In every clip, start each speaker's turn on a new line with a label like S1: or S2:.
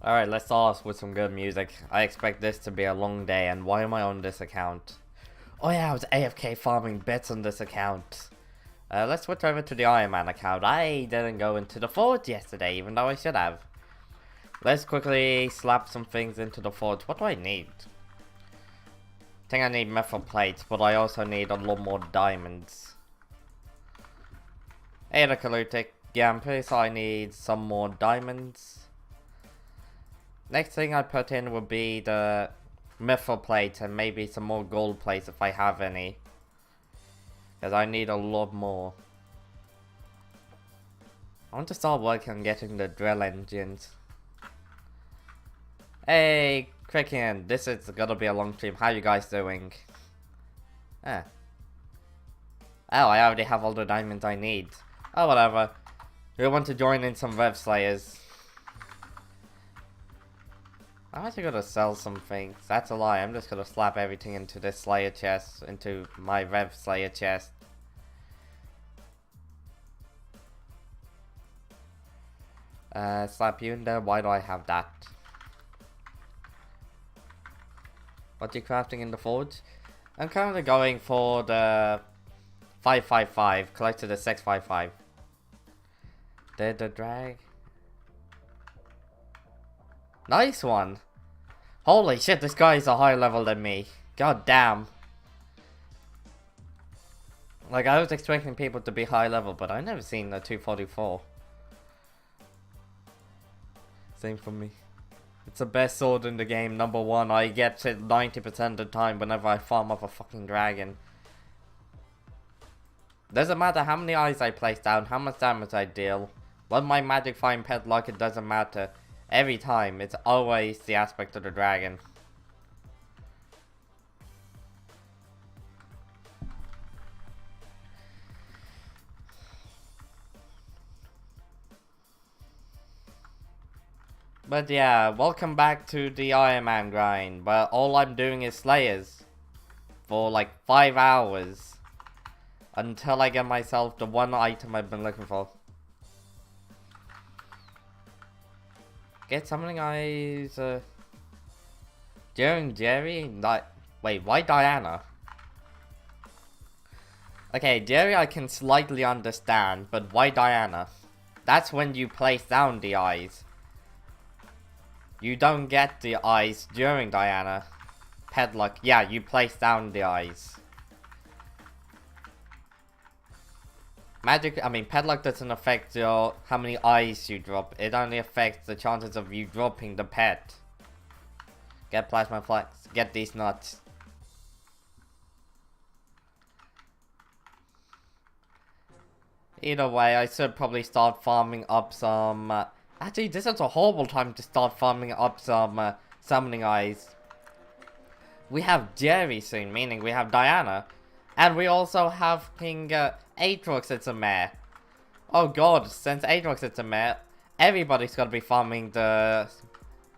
S1: Alright, let's start off with some good music. I expect this to be a long day, and why am I on this account? Oh yeah, I was AFK farming bits on this account. Let's switch over to the Ironman account. I didn't go into the forge yesterday, even though I should have. Let's quickly slap some things into the forge. What do I need? I think I need metal plates, but I also need a lot more diamonds. Hey, the Kalutic. Yeah, I'm pretty sure I need some more diamonds. Next thing I put in would be the metal plate and maybe some more gold plates if I have any. Because I need a lot more. I want to start working on getting the drill engines. Hey, Cricken, this is gonna be a long stream. How you guys doing? Oh, I already have all the diamonds I need. Oh, whatever. We want to join in some Rev Slayers. I'm actually gonna sell some things. That's a lie. I'm just gonna slap everything into this Slayer chest, into my Rev Slayer chest. Slap you in there. Why do I have that? What are you crafting in the forge? I'm currently going for the 555, collected the 655. Did the drag? Nice one! Holy shit, this guy is a higher level than me. God damn. Like, I was expecting people to be high level, but I've never seen a 244. Same for me. It's the best sword in the game, number one. I get it 90% of the time whenever I farm up a fucking dragon. Doesn't matter how many eyes I place down, how much damage I deal. When my magic find pet luck, it doesn't matter. Every time, it's always the aspect of the dragon. But yeah, welcome back to the Ironman grind, where all I'm doing is Slayers. For like 5 hours. Until I get myself the one item I've been looking for. Get summoning eyes, during Jerry? Wait, why Diana? Okay, Jerry I can slightly understand, but why Diana? That's when you place down the eyes. You don't get the eyes during Diana. Pedluck, yeah, you place down the eyes. Pedluck doesn't affect how many eyes you drop. It only affects the chances of you dropping the pet. Get plasma flax. Get these nuts. Either way, I should probably start farming up some... Actually, this is a horrible time to start farming up some summoning eyes. We have Jerry soon, meaning we have Diana. And we also have King Aatrox, it's a mare. Oh god, since Aatrox it's a mare, everybody's gotta be farming the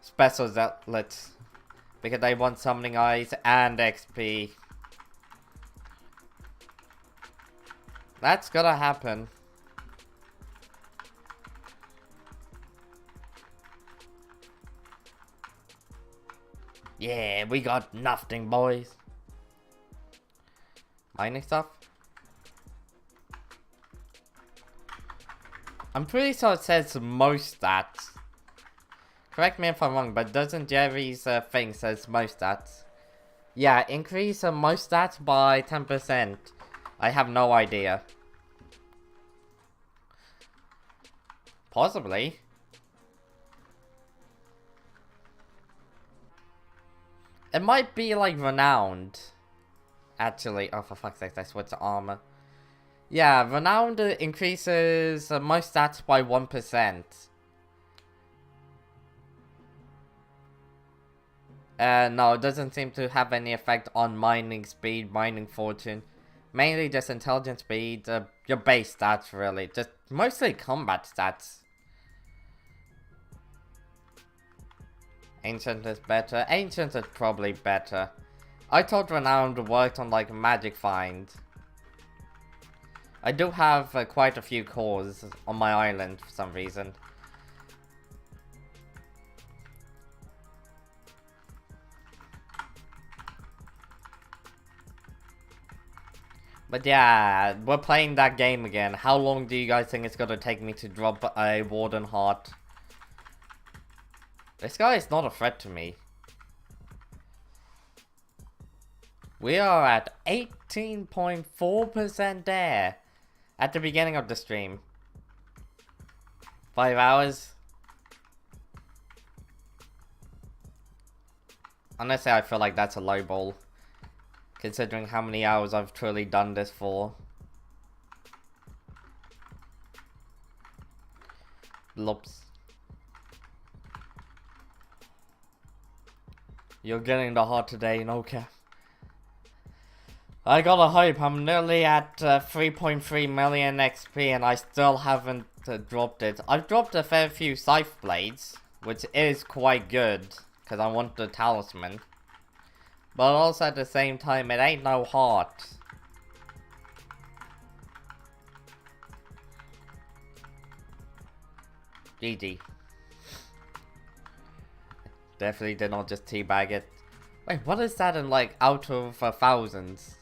S1: special zealots. Because they want summoning eyes and XP. That's gonna happen. Yeah, we got nothing, boys. Mining stuff? I'm pretty sure it says most stats. Correct me if I'm wrong, but doesn't Jerry's thing says most stats? Yeah, increase most stats by 10%. I have no idea. Possibly. It might be like renowned. Actually, oh for fuck's sake, I switched to armor. Yeah, renowned increases most stats by 1%. No, it doesn't seem to have any effect on mining speed, mining fortune. Mainly just intelligence speed, your base stats really. Just mostly combat stats. Ancient is better. Ancient is probably better. I thought Renowned worked on like magic find. I do have quite a few cores on my island for some reason. But yeah, we're playing that game again. How long do you guys think it's gonna take me to drop a Warden Heart? This guy is not a threat to me. We are at 18.4% there at the beginning of the stream. 5 hours. Honestly, I feel like that's a low ball, considering how many hours I've truly done this for. Loops. You're getting the heart today, no cap. I gotta hope. I'm nearly at 3.3 million XP and I still haven't dropped it. I've dropped a fair few Scythe Blades, which is quite good, because I want the Talisman. But also at the same time, it ain't no heart. GG. Definitely did not just teabag it. Wait, what is that in like out of thousands?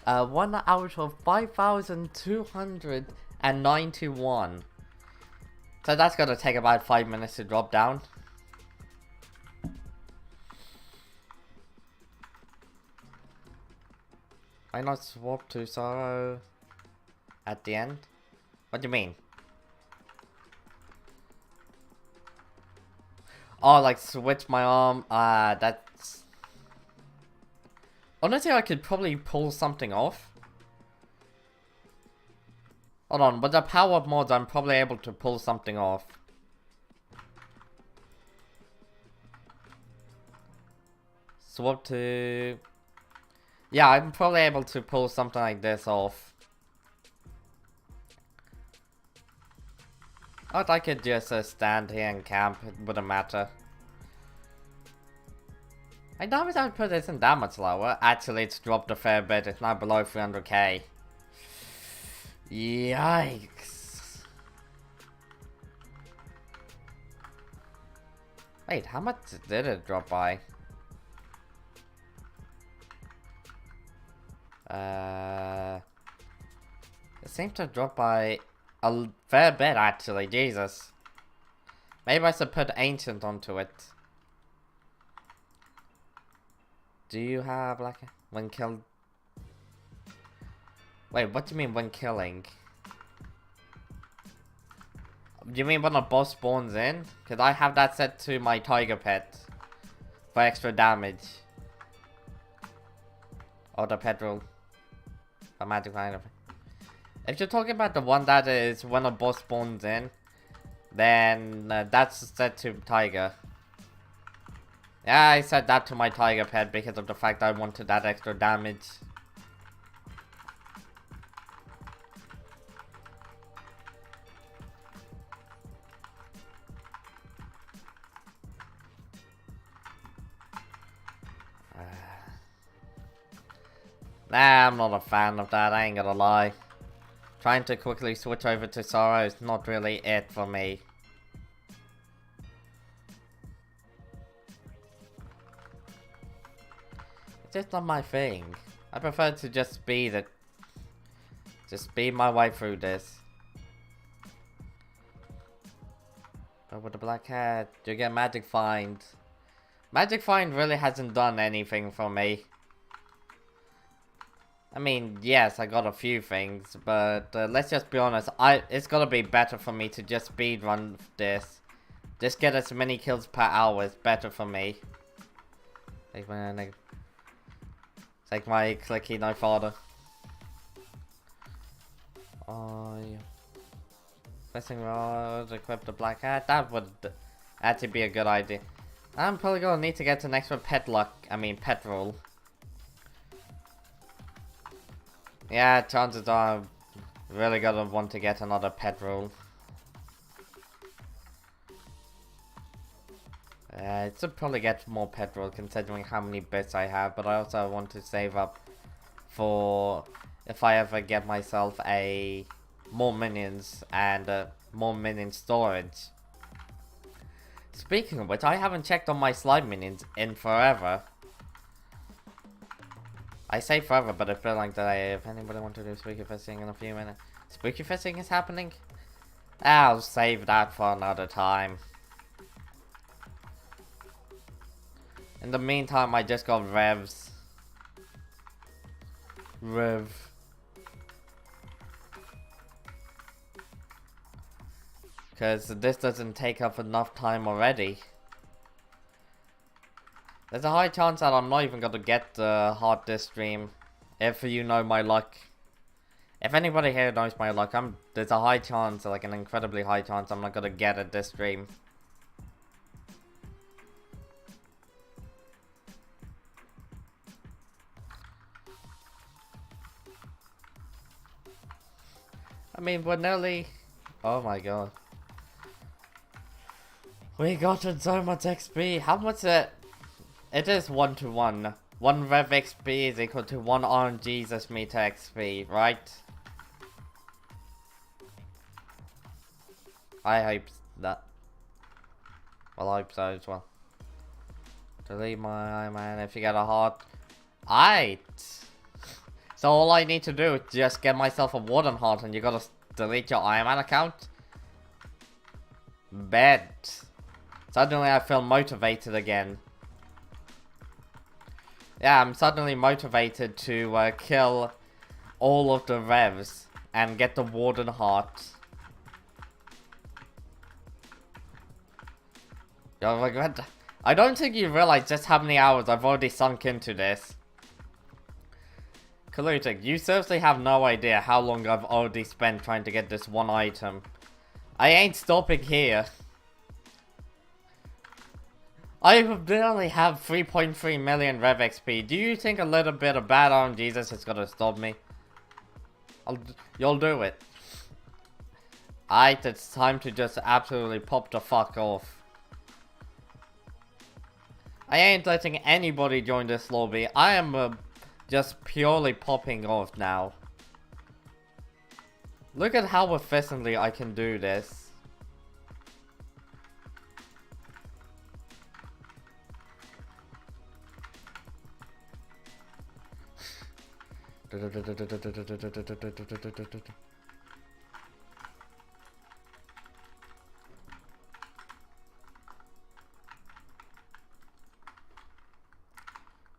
S1: 1 out of 5,291. So that's gonna take about 5 minutes to drop down. Why not swap to Sorrow at the end? What do you mean? Oh, like switch my arm. That's... Honestly, I could probably pull something off. Hold on, with the power up mods, I'm probably able to pull something off. Swap to... Yeah, I'm probably able to pull something like this off. I could just stand here and camp, it wouldn't matter. My damage output isn't that much lower. Actually, it's dropped a fair bit. It's now below 300k. Yikes. Wait, how much did it drop by? It seems to have dropped by a fair bit, actually. Jesus. Maybe I should put Ancient onto it. Do you have like a when killed? Wait, what do you mean when killing? Do you mean when a boss spawns in? Because I have that set to my tiger pet for extra damage. Or the petrol. A magic line of it. If you're talking about the one that is when a boss spawns in, then that's set to tiger. Yeah, I set that to my tiger pet because of the fact I wanted that extra damage. Nah, I'm not a fan of that, I ain't gonna lie. Trying to quickly switch over to Sorrow is not really it for me. It's just not my thing. I prefer to just speed it. Just speed my way through this. But with the black hat, you get Magic Find. Magic Find really hasn't done anything for me. I mean, yes, I got a few things, but let's just be honest. It's gonna be better for me to just speedrun this. Just get as many kills per hour is better for me. Take my clicky no farther. Oh, yeah. Pressing rod, equip the black hat. That would actually be a good idea. I'm probably gonna need to get an extra pet roll. Yeah, chances are I'm really gonna want to get another pet roll. I should probably get more pet roll considering how many bits I have, but I also want to save up for if I ever get myself more minions and more minion storage. Speaking of which, I haven't checked on my slime minions in forever. I say forever, but I feel like that if anybody want to do spooky fishing in a few minutes. Spooky fishing is happening? I'll save that for another time. In the meantime, I just got revs. Rev. Because this doesn't take up enough time already. There's a high chance that I'm not even going to get the heart this stream. If you know my luck. If anybody here knows my luck, there's a high chance, like an incredibly high chance, I'm not going to get it this stream. I mean, we're nearly... Oh my god. We got so much XP. How much it? It is 1 to 1. 1 Rev XP is equal to 1 RNGesus meter XP, right? I hope that. Well, I hope so as well. Delete my Ironman if you get a heart. Aight. So all I need to do is just get myself a wooden heart and you gotta delete your Ironman account? Bet. Suddenly I feel motivated again. Yeah, I'm suddenly motivated to kill all of the revs and get the warden heart. You'll regret that. I don't think you realize just how many hours I've already sunk into this. Kalutic, you seriously have no idea how long I've already spent trying to get this one item. I ain't stopping here. I barely have 3.3 million Rev XP. Do you think a little bit of bad RNGesus is gonna stop me? You'll do it. Aight, it's time to just absolutely pop the fuck off. I ain't letting anybody join this lobby. I am just purely popping off now. Look at how efficiently I can do this.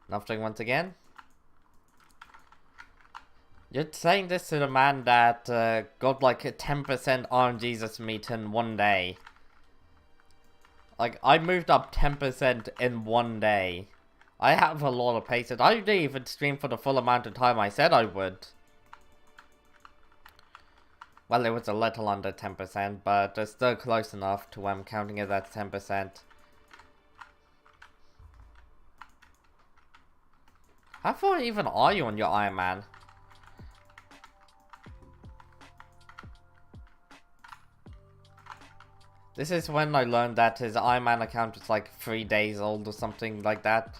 S1: Nothing once again. You're saying this to the man that got like a 10% RNGesus meter in one day. Like, I moved up 10% in one day. I have a lot of patience. I didn't even stream for the full amount of time I said I would. Well, it was a little under 10%, but it's still close enough to where I'm counting it as 10%. How far even are you on your Ironman? This is when I learned that his Ironman account was like 3 days old or something like that.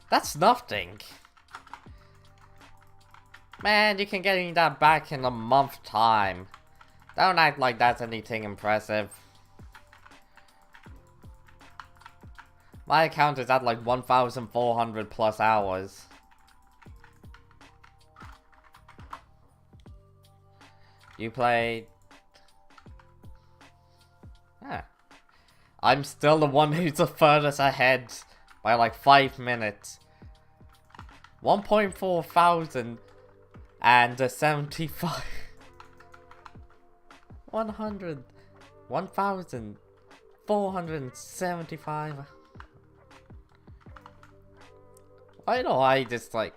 S1: That's nothing. Man, you can get that back in a month time. Don't act like that's anything impressive. My account is at like 1,400 plus hours. You played... Ah. I'm still the one who's the furthest ahead by like 5 minutes. 1.4 thousand and 75. 1,475. Why do I just like...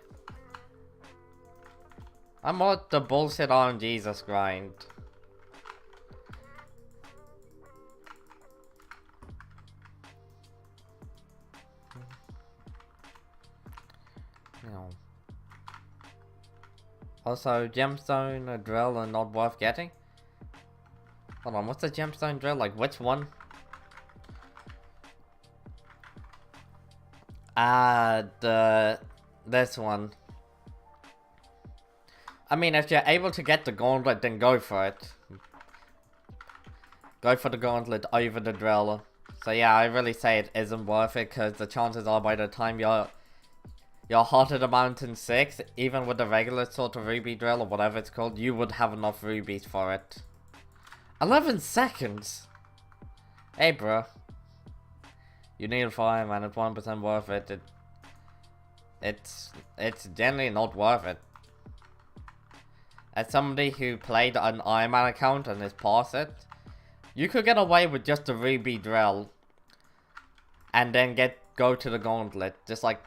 S1: I'm on the bullshit RNGesus grind. No. Also, gemstone drill are not worth getting. Hold on, what's the gemstone drill? Like, which one? This one. I mean, if you're able to get the gauntlet, then go for it. Go for the gauntlet over the drill. So yeah, I really say it isn't worth it, because the chances are by the time you're Heart of the Mountain 6, even with the regular sort of ruby drill or whatever it's called, you would have enough rubies for it. 11 seconds? Hey bro. You need a fire, man. It's 1% worth it. It's generally not worth it. As somebody who played an Ironman account and is past it, you could get away with just a ruby drill and then go to the gauntlet. Just like,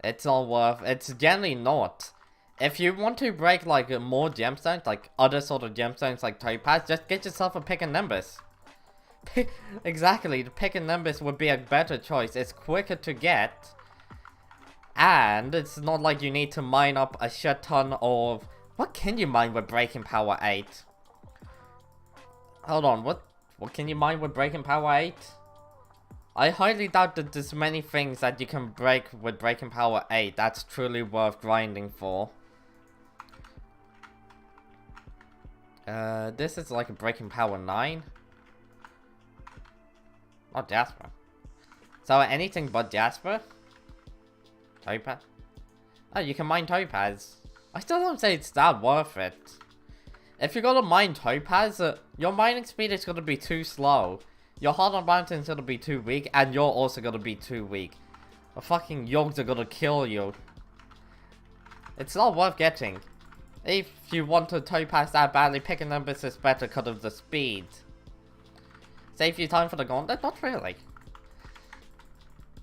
S1: it's not worth. It's generally not. If you want to break like more gemstones, like other sort of gemstones like topaz, just get yourself a pick and nimbus. Exactly, the pick and nimbus would be a better choice. It's quicker to get, and it's not like you need to mine up a shit ton of... What can you mine with breaking power 8? Hold on, what can you mine with breaking power 8? I highly doubt that there's many things that you can break with breaking power 8 that's truly worth grinding for. This is like a breaking power 9. Oh, Jasper. So anything but Jasper? Topaz? Oh, you can mine Topaz. I still don't say it's that worth it. If you're gonna mine Topaz, your mining speed is gonna be too slow. Your Heart on Mountain is gonna be too weak, and you're also gonna be too weak. The fucking yogs are gonna kill you. It's not worth getting. If you want a Topaz that badly, pick a nimbus is better because of the speed. Save you time for the gauntlet? Not really.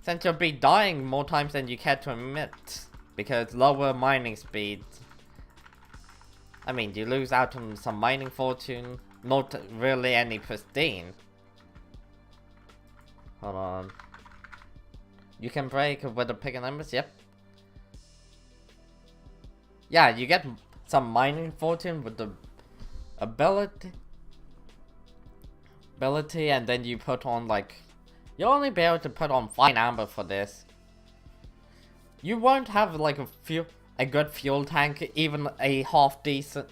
S1: Since you'll be dying more times than you care to admit. Because lower mining speed. I mean, you lose out on some mining fortune. Not really any pristine. Hold on. You can break with a pick and nimbus, yep. Yeah, you get some mining fortune with the ability, and then you put on like... You'll only be able to put on fine amber for this. You won't have like a good fuel tank, even a half decent...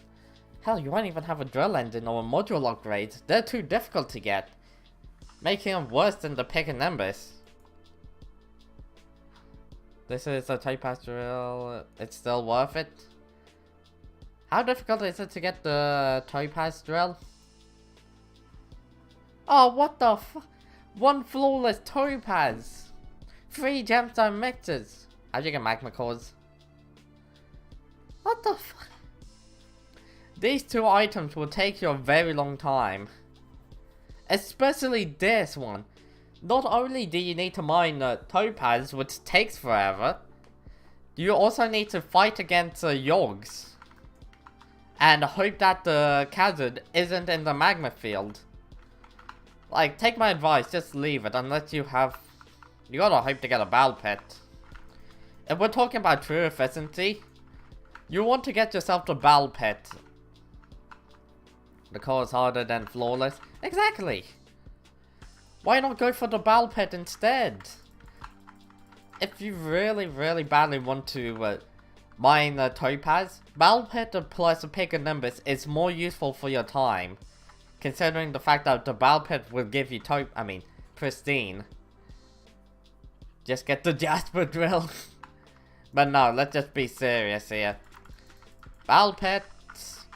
S1: Hell, you won't even have a drill engine or a module upgrade. They're too difficult to get, making them worse than the pick and nimbus. This is a Topaz drill. It's still worth it. How difficult is it to get the Topaz drill? Oh, what the fuck? 1 flawless Topaz! 3 gemstone mixes! How'd you get magma cores? What the fuck? These 2 items will take you a very long time. Especially this one. Not only do you need to mine Topaz, which takes forever, you also need to fight against Yogs. And hope that the Khazad isn't in the magma field. Like, take my advice, just leave it unless you have... You gotta hope to get a Battle Pit. If we're talking about true efficiency, you want to get yourself the Battle Pit. The core is harder than flawless. Exactly! Why not go for the Battle Pit instead? If you really, really badly want to mine Topaz, Battle Pit plus a pick and nimbus is more useful for your time. Considering the fact that the Battle Pit will give you pristine. Just get the Jasper drill. But no, let's just be serious here. Battle Pit's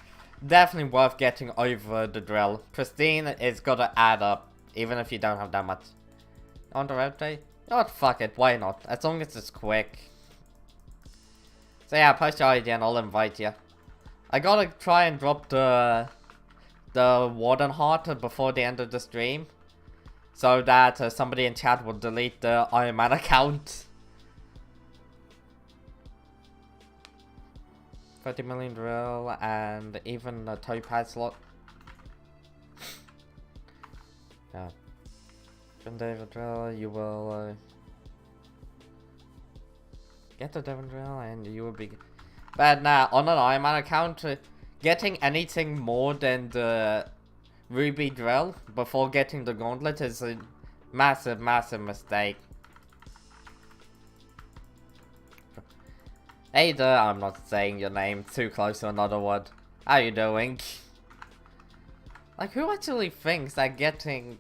S1: definitely worth getting over the drill. Pristine is gonna add up, even if you don't have that much. On the rotate? Oh, fuck it, why not? As long as it's quick. So yeah, post your ID and I'll invite you. I gotta try and drop the Warden Heart before the end of the stream, so that somebody in chat will delete the Ironman account. 30 million drill and even a Topaz slot. Yeah. From David drill, you will get the Devon drill and you will be... But now, on an Ironman account, getting anything more than the Ruby drill before getting the gauntlet is a massive, massive mistake. Hey there, I'm not saying your name, too close to another word. How you doing? Like, who actually thinks that getting...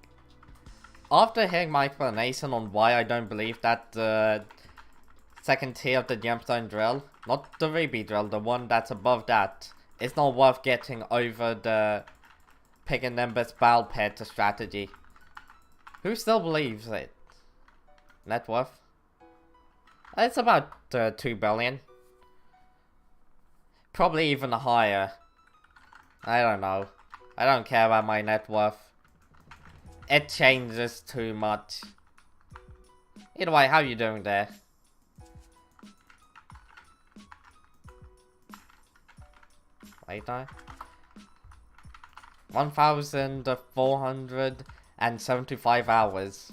S1: After hearing my explanation on why I don't believe that the second tier of the gemstone drill, not the ruby drill, the one that's above that, it's not worth getting over the pick a Nimbus battle pet strategy. Who still believes it? Net worth? It's about 2 billion. Probably even higher. I don't know. I don't care about my net worth. It changes too much. Either way, how you doing there? Wait, no. 1,475 hours.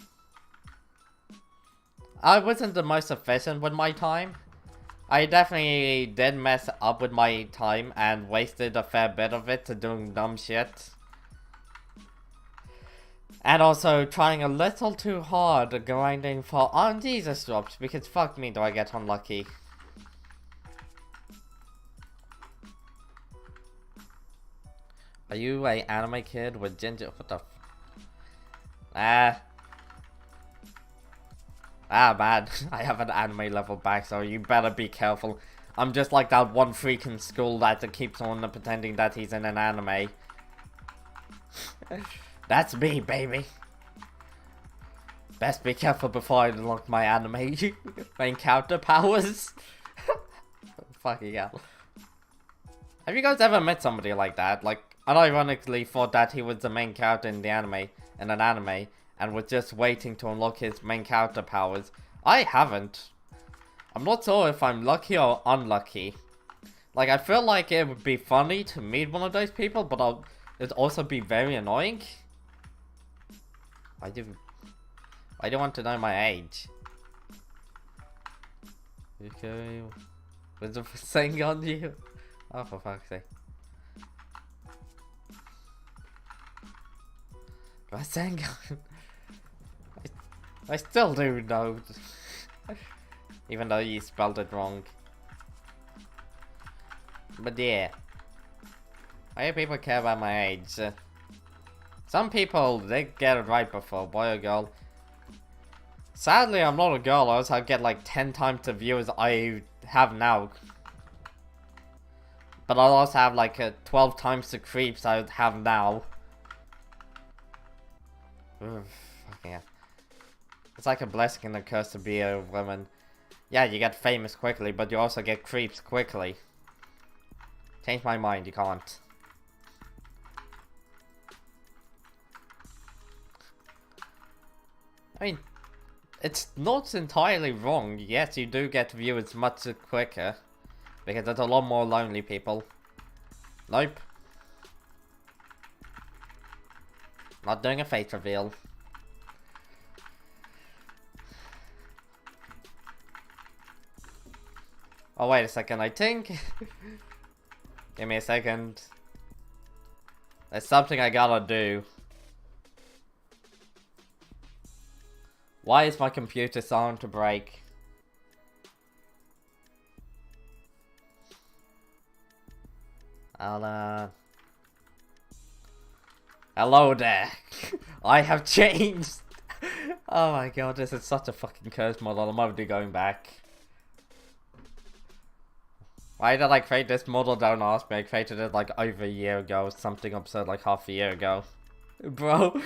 S1: I wasn't the most efficient with my time. I definitely did mess up with my time and wasted a fair bit of it to doing dumb shit. And also trying a little too hard grinding for Jesus drops, because fuck me do I get unlucky. Are you a anime kid with ginger? What the f... man, I have an anime level back, so you better be careful. I'm just like that one freak in school that keeps on pretending that he's in an anime. That's me, baby. Best be careful before I unlock my anime main character powers. Fucking hell. Have you guys ever met somebody like that? Like, unironically thought that he was the main character in the anime, in an anime, and was just waiting to unlock his main character powers. I haven't. I'm not sure if I'm lucky or unlucky. Like, I feel like it would be funny to meet one of those people, but it'd also be very annoying. Why do you want to know my age? Okay. Was the thing on you? Oh, for fuck's sake. Rasengan. I still do know. Even though you spelled it wrong. But yeah. Why do people care about my age? Some people, they get it right before, boy or girl. Sadly, I'm not a girl, else I'd get like 10 times the views I have now. But I'll also have like 12 times the creeps I would have now. Ugh, fucking hell. It's like a blessing and a curse to be a woman. Yeah, you get famous quickly, but you also get creeps quickly. Change my mind, you can't. I mean, it's not entirely wrong. Yes, you do get viewers much quicker. Because there's a lot more lonely people. Nope. Not doing a face reveal. Oh, wait a second, I think... Give me a second. There's something I gotta do. Why is my computer starting to break? Hello there. I have changed. Oh my god, this is such a fucking cursed model. I'm already going back. Why did I create this model? Don't ask me. I created it like over a year ago. Something absurd like half a year ago. Bro.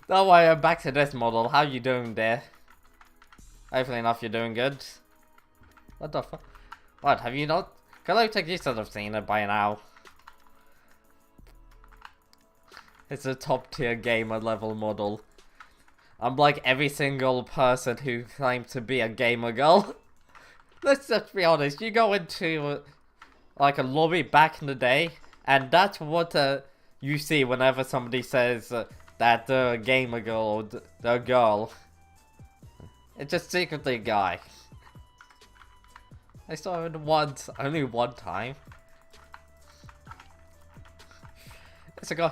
S1: Don't worry, I'm back to this model. How you doing there? Hopefully enough you're doing good. What the fuck? What, have you not? Cause I think you should have seen it by now. It's a top tier gamer level model. I'm like every single person who claims to be a gamer girl. Let's just be honest, you go into like a lobby back in the day, and that's what you see whenever somebody says that they're a gamer girl or they're a girl. It's just secretly a guy. I saw it once, only one time. It's a guy.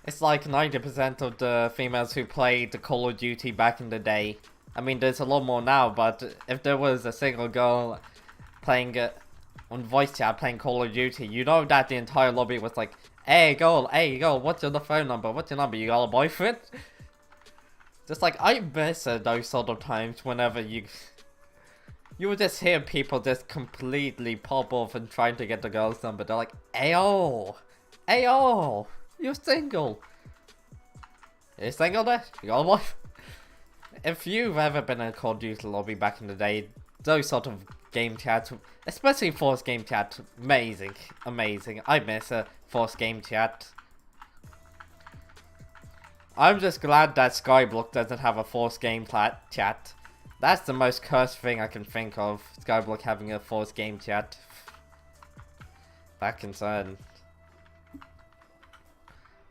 S1: It's like 90% of the females who played the Call of Duty back in the day. I mean, there's a lot more now, but if there was a single girl playing on voice chat playing Call of Duty, you know that the entire lobby was like Hey girl, what's your phone number? What's your number? You got a boyfriend? Just like, I miss those sort of times whenever you would just hear people just completely pop off and trying to get the girl's number. They're like, ayo, you're single. You're single there? You got a wife? If you've ever been in a Call of Duty lobby back in the day, those sort of game chats, especially forced game chat, amazing. I miss a forced game chat. I'm just glad that Skyblock doesn't have a forced game chat. That's the most cursed thing I can think of, Skyblock having a forced game chat. That concerned.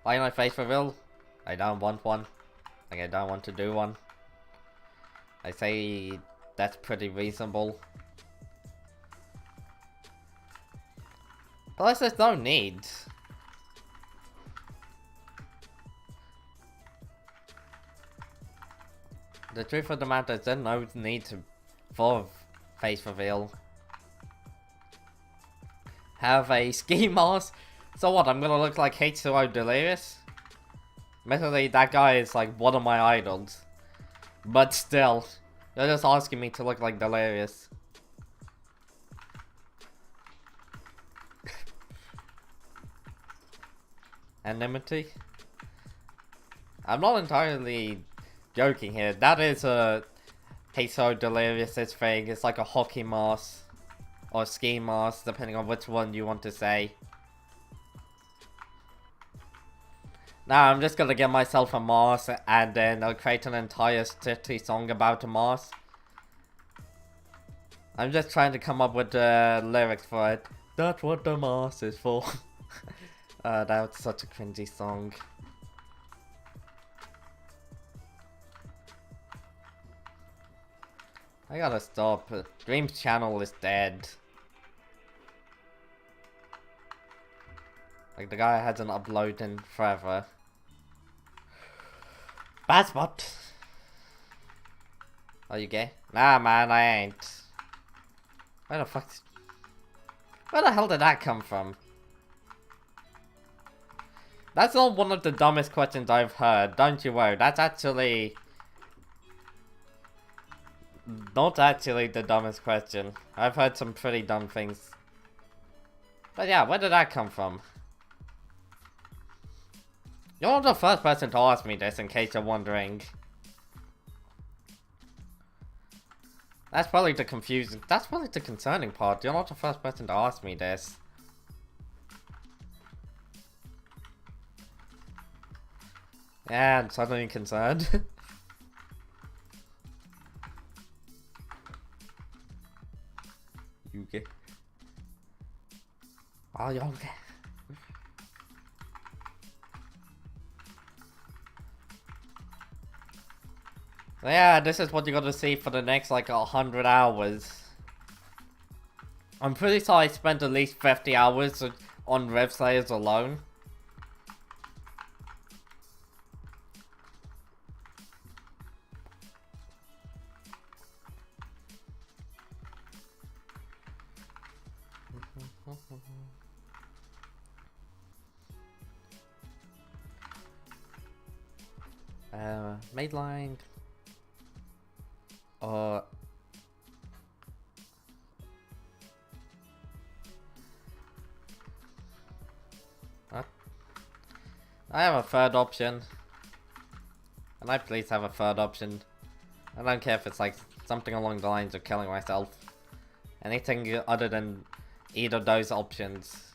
S1: Why my face reveal? I don't want one. Like, I don't want to do one. I say that's pretty reasonable. Plus, there's no need. The truth of the matter is there's no need for face reveal. Have a ski mask? So what, I'm gonna look like H2O Delirious? Admittedly, that guy is like one of my idols. But still, you're just asking me to look like Delirious. Anonymity? I'm not entirely joking here. That is a H2O Delirious' thing. It's like a hockey mask. Or ski mask, depending on which one you want to say. Now I'm just gonna get myself a mask and then I'll create an entire city song about a mask. I'm just trying to come up with the lyrics for it. That's what the mask is for. That was such a cringy song. I gotta stop. Dream's channel is dead. Like, the guy hasn't uploaded in forever. Bad spot. Are you gay? Nah, man, I ain't. Where the hell did that come from? That's not one of the dumbest questions I've heard. Don't you worry. That's actually not actually the dumbest question. I've heard some pretty dumb things. But yeah, where did that come from? You're not the first person to ask me this, in case you're wondering. That's probably the concerning part. You're not the first person to ask me this. Yeah, I'm suddenly concerned. You gay? Oh, you're gay. Yeah, this is what you're gonna see for the next, like, 100 hours. I'm pretty sure I spent at least 50 hours on Rev Slayers alone. Mainline. What? I have a third option. And I please have a third option. I don't care if it's like something along the lines of killing myself. Anything other than either of those options.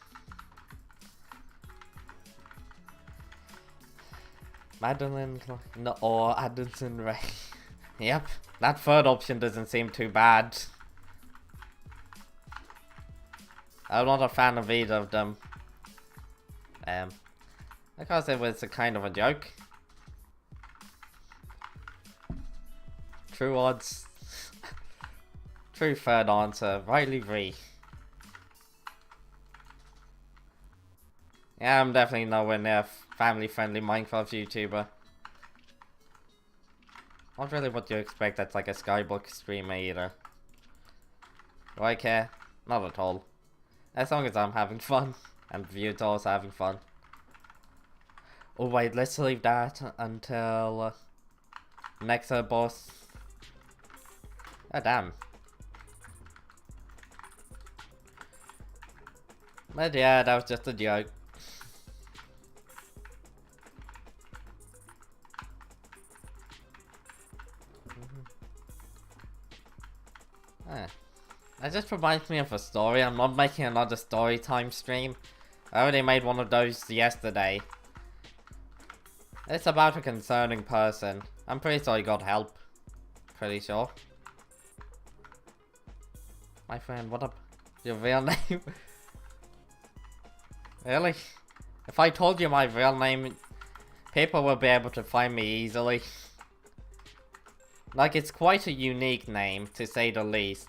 S1: Madeline or Addison Ray. Yep, that third option doesn't seem too bad. I'm not a fan of either of them. Because it was a kind of a joke. True odds. True third answer, Riley Ree. Yeah, I'm definitely nowhere near family-friendly Minecraft YouTuber. Not really what you expect that's like a Skyblock streamer either. Do I care? Not at all. As long as I'm having fun, and viewers also having fun. Oh wait, let's leave that until next boss. Oh damn. But yeah, that was just a joke. That just reminds me of a story. I'm not making another story time stream. I already made one of those yesterday. It's about a concerning person. I'm pretty sure he got help. Pretty sure. My friend, what up? Your real name? Really? If I told you my real name, people will be able to find me easily. Like, it's quite a unique name, to say the least.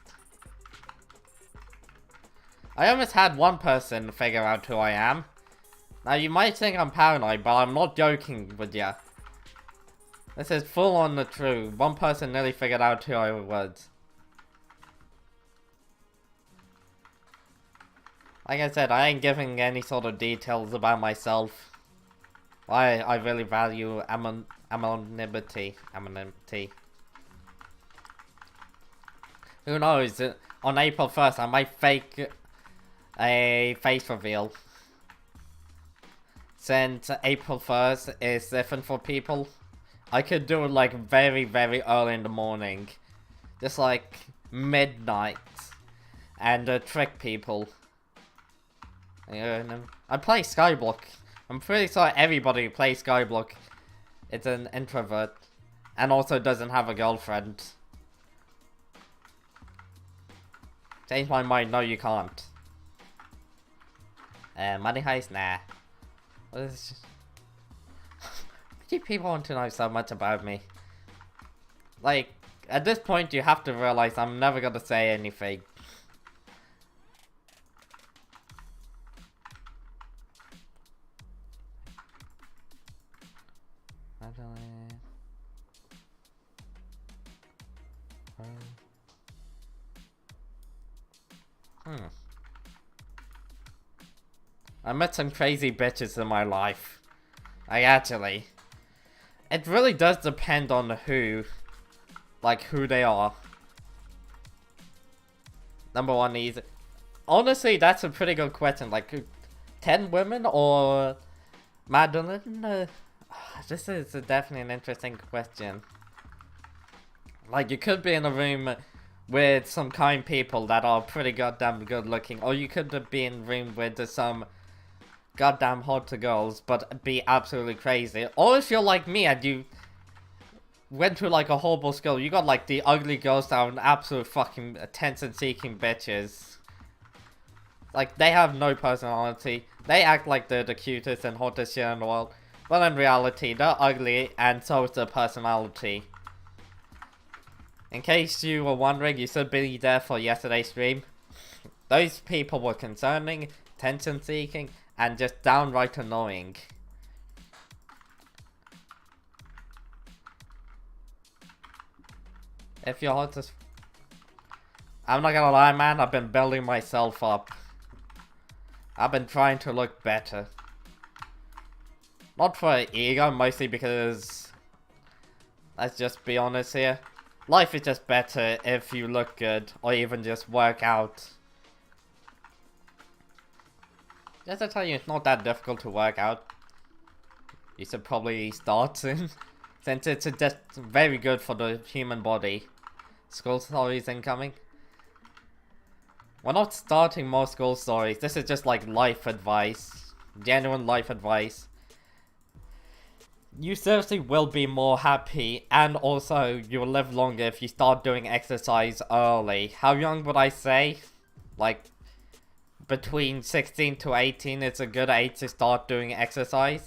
S1: I almost had one person figure out who I am. Now, you might think I'm paranoid, but I'm not joking with ya. This is full on the truth. One person nearly figured out who I was. Like I said, I ain't giving any sort of details about myself. I really value anonymity. Who knows? On April 1st, I might fake a face reveal. Since April 1st is different for people, I could do it like very, very early in the morning. Just like midnight. And trick people. I play Skyblock. I'm pretty sure everybody who plays Skyblock is an introvert. And also doesn't have a girlfriend. Change my mind, no you can't. Money heist? Nah. What is this? Why do people want to know so much about me? Like, at this point you have to realize I'm never gonna say anything. I met some crazy bitches in my life. Actually. It really does depend on who. Like, who they are. Number one is... Honestly, that's a pretty good question. Like, 10 women or... Madeline? This is definitely an interesting question. Like, you could be in a room with some kind people that are pretty goddamn good looking. Or you could be in a room with some goddamn hot girls, but be absolutely crazy. Or if you're like me and you went to like a horrible school, you got like the ugly girls that are an absolute fucking attention-seeking bitches. Like, they have no personality. They act like they're the cutest and hottest shit in the world. But in reality, they're ugly, and so is their personality. In case you were wondering, you should be there for yesterday's stream. Those people were concerning, attention-seeking, and just downright annoying. If you're hot as... I'm not gonna lie, man, I've been building myself up. I've been trying to look better. Not for ego, mostly because... Let's just be honest here. Life is just better if you look good, or even just work out. Just to tell you, it's not that difficult to work out. You should probably start soon, since it's just very good for the human body. School stories incoming. We're not starting more school stories, this is just like life advice. Genuine life advice. You seriously will be more happy, and also you'll live longer if you start doing exercise early. How young would I say? Like, between 16 to 18 is a good age to start doing exercise.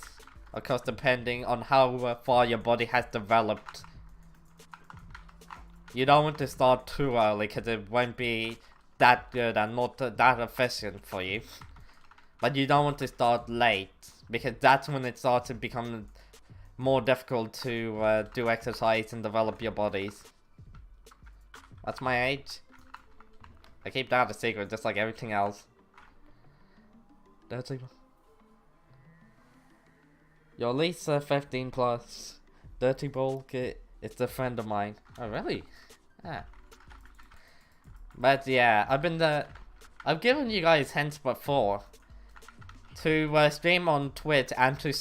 S1: Of course, depending on how far your body has developed. You don't want to start too early, because it won't be that good and not that efficient for you. But you don't want to start late, because that's when it starts to become more difficult to do exercise and develop your bodies. That's my age. I keep that a secret, just like everything else. You're at least 15 plus. Dirty Bulk it's a friend of mine. Oh, really? Yeah. But yeah, I've given you guys hints before. To stream on Twitch and to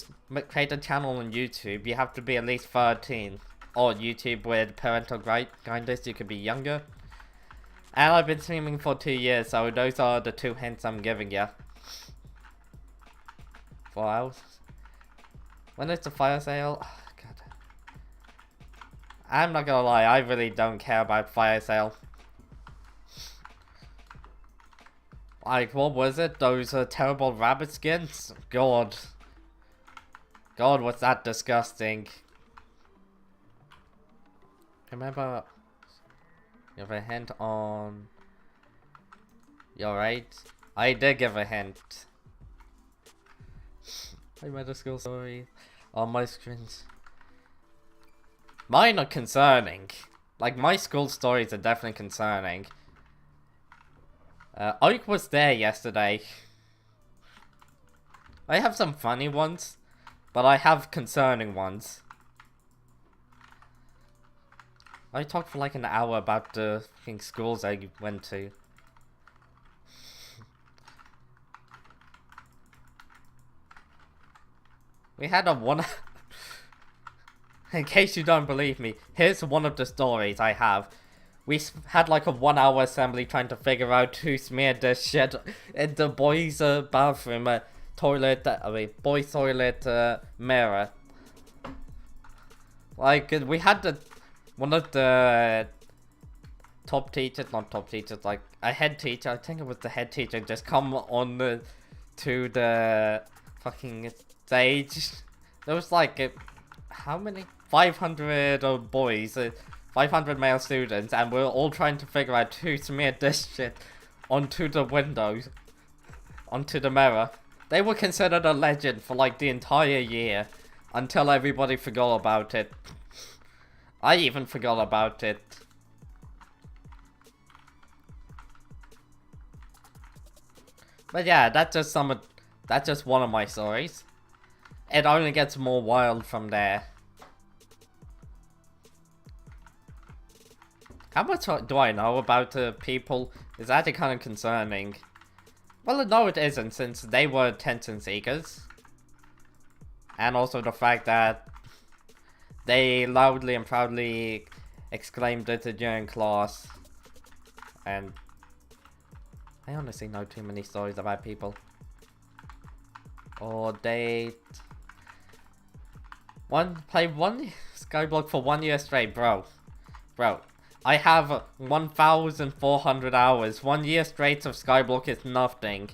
S1: create a channel on YouTube, you have to be at least 13. Or YouTube with parental guidance, you could be younger. And I've been streaming for 2 years, so those are the 2 hints I'm giving you. 4 hours. When is the fire sale? Oh, God. I'm not gonna lie, I really don't care about fire sale. Like, what was it? Those terrible rabbit skins? God. God, was that disgusting. Remember, you have a hint on... You're right. I did give a hint. I read a school story on my screens. Mine are concerning. Like, my school stories are definitely concerning. Ike was there yesterday. I have some funny ones, but I have concerning ones. I talked for like an hour about the fucking schools I went to. We had a one... In case you don't believe me, here's one of the stories I have. We had like a 1 hour assembly trying to figure out who smeared this shit in the boys' bathroom toilet, boys' toilet mirror. Like, we had one of the top teachers, not top teachers, like a head teacher, I think it was the head teacher, just come on to the fucking stage. There was like, how many? 500 boys. 500 male students, and we're all trying to figure out who smeared this shit onto the windows, onto the mirror. They were considered a legend for like the entire year, until everybody forgot about it. I even forgot about it. But yeah, that's just one of my stories. It only gets more wild from there. How much do I know about people? Is actually kind of concerning. Well, no it isn't, since they were attention seekers. And also the fact that they loudly and proudly exclaimed it during class. And I honestly know too many stories about people. Or date. Play one Skyblock for 1 year straight, bro. Bro. I have 1,400 hours. 1 year straight of Skyblock is nothing.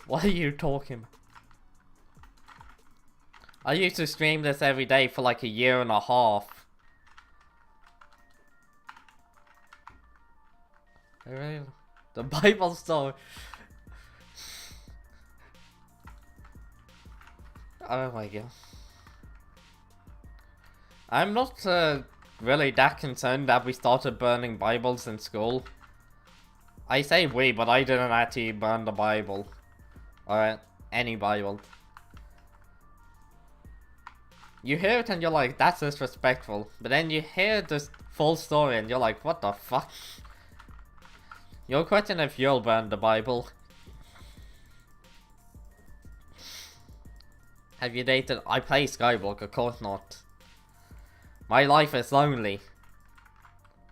S1: What are you talking about? I used to stream this every day for like a year and a half. The Bible story. Oh my god. I'm not really that concerned that we started burning Bibles in school. I say we, but I didn't actually burn the Bible. Or any Bible. You hear it and you're like, that's disrespectful. But then you hear this full story and you're like, what the fuck? You'll question if you'll burn the Bible. Have you dated? I play Skyblock, of course not. My life is lonely.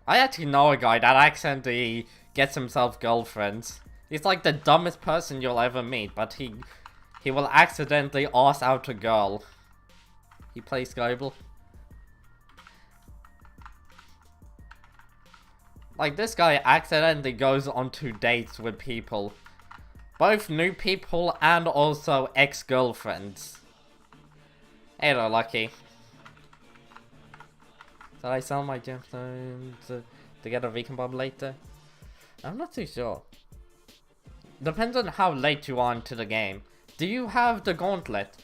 S1: I actually know a guy that accidentally gets himself girlfriends. He's like the dumbest person you'll ever meet, but he will accidentally ask out a girl. He plays Skyblock. Like, this guy accidentally goes on 2 dates with people. Both new people and also ex-girlfriends. Hey there, Lucky. Did I sell my gemstones to get a Beacon Bomb later? I'm not too sure. Depends on how late you are into the game. Do you have the gauntlet?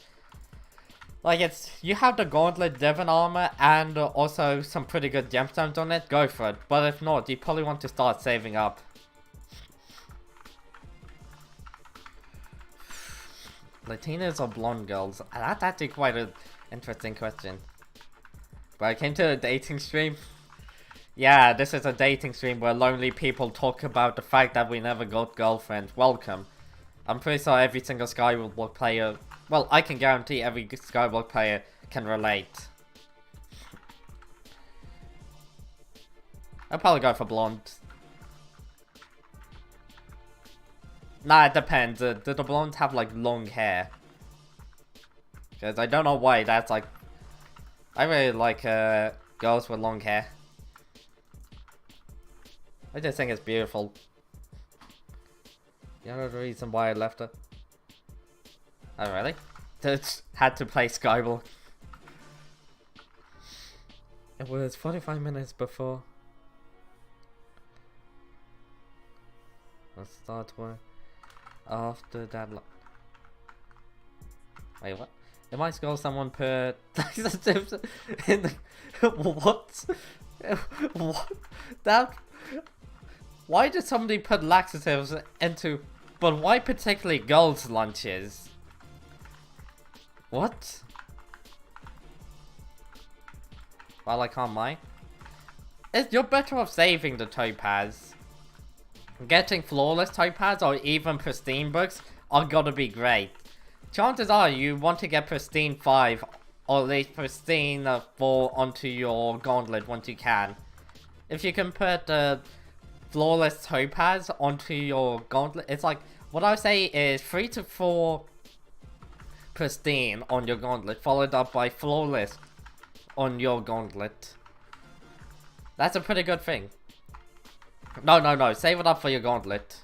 S1: Like, you have the gauntlet, Devon armor, and also some pretty good gemstones on it, go for it. But if not, you probably want to start saving up. Latinas or blonde girls? That's actually quite an interesting question. But I came to a dating stream. Yeah, this is a dating stream where lonely people talk about the fact that we never got girlfriends. Welcome. I'm pretty sure every single Skyblock player... Well, I can guarantee every Skyblock player can relate. I'll probably go for blonde. Nah, it depends. Do the blondes have, like, long hair? Because I don't know why that's, like... I really like, girls with long hair. I just think it's beautiful. You know the reason why I left her? Oh, really? Just had to play Skyblock. It was 45 minutes before. Let's start work. After that. Wait, what? It might score someone put laxatives in the. What? What? That. Why did somebody put laxatives into. But why particularly girls' lunches? What? Well, I can't mind. You're better off saving the topaz. Getting flawless topaz or even pristine books are gonna be great. Chances are you want to get pristine 5 or at least pristine 4 onto your gauntlet once you can. If you can put flawless topaz onto your gauntlet, it's like, what I would say is 3 to 4 pristine on your gauntlet, followed up by flawless on your gauntlet. That's a pretty good thing. No, save it up for your gauntlet.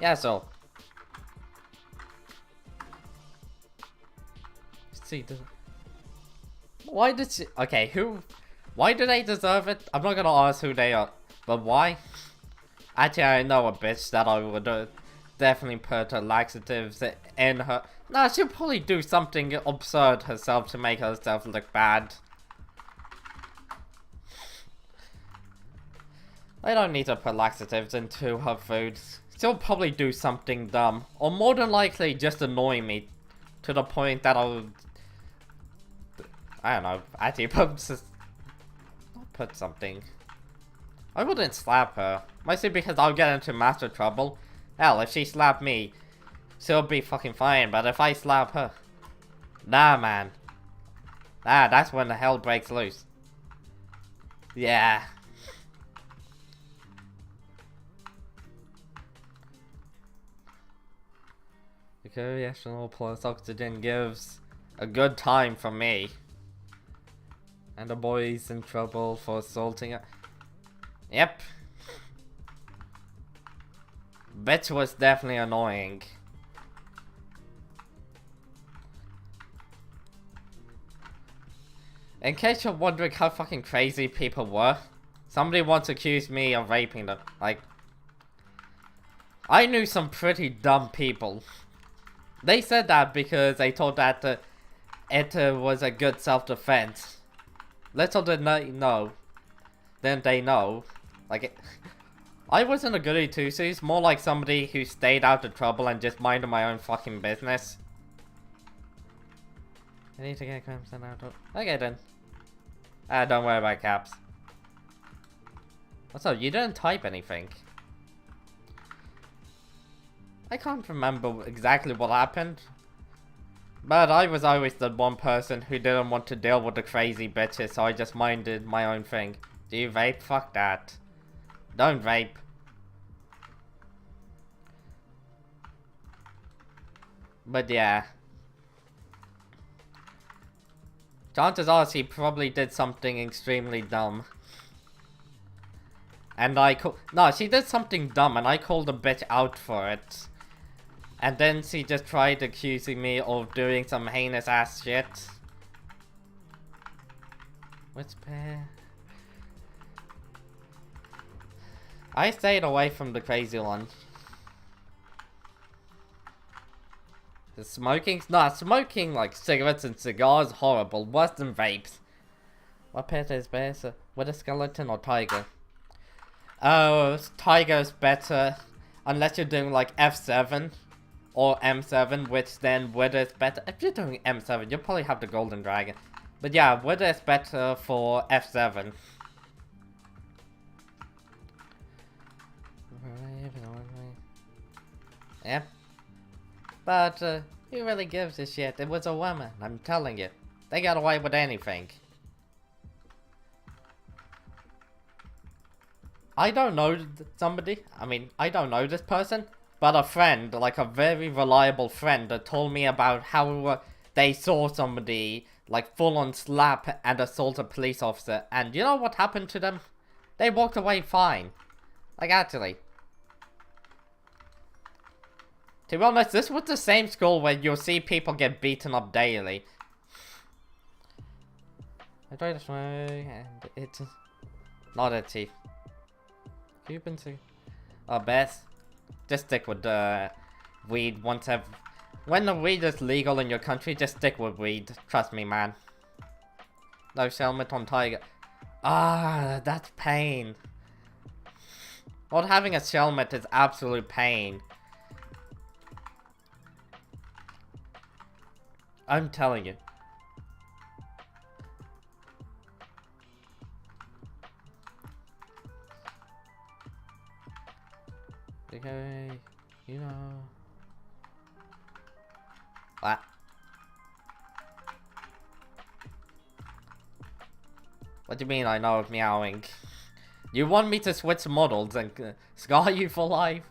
S1: Yeah, so. See, why did she... Okay, why do they deserve it? I'm not gonna ask who they are, but why? Actually, I know a bitch that I would definitely put her laxatives in her... Nah, she'll probably do something absurd herself to make herself look bad. I don't need to put laxatives into her food. She'll probably do something dumb. Or more than likely just annoy me. To the point that I'll... I don't know. Actually, put something. I wouldn't slap her. Mostly because I'll get into massive trouble. Hell, if she slapped me, she'll be fucking fine. But if I slap her... Nah, man. Ah, that's when the hell breaks loose. Yeah. Recreational plus oxygen gives a good time for me. And the boy's in trouble for assaulting her. Yep. Bitch was definitely annoying. In case you're wondering how fucking crazy people were, somebody once accused me of raping them. Like, I knew some pretty dumb people. They said that because they thought that it was a good self-defense. Little did they know. Then they know. Like, I wasn't a goody two-shoes, more like somebody who stayed out of trouble and just minded my own fucking business. I need to get crime sent out. Okay then. Don't worry about caps. What's up? You didn't type anything. I can't remember exactly what happened. But I was always the one person who didn't want to deal with the crazy bitches, so I just minded my own thing. Do you vape? Fuck that. Don't vape. But yeah. Chances are she probably did something extremely dumb. And no, she did something dumb and I called the bitch out for it. And then she just tried accusing me of doing some heinous ass shit. Which pair? I stayed away from the crazy one. The smoking? Nah, smoking like cigarettes and cigars horrible. Worse than vapes. What pet is better? With a skeleton or tiger? Oh, tiger's better. Unless you're doing like F7. or M7, which then whether it's better. If you're doing M7, you'll probably have the Golden Dragon. But yeah, whether it's better for F7. Yeah. But, who really gives a shit? It was a woman, I'm telling you. They got away with anything. I don't know somebody. I mean, I don't know this person. But a friend, like a very reliable friend, that told me about how they saw somebody, like, full on slap and assault a police officer. And you know what happened to them? They walked away fine. Like, actually. To be honest, this was the same school where you'll see people get beaten up daily. I tried this way, and it's not a thief. Cuban too. Oh, Beth, just stick with weed once every. When the weed is legal in your country, just stick with weed. Trust me, man. No helmet on Tiger. Ah, that's pain. Not having a helmet is absolute pain. I'm telling you. Okay, you know. What? What do you mean I know of meowing? You want me to switch models and scar you for life?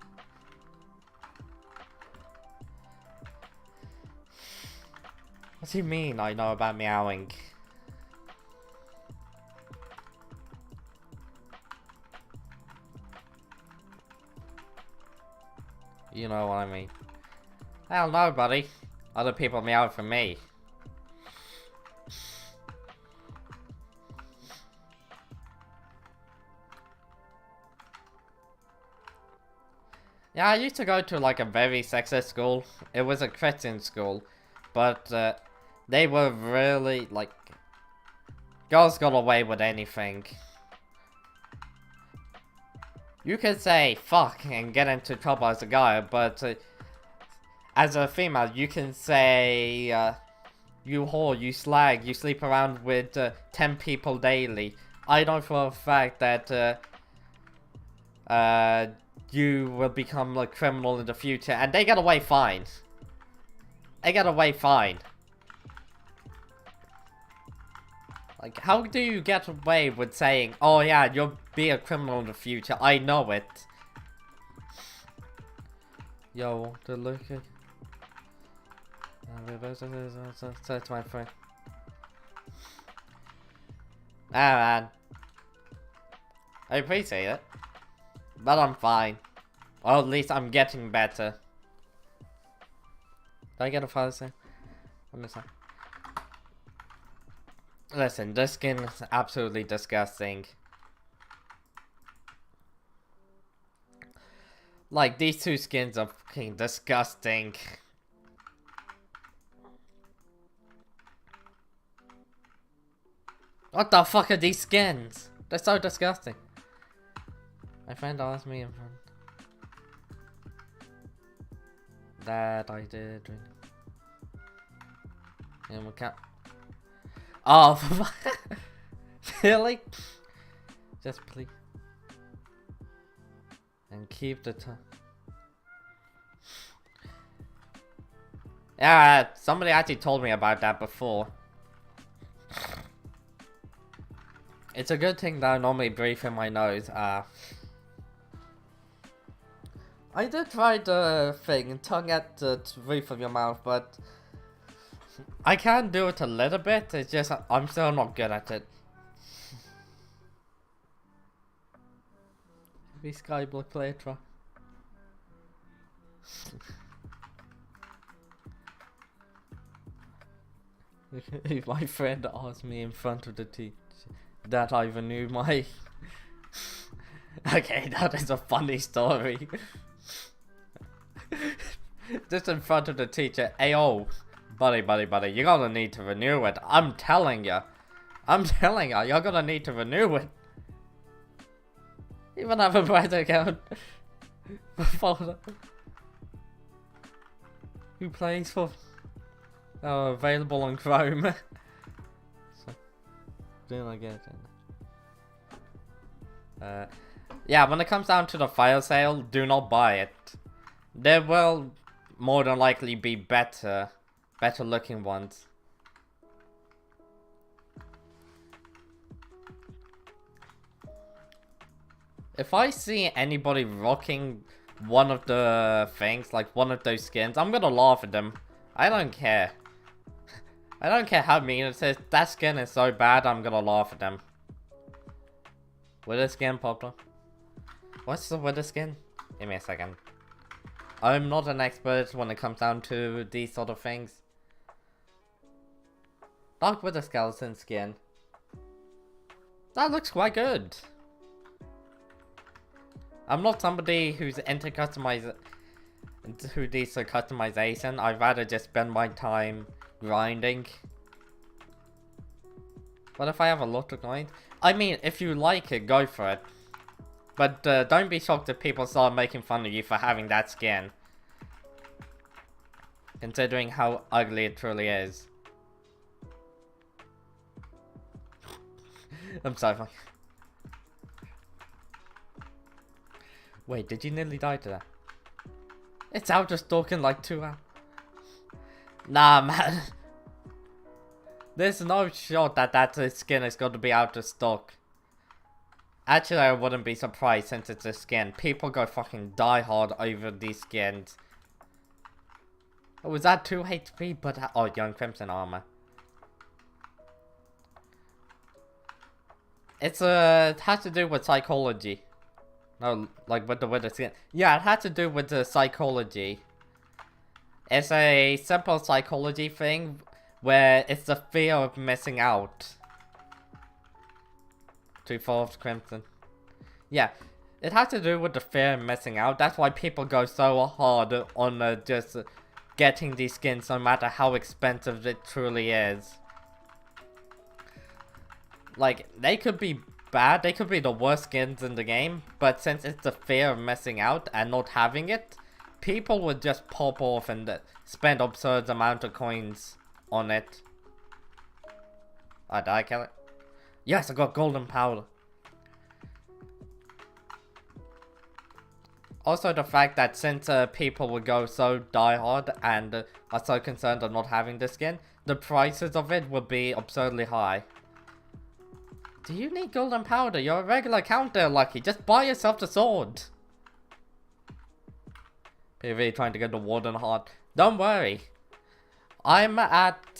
S1: What do you mean I know about meowing? You know what I mean. Hell no, buddy. Other people meow for me. Yeah, I used to go to like a very sexist school. It was a Christian school. But they were really like... Girls got away with anything. You could say fuck and get into trouble as a guy, but as a female, you can say you whore, you slag, you sleep around with 10 people daily. I know for a fact that you will become a criminal in the future, and they get away fine. They get away fine. Like, how do you get away with saying, oh yeah, you'll be a criminal in the future, I know it. Yo, the look at... That's my friend. Ah man. I appreciate it. But I'm fine. Or at least I'm getting better. Did I get a father thing? What is that? Listen, this skin is absolutely disgusting. Like, these two skins are fucking disgusting. What the fuck are these skins? They're so disgusting. My friend asked me in front. That I did. And we can't. Oh, really? Just please. And keep the time. Yeah, somebody actually told me about that before. It's a good thing that I normally breathe in my nose. I did try the thing, tongue at the roof of your mouth, but I can do it a little bit. It's just I'm still not good at it. Maybe Skyblock play try. If my friend asked me in front of the teacher that I renew my... Okay, that is a funny story. Just in front of the teacher. Ayo, buddy, you're gonna need to renew it. I'm telling you. You're gonna need to renew it. Even have a Reddit account. Who plays for... available on Chrome. So, do I get it? Yeah, when it comes down to the fire sale, do not buy it. There will more than likely be better looking ones. If I see anybody rocking one of the things, like one of those skins, I'm gonna laugh at them. I don't care. I don't care how mean it says. That skin is so bad, I'm gonna laugh at them. Wither skin popped up. What's the wither skin? Give me a second. I'm not an expert when it comes down to these sort of things. Dark wither skeleton skin. That looks quite good. I'm not somebody who's into customization. I'd rather just spend my time grinding. What if I have a lot of grind? I mean, if you like it, go for it. But don't be shocked if people start making fun of you for having that skin. Considering how ugly it truly is. I'm sorry. Wait, did you nearly die to that? It's out of stock in like 2 hours. Nah, man. There's no shot that that skin is going to be out of stock. Actually, I wouldn't be surprised since it's a skin. People go fucking die hard over these skins. Oh, was that 2 HP? But oh, young crimson armor. It's it has to do with psychology. No, like with the wither skin. Yeah, it had to do with the psychology. It's a simple psychology thing where it's the fear of missing out. 2/4 crimson. Yeah, it has to do with the fear of missing out. That's why people go so hard on just getting these skins, no matter how expensive it truly is. Like, they could be bad, they could be the worst skins in the game, but since it's the fear of missing out and not having it, people would just pop off and spend absurd amount of coins on it. Did I kill it? Yes, I got golden powder. Also, the fact that since people would go so diehard and are so concerned of not having the skin, the prices of it would be absurdly high. Do you need golden powder? You're a regular counter, Lucky. Just buy yourself the sword. PV trying to get the warden heart. Don't worry. I'm at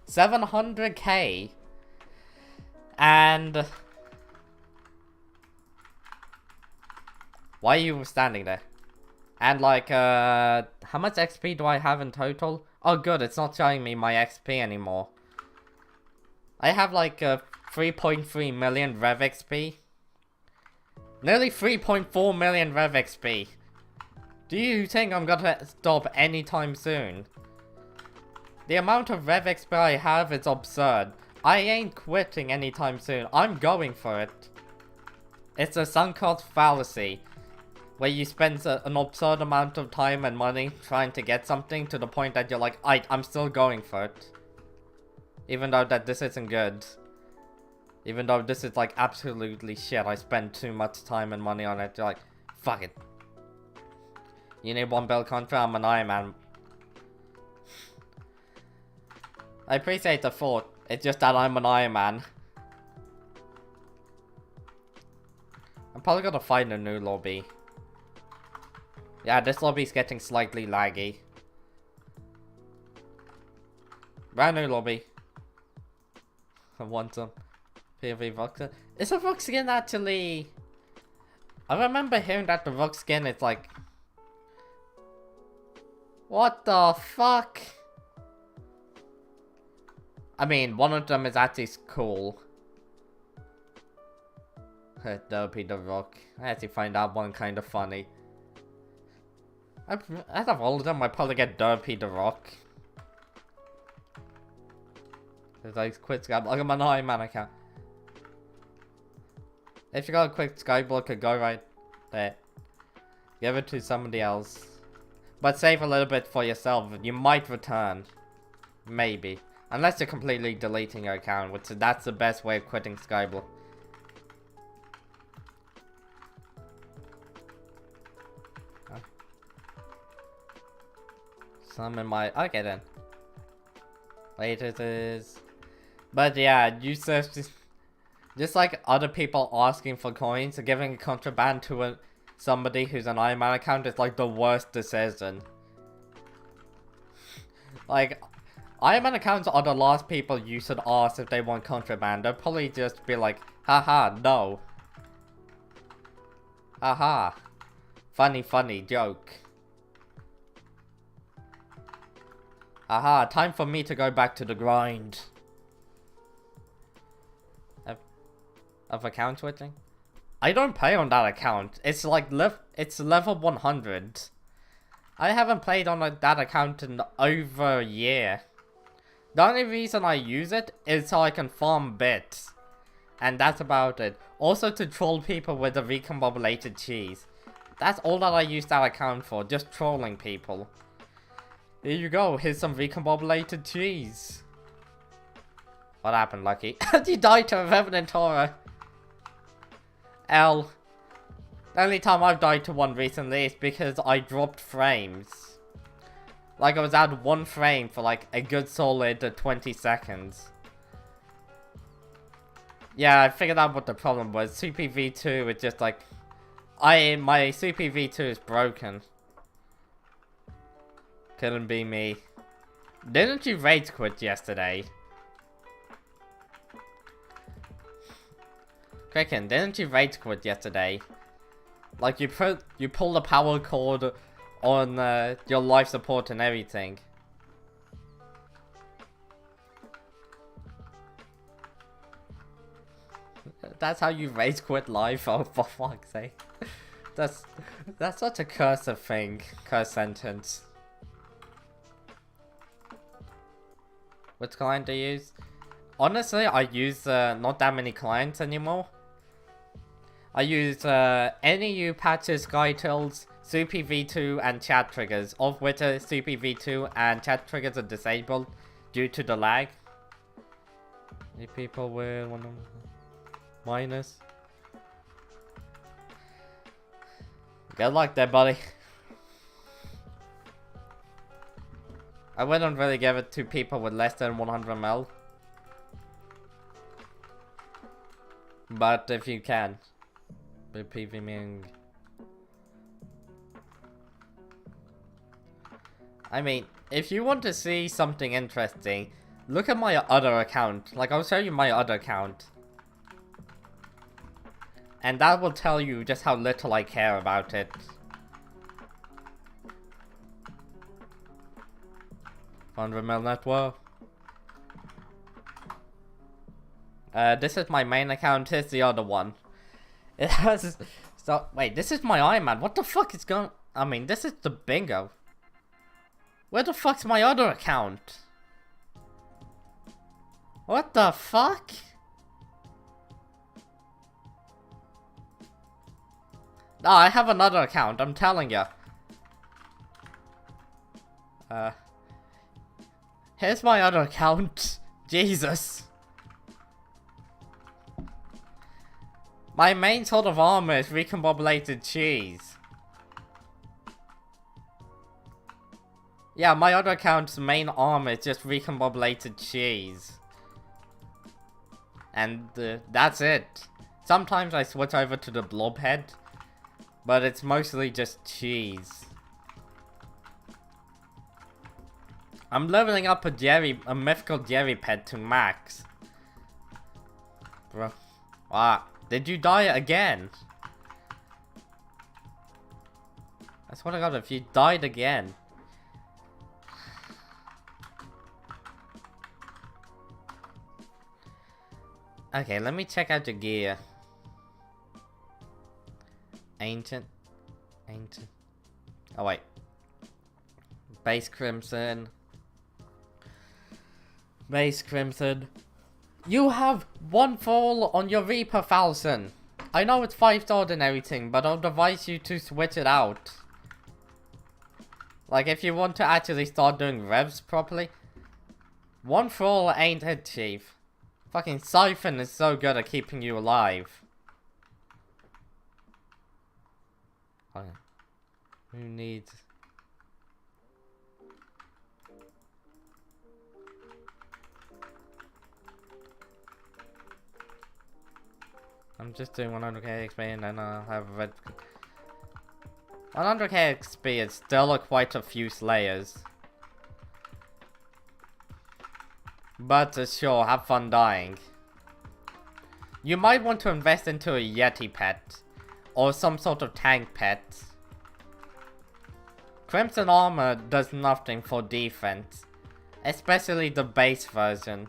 S1: 700k. And... why are you standing there? And like, how much XP do I have in total? Oh good, it's not showing me my XP anymore. I have like 3.3 million Rev XP. Nearly 3.4 million Rev XP. Do you think I'm gonna stop anytime soon? The amount of Rev XP I have is absurd. I ain't quitting anytime soon. I'm going for it. It's a sunk cost fallacy. Where you spend an absurd amount of time and money trying to get something to the point that you're like, I'm still going for it. Even though that this isn't good. Even though this is like absolutely shit. I spend too much time and money on it. You're like, fuck it. You need 1 build contract, I'm an Ironman. I appreciate the thought. It's just that I'm an Ironman. I'm probably gonna find a new lobby. Yeah, this lobby's getting slightly laggy. Brand new lobby. I want some POV Vox. Is a Vox skin actually... I remember hearing that the Vox skin is like... what the fuck? I mean, one of them is actually cool. Derpy the Rock. I actually find that one kind of funny. Out of all of them, I'd probably get Derpy the Rock. There's like quick Skyblock. I'm an Ironman account. If you got a quick Skyblock, go right there. Give it to somebody else. But save a little bit for yourself. You might return. Maybe. Unless you're completely deleting your account, which that's the best way of quitting Skyblock. Some in my... Okay then. Wait, it is... But yeah, just like other people asking for coins, giving a contraband to somebody who's an Ironman account is like the worst decision. Like, Ironman accounts are the last people you should ask if they want contraband. They'll probably just be like, haha, no. Haha. Funny joke. Haha, time for me to go back to the grind. Of account switching? I don't play on that account. It's like it's level 100. I haven't played on that account in over a year. The only reason I use it is so I can farm bits. And that's about it. Also to troll people with the recombobulated cheese. That's all that I use that account for, just trolling people. Here you go, here's some recombobulated cheese. What happened, Lucky? You died to a Revenant Horror. L. The only time I've died to one recently is because I dropped frames. Like I was at 1 frame for like a good solid 20 seconds. Yeah, I figured out what the problem was. CPV2 is just like... my CPV2 is broken. Couldn't be me. Didn't you rage quit yesterday? Kraken, didn't you rage quit yesterday? Like you pull the power cord on your life support and everything. That's how you rage quit life? Oh, for fuck's sake. That's such a cursive thing. Curse sentence. Which client do you use? Honestly, I use not that many clients anymore. I use NEU patches, SkyTills, SupiV2 and chat triggers, of which SupiV2 and chat triggers are disabled due to the lag. Any people with one minus? Good luck there, buddy. I wouldn't really give it to people with less than 100 ml. But if you can. Be PVMing. I mean, if you want to see something interesting, look at my other account. Like, I'll show you my other account. And that will tell you just how little I care about it. $100 network. This is my main account, here's the other one. It has... So, wait, this is my Ironman. What the fuck is going... I mean, this is the bingo. Where the fuck's my other account? What the fuck? No, I have another account, I'm telling you. Here's my other account. Jesus. My main sort of armor is recombobulated cheese. Yeah, my other account's main armor is just recombobulated cheese. And that's it. Sometimes I switch over to the blobhead, but it's mostly just cheese. I'm leveling up a mythical Jerry pet to max. Bro. Wow. Did you die again? I swear to God, if you died again. Okay, let me check out your gear. Ancient. Oh wait. Base Crimson. You have 1 fall on your Reaper Falcon. I know it's 5-star and everything, but I'll advise you to switch it out. Like, if you want to actually start doing revs properly, one for all ain't it, Chief. Fucking Siphon is so good at keeping you alive. Okay. Who needs... I'm just doing 100k XP and then I'll have a red... 100k XP is still quite a few slayers. But sure, have fun dying. You might want to invest into a Yeti pet. Or some sort of tank pet. Crimson Armor does nothing for defense. Especially the base version.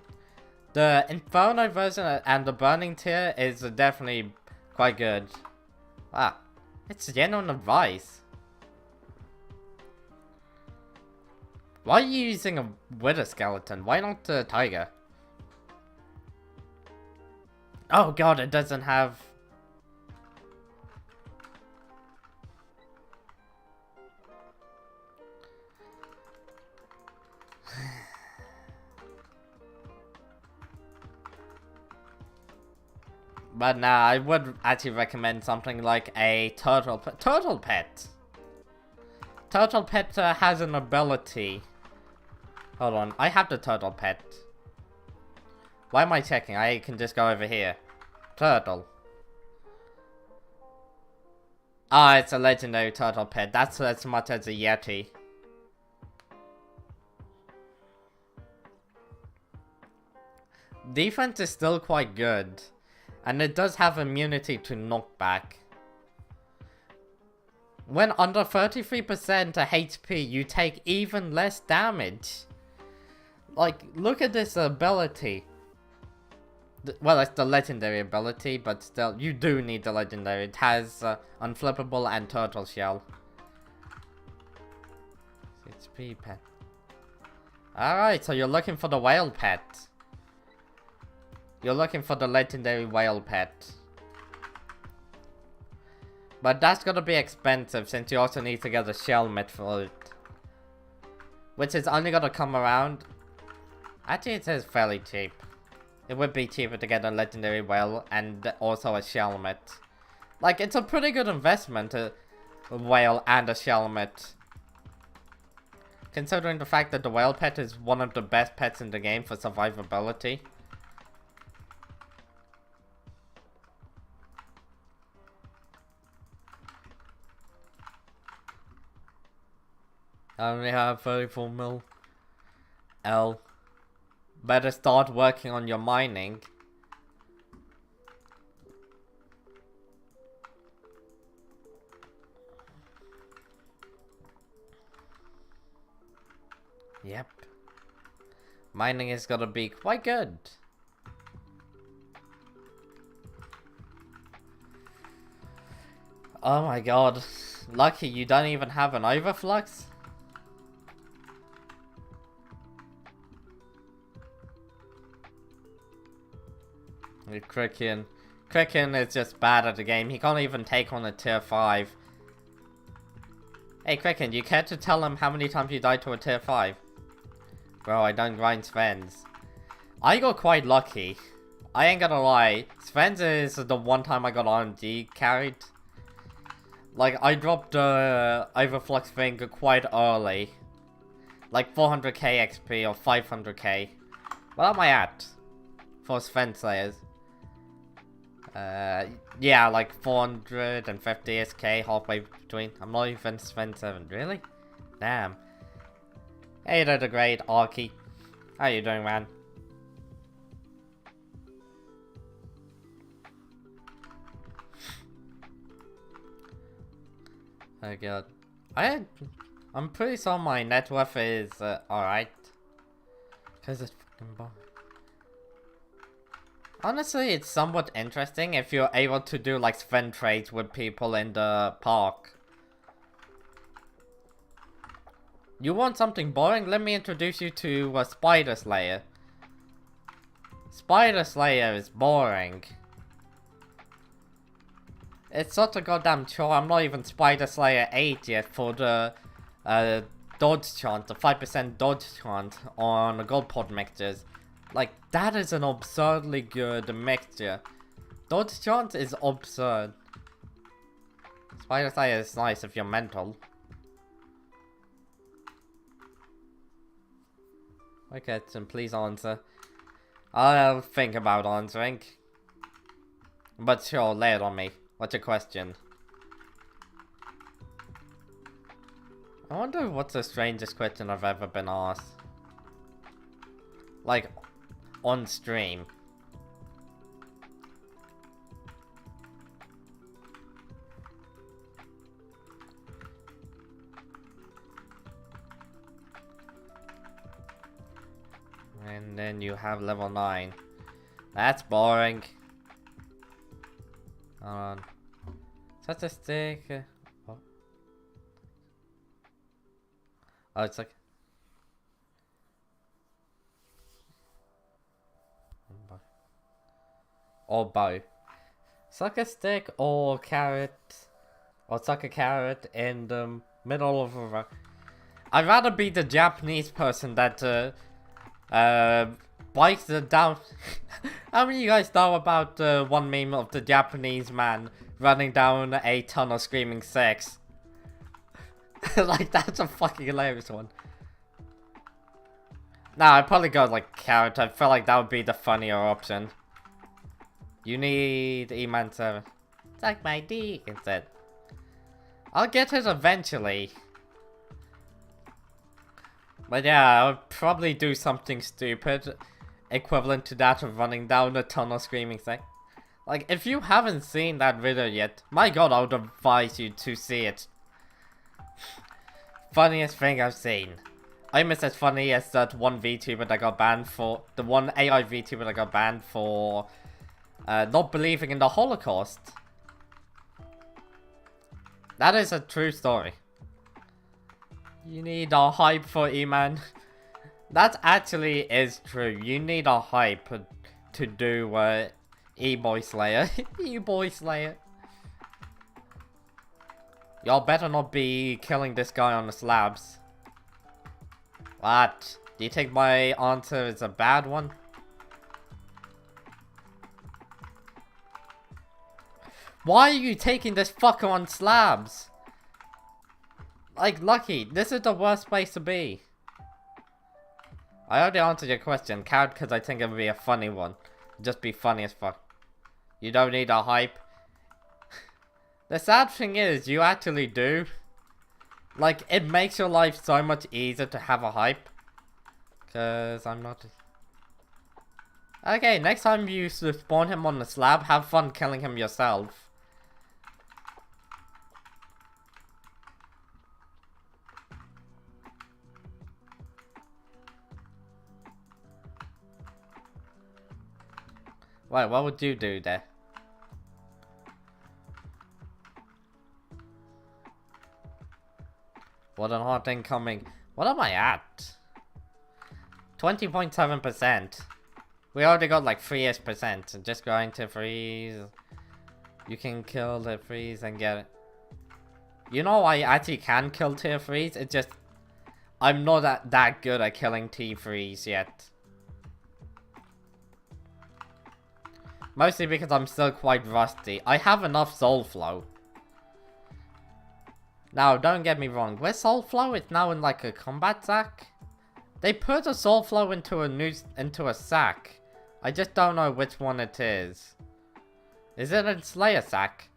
S1: The Inferno version and the Burning tier is definitely quite good. Ah, it's genuine advice. Why are you using a Wither skeleton? Why not a tiger? Oh god, it doesn't have... But nah, I would actually recommend something like a turtle pet. Turtle pet has an ability. Hold on, I have the turtle pet. Why am I checking? I can just go over here. Turtle. Ah, it's a legendary turtle pet. That's as much as a Yeti. Defense is still quite good. And it does have immunity to knockback. When under 33% HP, you take even less damage. Like, look at this ability. Well, it's the legendary ability, but still, you do need the legendary. It has unflippable and turtle shell. HP pet. Alright, so you're looking for the whale pet. You're looking for the legendary whale pet. But that's gonna be expensive since you also need to get a shell mit for it. Which is only gonna come around... Actually, it says fairly cheap. It would be cheaper to get a legendary whale and also a shell mit. Like, it's a pretty good investment, a whale and a shell mit. Considering the fact that the whale pet is one of the best pets in the game for survivability. I only have 34 mil. L. Better start working on your mining. Yep. Mining is gonna be quite good. Oh my god. Lucky you don't even have an overflux? Kraken is just bad at the game. He can't even take on a tier 5. Hey Kraken, you care to tell him how many times you died to a tier 5? Bro, I don't grind Sven's. I got quite lucky. I ain't gonna lie. Sven's is the one time I got RNG carried. Like, I dropped the overflux thing quite early. Like 400k XP or 500k. What am I at? For Sven Slayers. Yeah, like 450 SK, halfway between. I'm not even Sven 7, really? Damn. Hey there, the great Arky. How you doing, man? Oh god. I'm pretty sure my net worth is alright. Cause it's fucking boring. Honestly, it's somewhat interesting if you're able to do like Sven trades with people in the park. You want something boring? Let me introduce you to Spider Slayer. Spider Slayer is boring. It's such a goddamn chore. I'm not even Spider Slayer 8 yet for the dodge chance, the 5% dodge chance on gold pod mixtures. Like, that is an absurdly good mixture. Dodge chance is absurd. Spider Side is nice if you're mental. Okay, Tim, please answer. I'll think about answering. But sure, lay it on me. What's your question? I wonder what's the strangest question I've ever been asked. Like, on stream. And then you have level 9. That's boring. Hold on. Such a stick. Oh, it's like... Or bow. Suck a stick or carrot. Or suck a carrot in the middle of a row. I'd rather be the Japanese person that bites the down. How many of you guys know about one meme of the Japanese man running down a tunnel screaming sex? Like, that's a fucking hilarious one. Nah, I'd probably go like carrot. I feel like that would be the funnier option. You need E-Man 7. Suck my D instead. I'll get it eventually. But yeah, I would probably do something stupid. Equivalent to that of running down a tunnel screaming sex. Like, if you haven't seen that video yet, my god, I would advise you to see it. Funniest thing I've seen. Almost as funny as that one VTuber that got banned for... The one AI VTuber that got banned for... not believing in the Holocaust. That is a true story. You need a hype for E-Man. That actually is true. You need a hype to do E-Boy Slayer. E-Boy Slayer. Y'all better not be killing this guy on the slabs. What? Do you think my answer is a bad one? Why are you taking this fucker on slabs? Like, Lucky, this is the worst place to be. I already answered your question, Carrot, because I think it would be a funny one. Just be funny as fuck. You don't need a hype. The sad thing is, you actually do. Like, it makes your life so much easier to have a hype. Because I'm not... Okay, next time you spawn him on the slab, have fun killing him yourself. Wait, what would you do there? What an hot incoming. What am I at? 20.7%. We already got like 3%. Just going to freeze. You can kill the freeze and get it. You know, I actually can kill tier freeze. It's just I'm not that good at killing tier freeze yet. Mostly because I'm still quite rusty. I have enough soul flow. Now, don't get me wrong. Where's soul flow? It's now in like a combat sack. They put a soul flow into a sack. I just don't know which one it is. Is it a Slayer sack?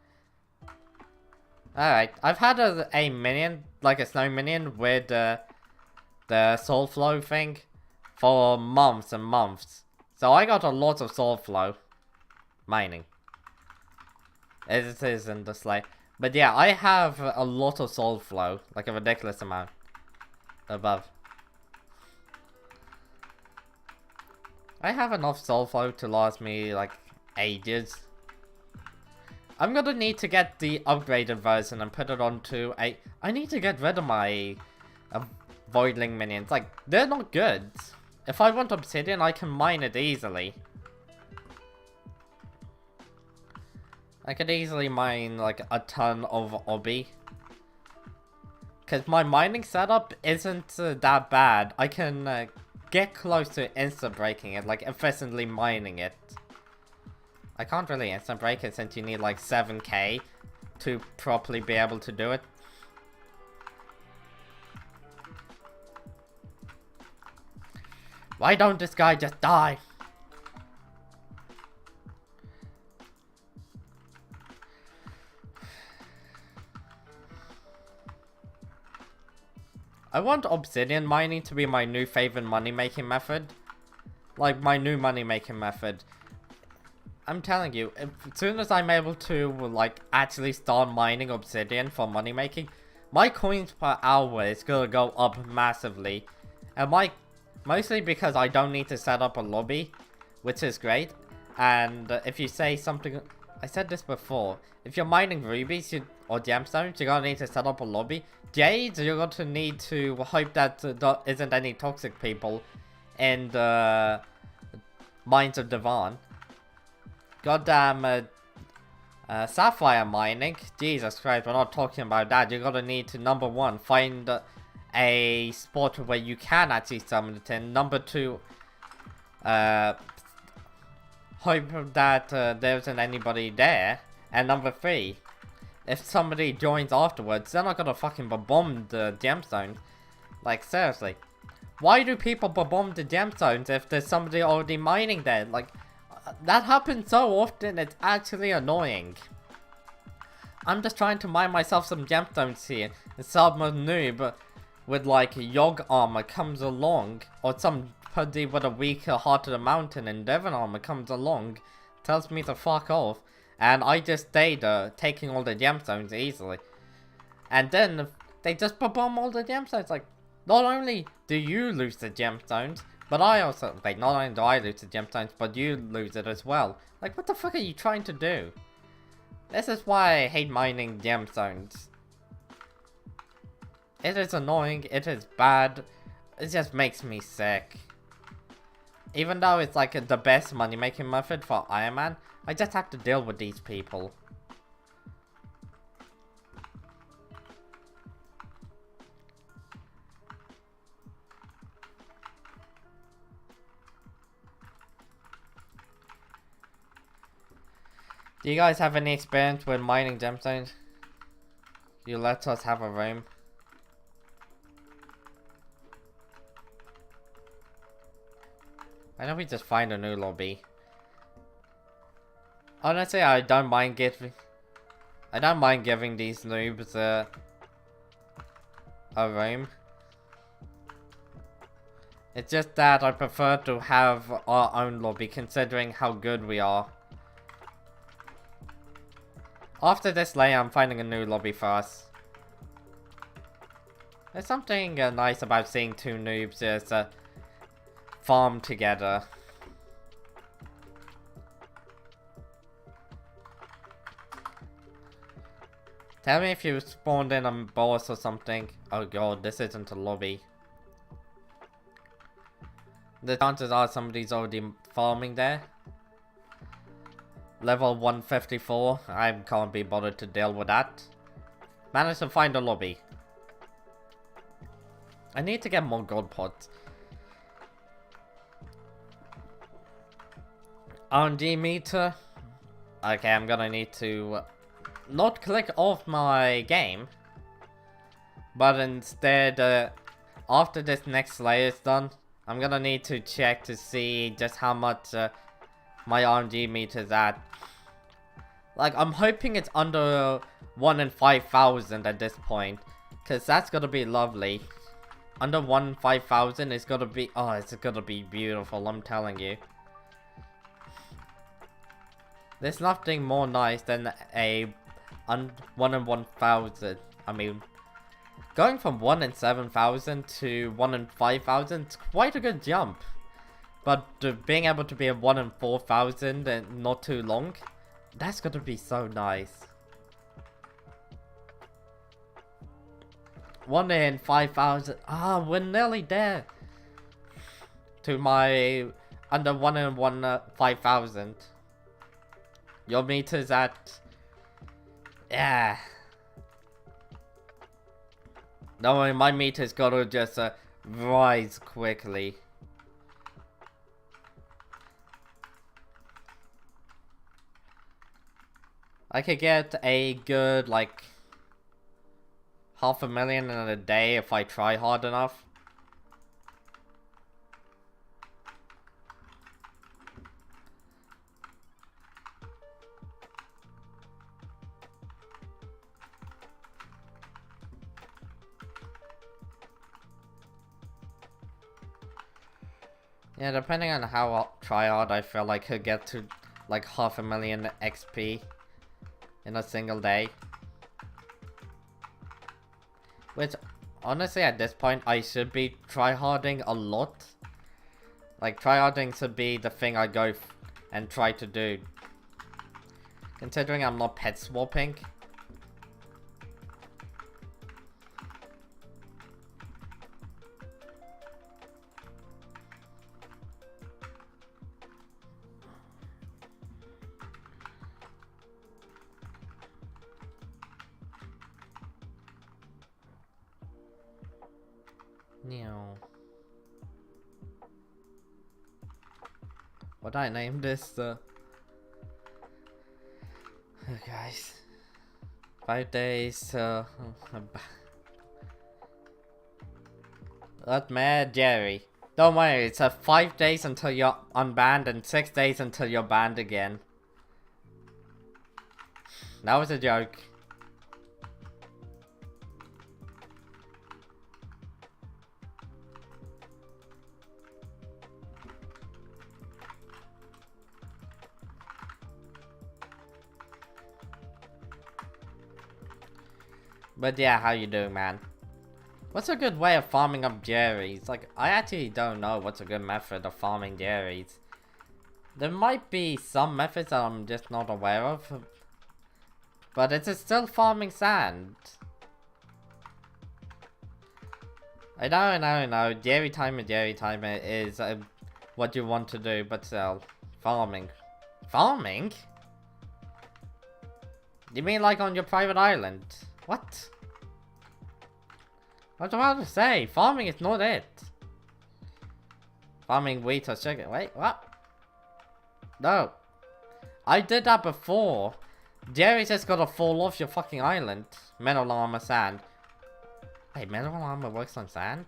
S1: Alright, I've had a minion, like a snow minion with the soul flow thing for months and months. So I got a lot of soul flow mining. It isn't the Slayer. But yeah, I have a lot of soul flow, like a ridiculous amount above. I have enough soul flow to last me like ages. I'm gonna need to get the upgraded version and put it onto a... I need to get rid of my Voidling minions. Like, they're not good. If I want obsidian, I can mine it easily. I could easily mine like a ton of obby. Because my mining setup isn't that bad. I can get close to instant breaking it, like efficiently mining it. I can't really instant break it since you need like 7k to properly be able to do it. Why don't this guy just die? I want obsidian mining to be my new favorite money-making method. Like, my new money-making method. I'm telling you, as soon as I'm able to, like, actually start mining obsidian for money-making, my coins per hour is gonna go up massively. And mostly because I don't need to set up a lobby, which is great. And if you say something... I said this before. If you're mining rubies or gemstones, you're gonna need to set up a lobby. Jades, you're going to need to hope that there isn't any toxic people in the mines of Devon. Goddamn sapphire mining. Jesus Christ, we're not talking about that. You're gonna need to, number one, find a spot where you can actually summon it in. Number two, hope that there isn't anybody there. And number three, if somebody joins afterwards, they're not gonna fucking bomb the gemstones. Like, seriously. Why do people bomb the gemstones if there's somebody already mining there? Like, that happens so often, it's actually annoying. I'm just trying to mine myself some gemstones here. And some noob with like Yogg armor comes along, or somebody with a weaker Heart of the Mountain and Devon armor comes along, tells me to fuck off. And I just stayed taking all the gemstones easily. And then they just bomb all the gemstones. Like, not only do you lose the gemstones, but I also... Wait, not only do I lose the gemstones, but you lose it as well. Like, what the fuck are you trying to do? This is why I hate mining gemstones. It is annoying, it is bad, it just makes me sick. Even though it's like the best money making method for Ironman, I just have to deal with these people. Do you guys have any experience with mining gemstones? You let us have a room. Why don't we just find a new lobby? Honestly, I don't mind giving these noobs a room. It's just that I prefer to have our own lobby, considering how good we are. After this layer, I'm finding a new lobby for us. There's something nice about seeing two noobs just farm together. Tell me if you spawned in a boss or something. Oh god, this isn't a lobby. The chances are somebody's already farming there. Level 154. I can't be bothered to deal with that. Managed to find a lobby. I need to get more gold pots. RNG meter. Okay, I'm gonna need to not click off my game, but instead, after this next layer is done, I'm gonna need to check to see just how much my RNG meter is at. Like, I'm hoping it's under 1 in 5,000 at this point, because that's gonna be lovely. Under 1 in 5,000 is gonna be, oh, it's gonna be beautiful, I'm telling you. There's nothing more nice than a 1 in 1,000. I mean, going from 1 in 7,000 to 1 in 5,000 is quite a good jump. But being able to be a 1 in 4,000 and not too long, that's gonna be so nice. 1 in 5,000. Ah, we're nearly there. To my under 1 in 5,000. Your meter's at... Yeah. Don't worry, my meter's gotta just rise quickly. I could get a good, like, 500,000 in a day if I try hard enough. Yeah, depending on how try hard I feel like could get to like 500,000 XP in a single day. Which, honestly, at this point, I should be tryharding a lot. Like, tryharding should be the thing I go and try to do. Considering I'm not pet swapping. No. What I name this? Oh, guys, 5 days. What mad Jerry? Don't worry, it's 5 days until you're unbanned and 6 days until you're banned again. That was a joke. But yeah, how you doing, man? What's a good way of farming up Jerry's? Like, I actually don't know what's a good method of farming Jerry's. There might be some methods that I'm just not aware of. But it's still farming sand. I know. Jerry timer is what you want to do, but still. Farming. Farming? You mean like on your private island? What? What was I about to say? Farming is not it. Farming wheat or sugar. Wait, what? No. I did that before. Jerry's just gotta fall off your fucking island. Metal armor sand. Hey, metal armor works on sand?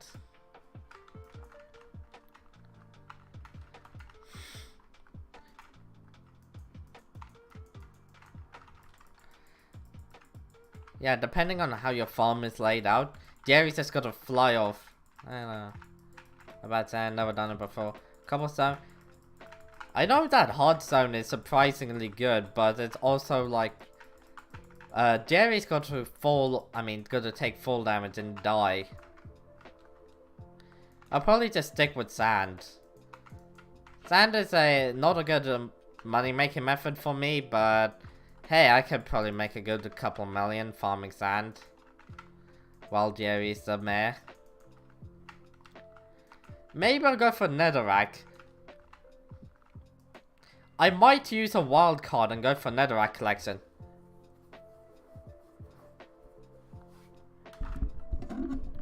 S1: Yeah, depending on how your farm is laid out, Jerry's just gotta fly off. I don't know about sand, never done it before. Cobblestone. I know that hard stone is surprisingly good, but it's also like Jerry's got to take full damage and die. I'll probably just stick with sand. Sand is not a good money making method for me, but hey, I could probably make a good couple million farming sand. While Jerry's the mayor. Maybe I'll go for netherrack. I might use a wild card and go for netherrack collection.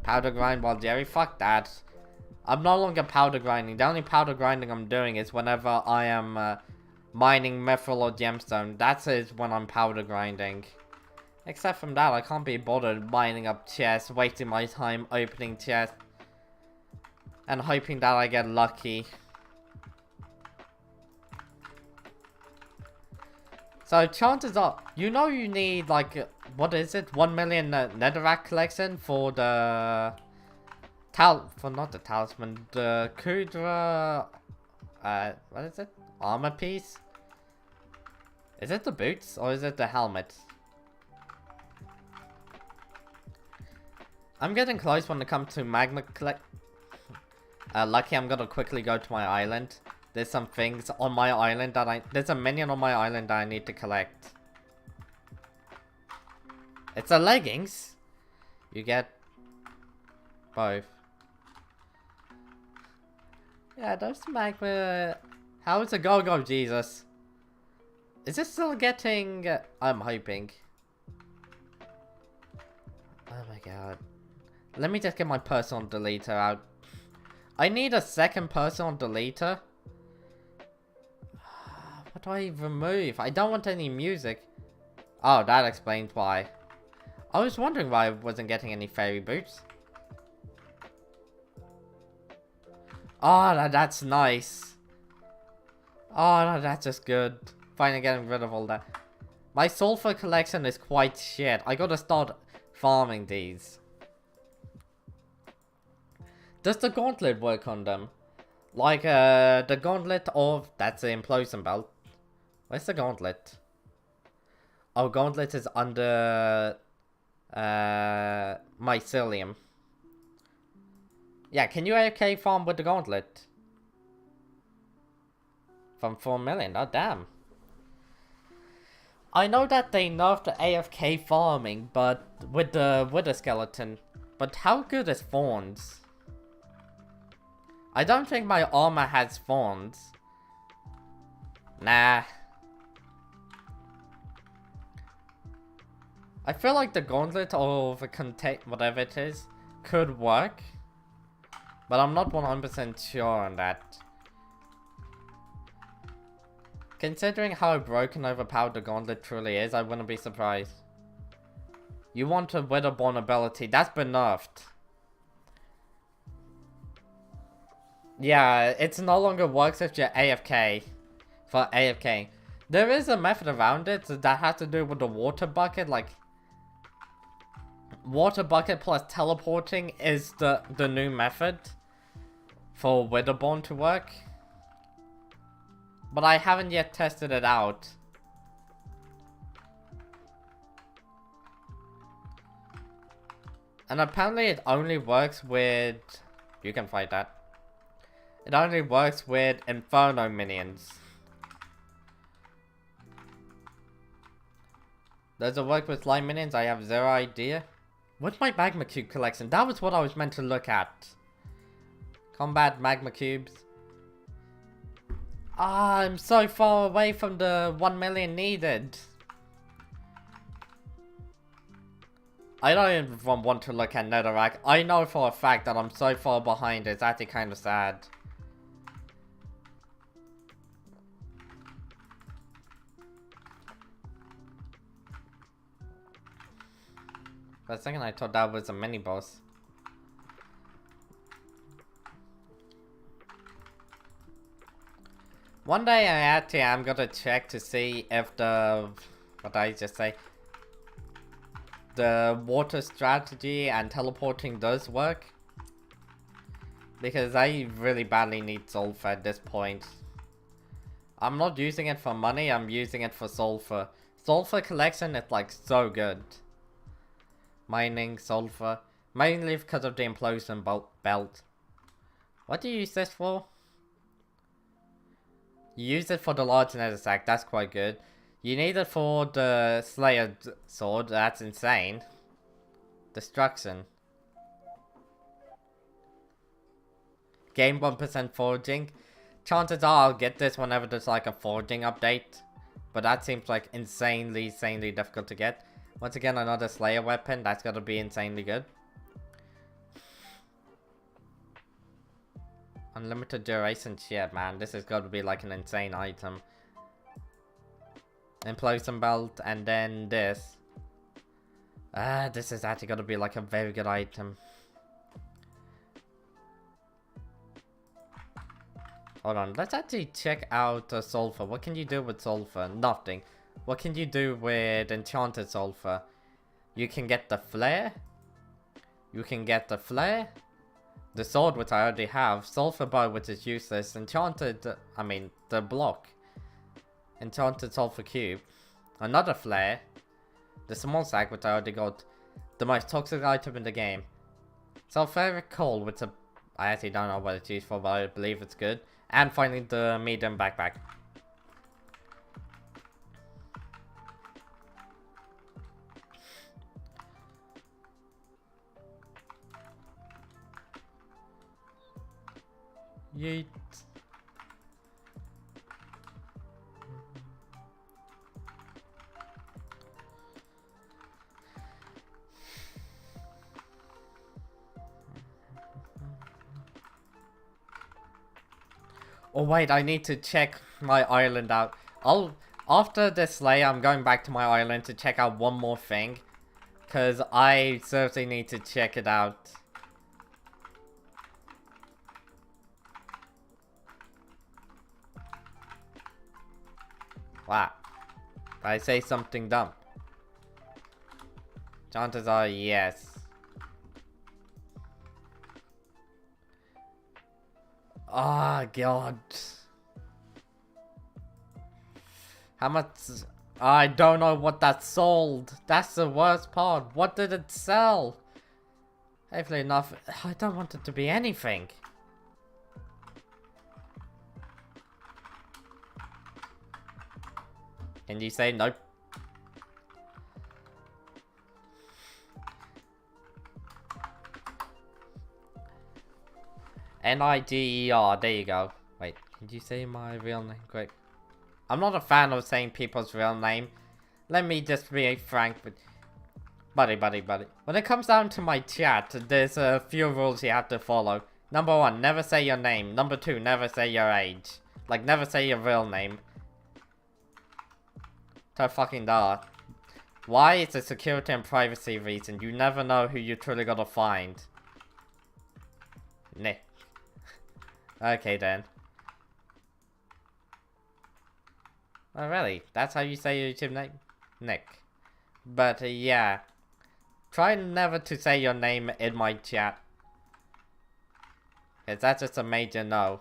S1: Powder grind while Jerry? Fuck that. I'm no longer powder grinding. The only powder grinding I'm doing is whenever I am mining mithril or gemstone. That is when I'm powder grinding. Except from that, I can't be bothered mining up chests, wasting my time opening chests, and hoping that I get lucky. So chances are, you know you need like, what is it, 1 million netherrack collection for the not the talisman, the Kudra, what is it, armor piece? Is it the boots or is it the helmet? I'm getting close when it comes to magma collect. Lucky I'm gonna quickly go to my island. There's some things on my island that there's a minion on my island that I need to collect. It's a leggings. You get both. Yeah, those magma. How's it go, Jesus? Is it still getting? I'm hoping. Oh my god. Let me just get my personal deleter out. I need a second personal deleter. What do I remove? I don't want any music. Oh, that explains why. I was wondering why I wasn't getting any fairy boots. Oh, that's nice. Oh, no, that's just good. Finally getting rid of all that. My sulfur collection is quite shit. I gotta start farming these. Does the gauntlet work on them? Like, the gauntlet of... That's the implosion belt. Where's the gauntlet? Oh, gauntlet is under... mycelium. Yeah, can you AFK farm with the gauntlet? From 4 million, oh damn. I know that they nerfed the AFK farming, but with the wither skeleton. But how good is thorns? I don't think my armor has thorns. Nah. I feel like the gauntlet or the contain whatever it is could work. But I'm not 100% sure on that. Considering how broken overpowered the gauntlet truly is, I wouldn't be surprised. You want a Witherborn ability, that's been nerfed. Yeah, it no longer works if you're AFK. For AFK. There is a method around it that has to do with the water bucket, like... Water bucket plus teleporting is the new method for Witherborn to work. But I haven't yet tested it out. And apparently it only works with... You can fight that. It only works with Inferno minions. Does it work with slime minions? I have zero idea. What's my magma cube collection? That was what I was meant to look at. Combat magma cubes. Ah, I'm so far away from the 1 million needed. I don't even want to look at netherrack. I know for a fact that I'm so far behind, it's actually kind of sad. For a second I thought that was a mini boss. One day I actually am gonna check to see if the... What did I just say? The water strategy and teleporting does work. Because I really badly need sulfur at this point. I'm not using it for money, I'm using it for sulfur. Sulfur collection is like so good. Mining sulfur. Mainly because of the implosion belt. What do you use this for? You use it for the large nether sack, that's quite good. You need it for the Slayer sword, that's insane. Destruction. Gain 1% foraging. Chances are I'll get this whenever there's like a foraging update. But that seems like insanely difficult to get. Once again, another Slayer weapon, that's gotta be insanely good. Unlimited duration shit, man. This has got to be like an insane item. Implosion belt, and then this. This is actually got to be like a very good item. Hold on, let's actually check out sulfur. What can you do with sulfur? Nothing. What can you do with enchanted sulfur? You can get the flare. You can get the flare. The sword, which I already have. Sulfur bow, which is useless. Enchanted, the block. Enchanted sulfur cube. Another flare. The small sack, which I already got. The most toxic item in the game. Sulfuric coal, which I actually don't know what it's used for, but I believe it's good. And finally, the medium backpack. Yeet. Oh wait, I need to check my island out. After this layer, I'm going back to my island to check out one more thing. Because I certainly need to check it out. Wow. Did I say something dumb? Chances are yes. Oh god. How much? I don't know what that sold. That's the worst part. What did it sell? Hopefully enough. I don't want it to be anything. Can you say nope? Niger, there you go. Wait, can you say my real name quick? I'm not a fan of saying people's real name. Let me just be frank with... Buddy. When it comes down to my chat, there's a few rules you have to follow. Number 1, never say your name. Number 2, never say your age. Like, never say your real name. So fucking dark. Why? It's a security and privacy reason. You never know who you're truly gonna find. Nick. Okay then. Oh really? That's how you say your YouTube name? Nick. But yeah. Try never to say your name in my chat. Cause that's just a major no.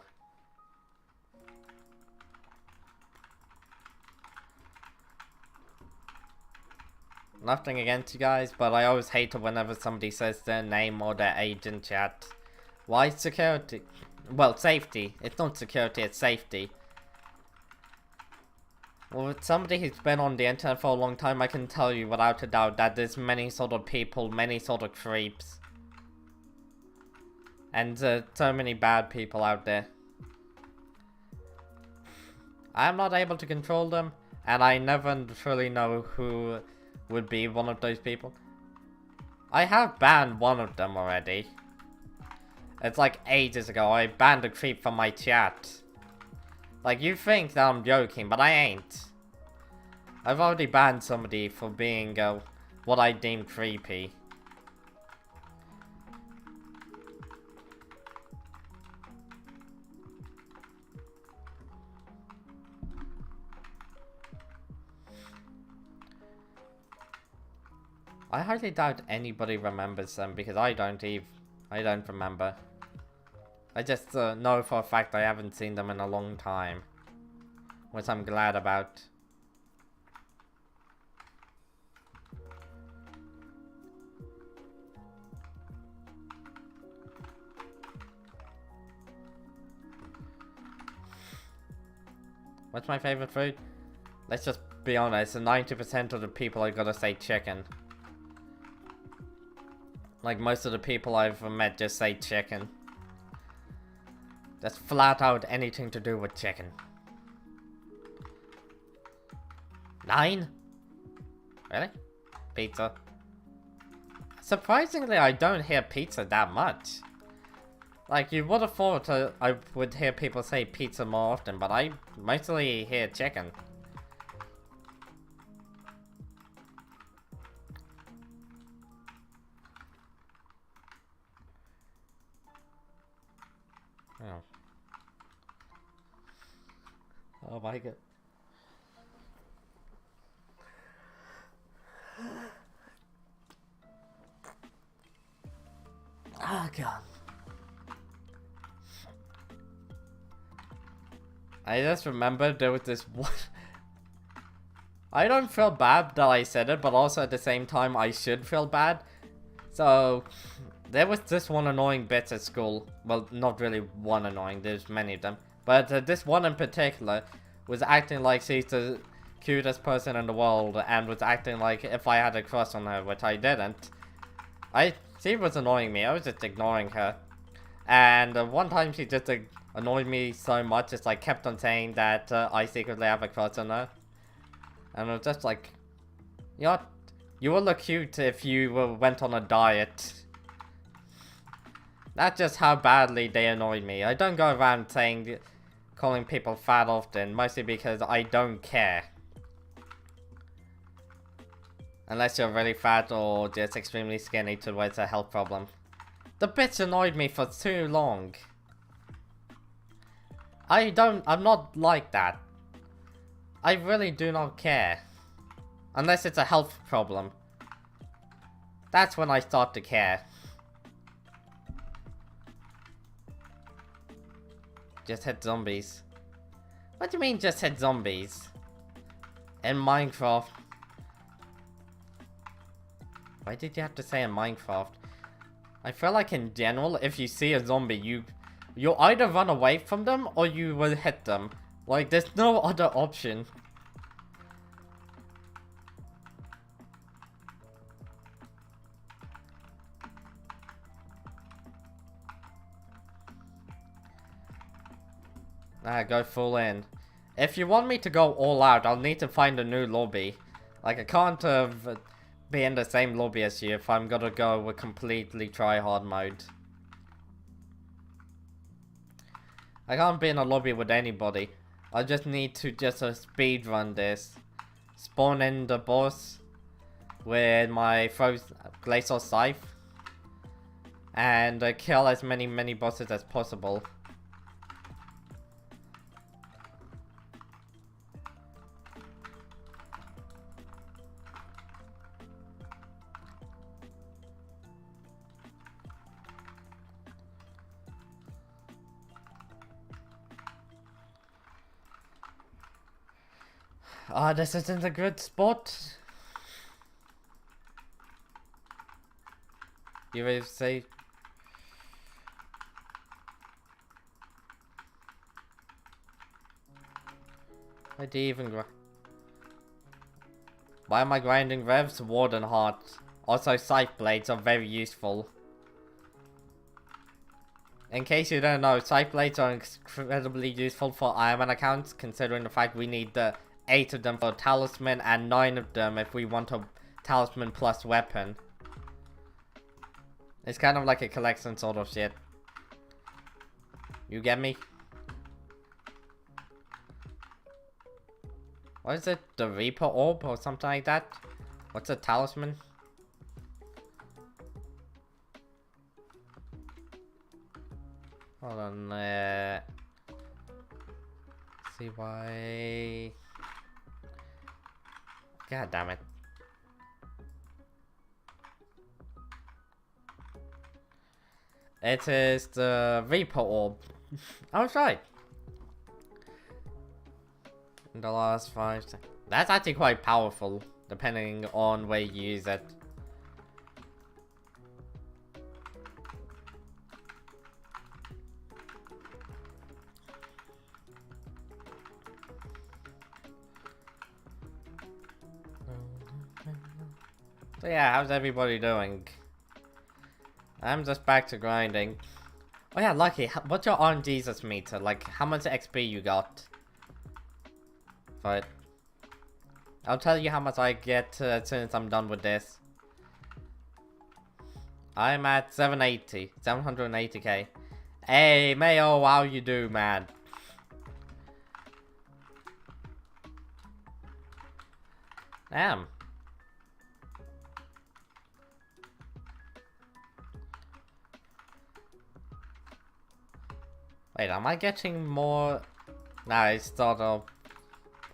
S1: Nothing against you guys, but I always hate it whenever somebody says their name or their age in chat. Why security? Well, safety. It's not security, it's safety. Well, with somebody who's been on the internet for a long time, I can tell you without a doubt that there's many sort of people, many sort of creeps. And so many bad people out there. I'm not able to control them, and I never truly know who would be one of those people. I have banned one of them already. It's like ages ago, I banned a creep from my chat. Like, you think that I'm joking, but I ain't. I've already banned somebody for being, what I deem creepy. I highly doubt anybody remembers them, because I don't remember. I just know for a fact I haven't seen them in a long time. Which I'm glad about. What's my favorite food? Let's just be honest, 90% of the people are gonna say chicken. Like most of the people I've met just say chicken. That's flat out anything to do with chicken. 9? Really? Pizza? Surprisingly, I don't hear pizza that much. Like, you would have thought I would hear people say pizza more often, but I mostly hear chicken. Oh. Oh my god. Oh god. I just remembered there was this one... I don't feel bad that I said it, but also at the same time I should feel bad. So, there was this one annoying bit at school. Well, not really one annoying, there's many of them. But this one in particular was acting like she's the cutest person in the world and was acting like if I had a crush on her, which I didn't. She was annoying me, I was just ignoring her. And one time she just annoyed me so much, it's like kept on saying that I secretly have a crush on her. And I was just like, you know, you would look cute if you went on a diet. That's just how badly they annoyed me. I don't go around saying, calling people fat often, mostly because I don't care. Unless you're really fat or just extremely skinny to where it's a health problem. The bits annoyed me for too long. I'm not like that. I really do not care. Unless it's a health problem. That's when I start to care. Just hit zombies. What do you mean just hit zombies? In Minecraft. Why did you have to say in Minecraft? I feel like in general, if you see a zombie, you either run away from them or you will hit them. Like, there's no other option. Go full in. If you want me to go all out, I'll need to find a new lobby. Like, I can't be in the same lobby as you if I'm gonna go with completely try-hard mode. I can't be in a lobby with anybody. I just need to speed run this. Spawn in the boss with my glacial scythe. And kill as many bosses as possible. This isn't a good spot. You will say... Why do you even grind? Why am I grinding revs? Warden hearts. Also, scythe blades are very useful. In case you don't know, scythe blades are incredibly useful for Ironman accounts, considering the fact we need 8 of them for a talisman and 9 of them if we want a talisman plus weapon. It's kind of like a collection sort of shit. You get me? What is it? The Reaper Orb or something like that? What's a talisman? Hold on, see why... God damn it. It is the Reaper Orb. I was right. In the last 5 seconds. That's actually quite powerful, depending on where you use it. So yeah, how's everybody doing? I'm just back to grinding. Oh yeah, Lucky, what's your RNGesus meter? Like, how much XP you got? But I'll tell you how much I get as soon as I'm done with this. I'm at 780k. Hey, Mayo, how you do, man? Damn. Wait, am I getting more? Nah, it's sort of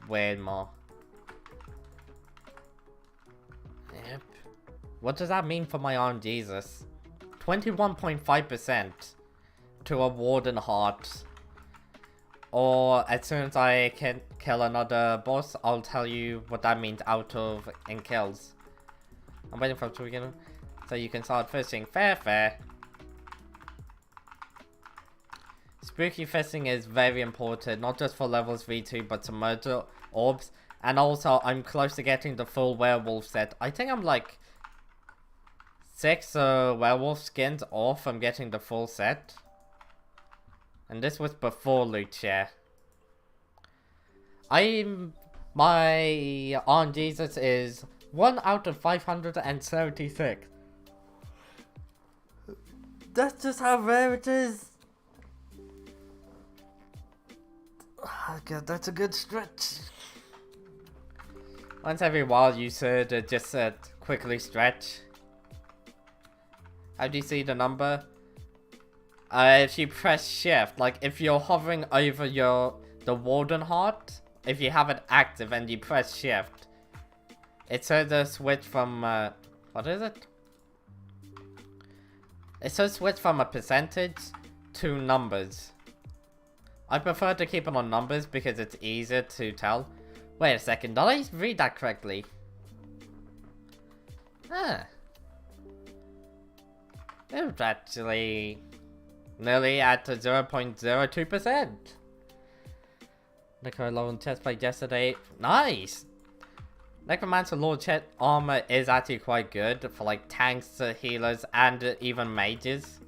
S1: weird more. Yep. What does that mean for my RNGesus? 21.5% to a Warden Heart. Or as soon as I can kill another boss, I'll tell you what that means out of in kills. I'm waiting for it to begin so you can start fishing. Fair. Spooky fishing is very important, not just for levels V2, but to murder orbs. And also, I'm close to getting the full werewolf set. I think I'm like 6 werewolf skins off from getting the full set. And this was before loot share. My RNGesus is 1 out of 576. That's just how rare it is. God, that's a good stretch. Once every while you should just quickly stretch. How do you see the number? If you press shift, like if you're hovering over the Warden Heart, if you have it active and you press shift, it says a switch from what is it? It says switch from a percentage to numbers. I prefer to keep it on numbers because it's easier to tell. Wait a second, did I read that correctly? Huh. It was actually nearly at 0.02%. Necro chest plate yesterday. Nice! Necromancer Lord chest armor is actually quite good for like tanks, healers, and even mages.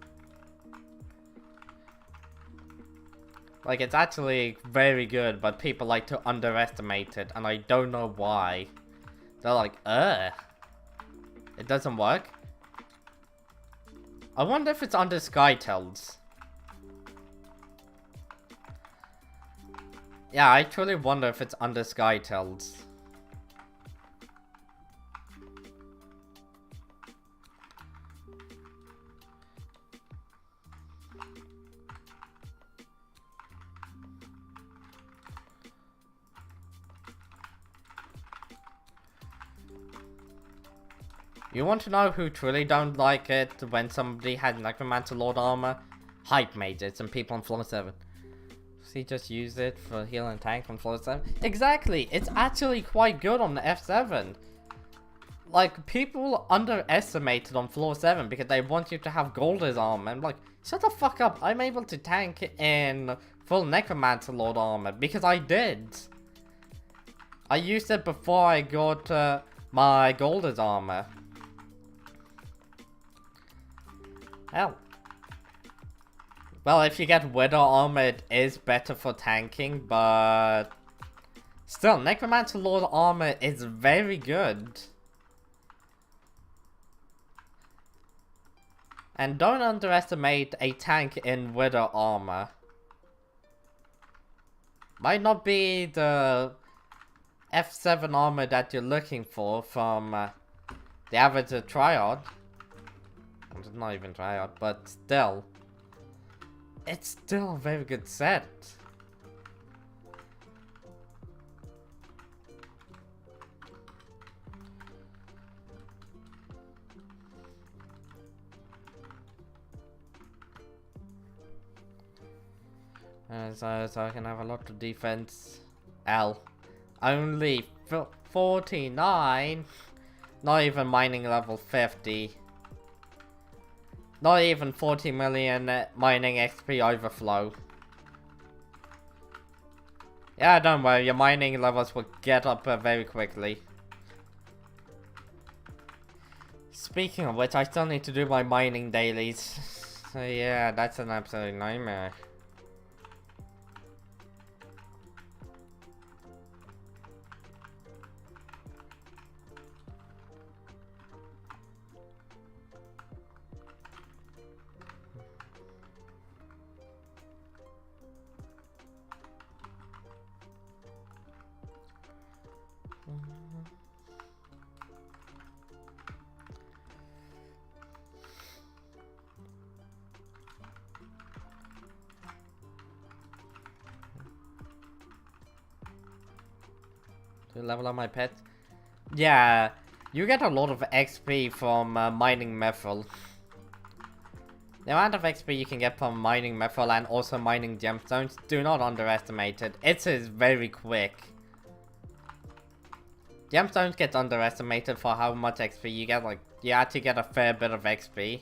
S1: Like, it's actually very good, but people like to underestimate it, and I don't know why. They're like, it doesn't work? I wonder if it's under Skytells. Yeah, I truly wonder if it's under Skytells. You want to know who truly don't like it when somebody had Necromancer Lord armor? Hype mages and people on floor 7. See, just use it for heal and tank on floor 7. Exactly! It's actually quite good on the F7. Like, people underestimate it on floor 7 because they want you to have gold as armor. I'm like, shut the fuck up. I'm able to tank in full Necromancer Lord armor because I did. I used it before I got my gold as armor. Hell. Well, if you get Widow armor, it is better for tanking, but still, Necromancer Lord armor is very good. And don't underestimate a tank in Widow armor. Might not be the F7 armor that you're looking for from the average Triad. It's not even Triad, but still. It's still a very good set. So I can have a lot of defense. L. Only 49. Not even mining level 50. Not even 40 million mining XP overflow. Yeah, don't worry, your mining levels will get up very quickly. Speaking of which, I still need to do my mining dailies. So yeah, that's an absolute nightmare. To level up my pet? Yeah, you get a lot of XP from mining methyl. The amount of XP you can get from mining methyl and also mining gemstones, do not underestimate it. It is very quick. Gemstones get underestimated for how much XP you get. Like, you actually get a fair bit of XP.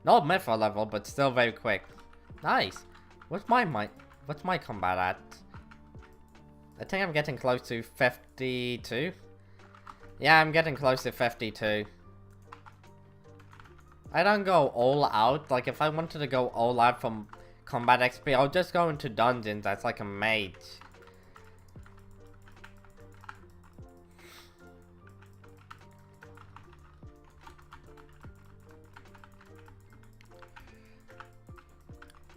S1: Not methyl level, but still very quick. Nice. What's my combat at? I think I'm getting close to 52. Yeah, I'm getting close to 52. I don't go all out. Like, if I wanted to go all out from combat XP, I'll just go into dungeons as like a mage.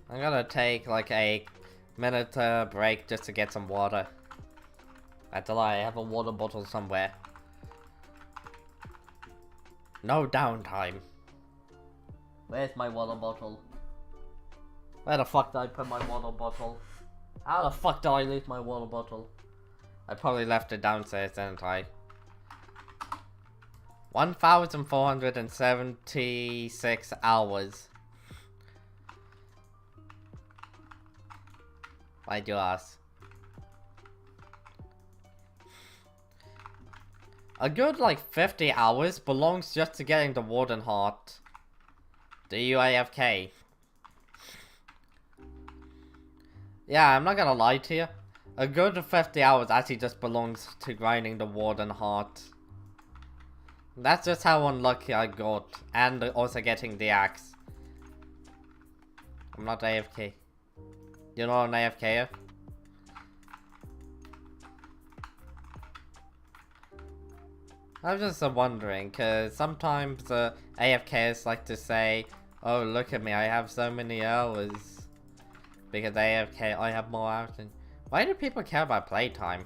S1: I'm gonna take like a minute break just to get some water. That's a lie, I have a water bottle somewhere. No downtime. Where's my water bottle? Where the fuck did I put my water bottle? How the fuck did I lose my water bottle? I probably left it downstairs, didn't I? 1,476 hours. Why'd you ask? A good like 50 hours belongs just to getting the Warden Heart. Do you AFK? Yeah, I'm not gonna lie to you. A good 50 hours actually just belongs to grinding the Warden Heart. That's just how unlucky I got. And also getting the axe. I'm not AFK. You know I'm AFK? I'm just wondering, cause sometimes AFKers like to say, oh look at me, I have so many hours. Because AFK, I have more hours than... Why do people care about playtime?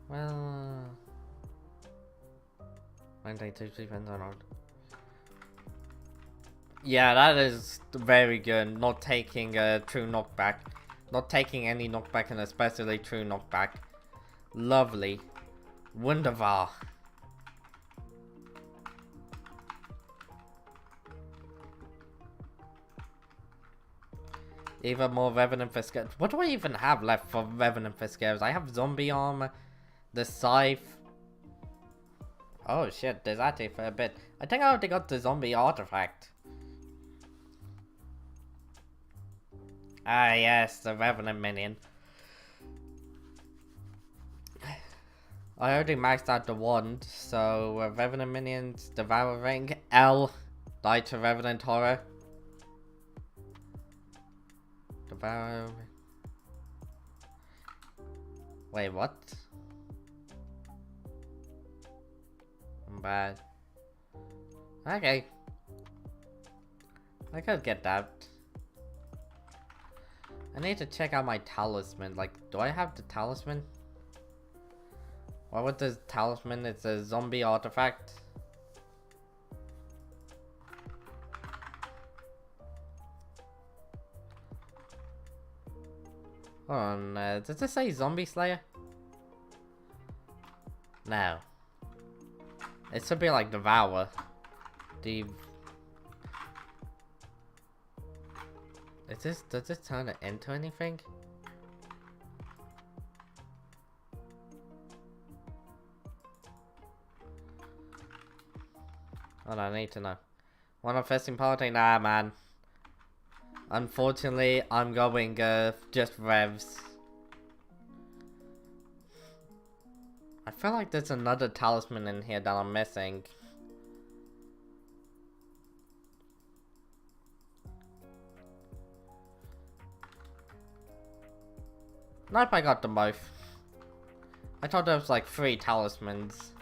S1: Well... 1 day, 2, 3, friends are not. Yeah, that is very good. Not taking a true knockback. Not taking any knockback, and especially true knockback. Lovely. Wunderbar. Even more Revenant for Scares. What do I even have left for Revenant for Scares? I have Zombie Armor, the Scythe. Oh shit, there's actually for a bit. I think I already got the Zombie Artifact. Ah yes, the Revenant Minion. I already maxed out the wand, so Revenant Minions, Devouring, L, die to Revenant Horror. Devouring. Wait, what? I'm bad. Okay. I could get that. I need to check out my talisman. Like, do I have the talisman? What was the talisman? It's a zombie artifact. Hold on, does this say Zombie Slayer? No. It should be like Devour. Does this turn it into anything? Hold on, I need to know. Wanna festing party? Nah, man. Unfortunately, I'm going just revs. I feel like there's another talisman in here that I'm missing. Nope, I got them both. I thought there was like 3 talismans.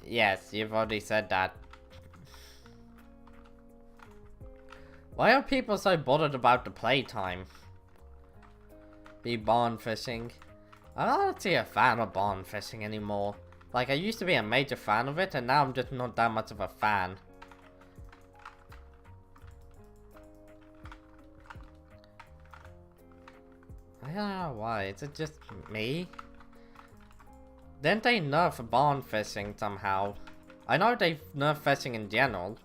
S1: Yes, you've already said that. Why are people so bothered about the playtime? Be barn fishing. I'm not actually a fan of barn fishing anymore. Like, I used to be a major fan of it, and now I'm just not that much of a fan. I don't know why. Is it just me? Didn't they nerf barn fishing somehow? I know they nerf fishing in general.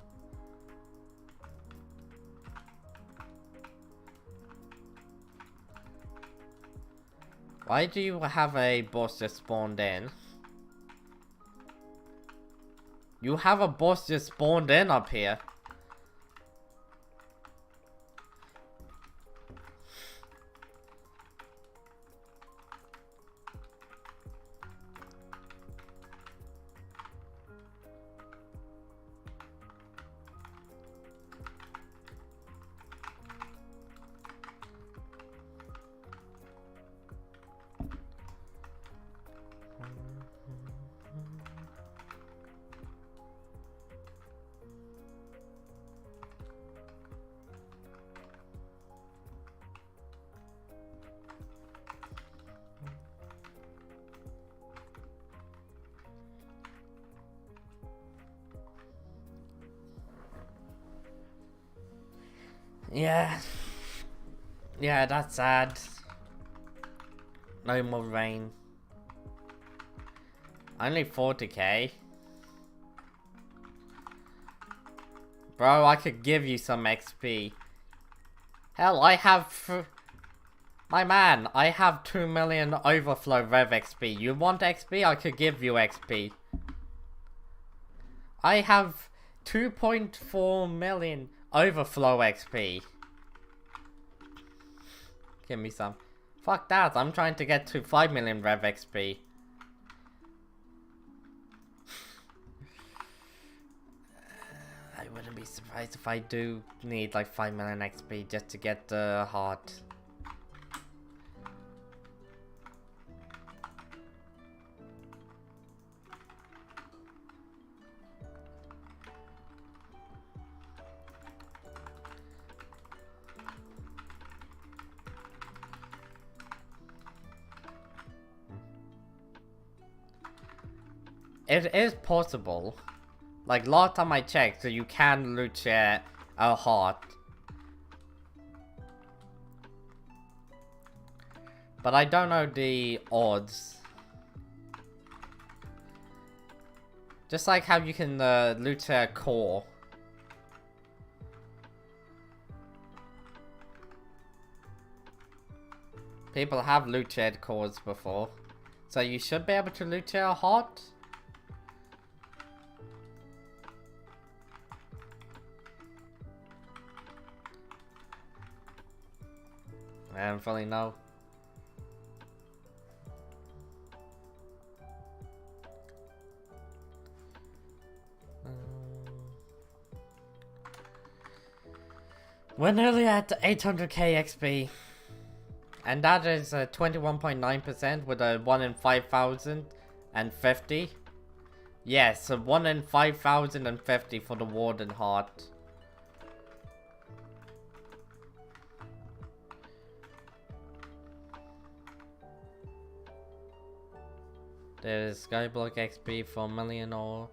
S1: Why do you have a boss just spawned in? You have a boss just spawned in up here. Yeah. Yeah, that's sad. No more rain. Only 40k. Bro, I could give you some XP. Hell, I have... My man, I have 2 million overflow rev XP. You want XP? I could give you XP. I have 2.4 million overflow XP. Give me some. Fuck that, I'm trying to get to 5 million rev XP. I wouldn't be surprised if I do need like 5 million XP just to get the heart. It is possible. Like last time I checked, so you can loot share a heart. But I don't know the odds. Just like how you can loot share core. People have loot shared cores before. So you should be able to loot share a heart. I don't fully know. We're nearly at 800k XP. And that is 21.9% with a 1 in 5,050. Yes, a 1 in 5,050 for the Warden Heart. There's Skyblock XP for 1 million or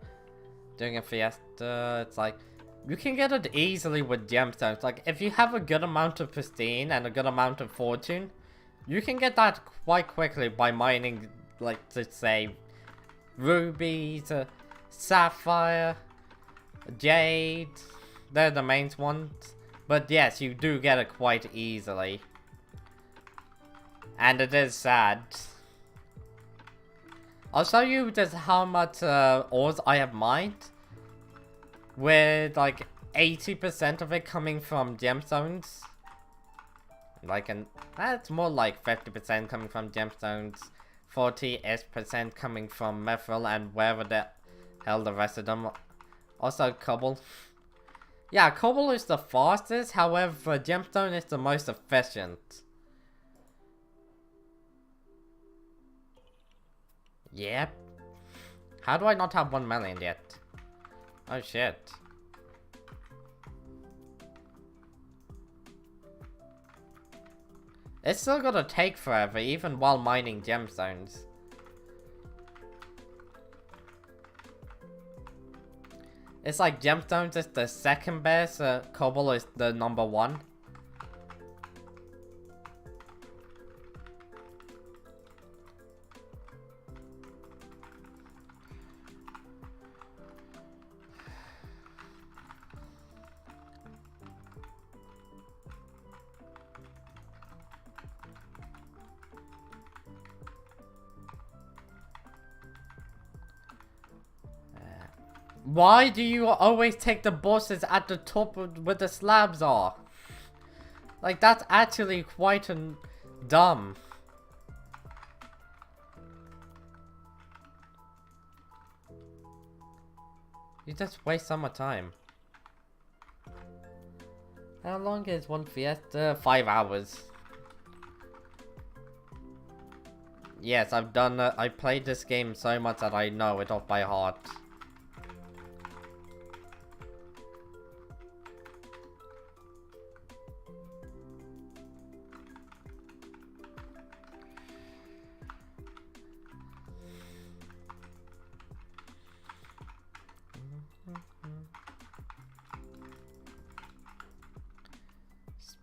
S1: doing a fiesta. It's like you can get it easily with gemstones. Like if you have a good amount of pristine and a good amount of fortune, you can get that quite quickly by mining, like let's say rubies, sapphire, jade. They're the main ones. But yes, you do get it quite easily. And it is sad. I'll show you just how much ores I have mined, with like 80% of it coming from gemstones. Like, that's more like 50% coming from gemstones, 40% coming from mithril, and wherever the hell the rest of them. Also cobble. Yeah, cobble is the fastest, however gemstone is the most efficient. Yep. How do I not have 1 million yet? Oh shit. It's still gonna take forever, even while mining gemstones. It's like gemstones is the second best, cobble is the number 1. Why do you always take the bosses at the top of where the slabs are? Like, that's actually quite dumb. You just waste so much time. How long is one fiesta? 5 hours. Yes, I've done I played this game so much that I know it off by heart.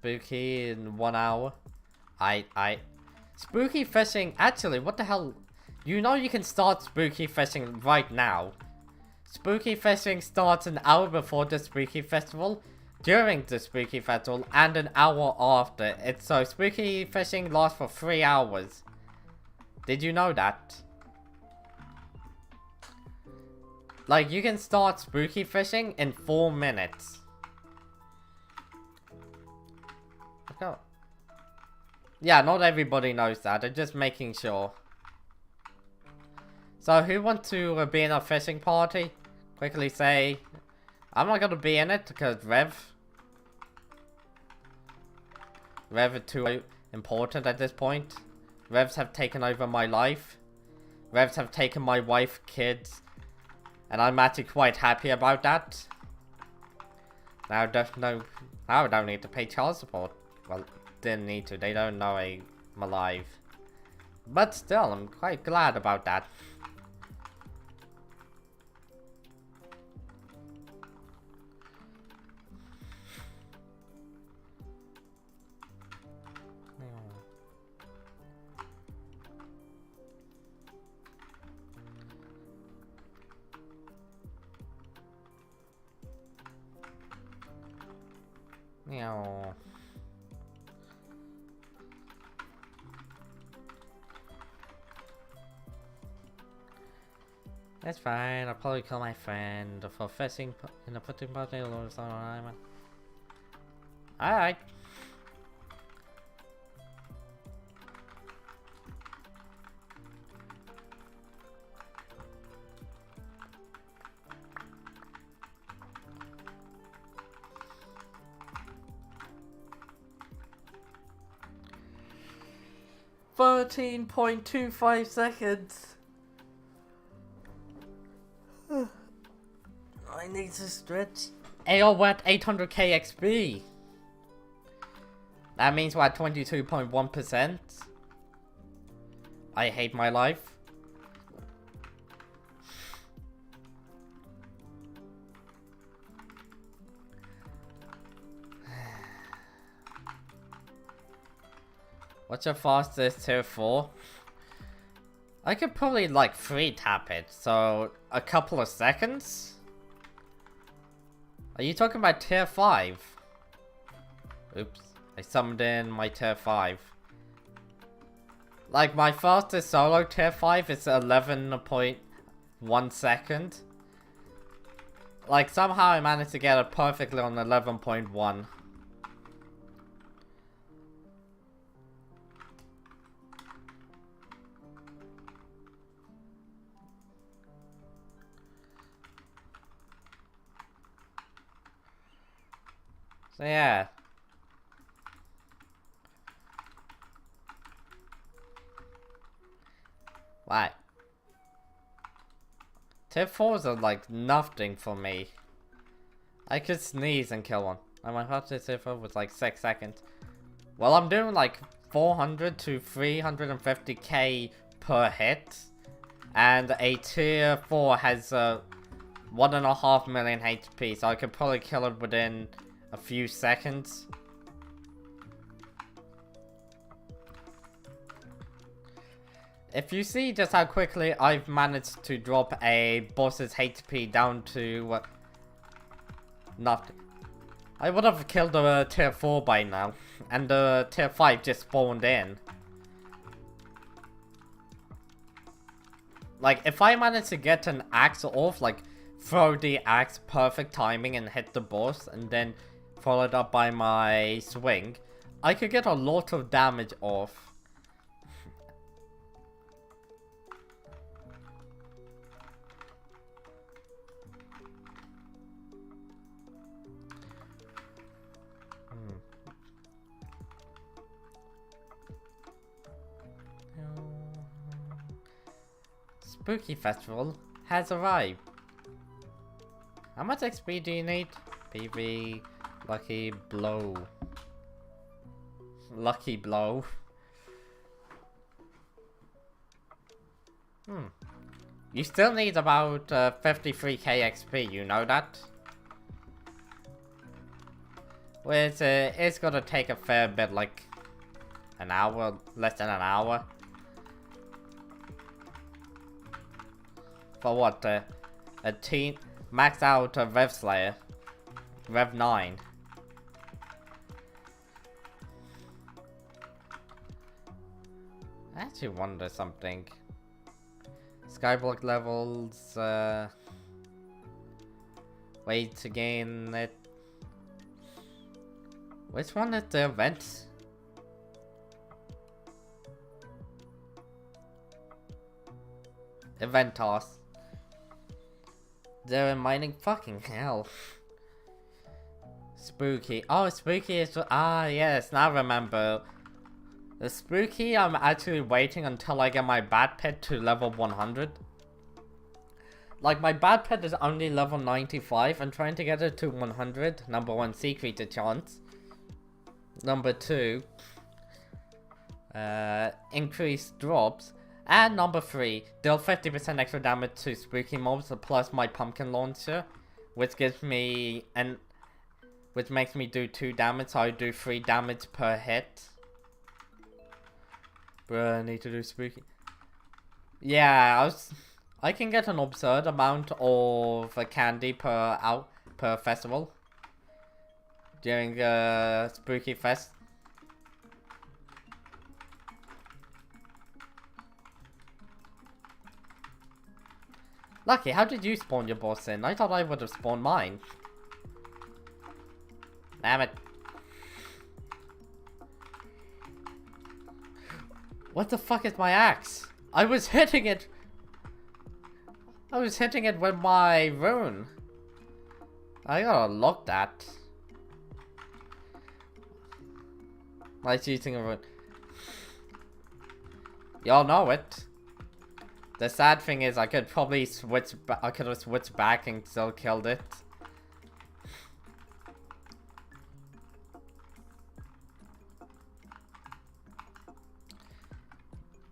S1: spooky in 1 hour. Spooky fishing, actually, what the hell? You know you can start spooky fishing right now. Spooky fishing starts an hour before the spooky festival, during the spooky festival, and an hour after. So spooky fishing lasts for 3 hours. Did you know that? Like, you can start spooky fishing in 4 minutes. Okay. Yeah, not everybody knows that. I'm just making sure. So, who wants to be in a fishing party? Quickly say, I'm not gonna be in it because Rev is too important at this point. Revs have taken over my life. Revs have taken my wife, kids. And I'm actually quite happy about that. Now I don't need to pay child support. Well, didn't need to. They don't know I'm alive. But still, I'm quite glad about that. Meow. That's fine. I'll probably call my friend for fishing in a fishing party or something. Alright. .25 seconds. I need to stretch. AO, we're at 800k XP. That means we're at 22.1%. I hate my life. What's your fastest tier 4? I could probably like 3 tap it, so a couple of seconds? Are you talking about tier 5? Oops, I summoned in my tier 5. Like my fastest solo tier 5 is 11.1 second. Like somehow I managed to get it perfectly on 11.1. So yeah. Why? Tier 4s are like nothing for me. I could sneeze and kill one. And my fastest tier 4 was like 6 seconds. Well, I'm doing like 400 to 350k per hit. And a tier 4 has 1.5 million HP, so I could probably kill it within a few seconds. If you see just how quickly I've managed to drop a boss's HP down to nothing. I would have killed a tier 4 by now, and the tier 5 just spawned in. Like, if I managed to get an axe off, like, throw the axe perfect timing and hit the boss, and then followed up by my swing, I could get a lot of damage off. Spooky Festival has arrived. How much XP do you need? PV, Lucky Blow. Lucky Blow. You still need about 53k XP, you know that? Which it's gonna take a fair bit, like an hour, less than an hour. For what? A teen max out Rev Slayer, Rev 9. I actually wonder something. Skyblock levels, way to gain it. Which one is the event? Event toss. They're mining, fucking hell. Spooky. Oh, spooky is, yes, now I remember. The spooky, I'm actually waiting until I get my bat pet to level 100. Like, my bat pet is only level 95. I'm trying to get it to 100. Number 1, sea creature chance. Number 2, increased drops. And number 3, deal 50% extra damage to spooky mobs plus my pumpkin launcher, which gives me which makes me do 2 damage, so I do 3 damage per hit. Bruh, I need to do spooky. Yeah, I can get an absurd amount of candy per festival during Spooky Fest. Lucky, how did you spawn your boss in? I thought I would have spawned mine. Damn it. What the fuck is my axe? I was hitting it. I was hitting it with my rune. I gotta lock that. Like using a rune. Y'all know it. The sad thing is I could probably switch I could have switched back and still killed it.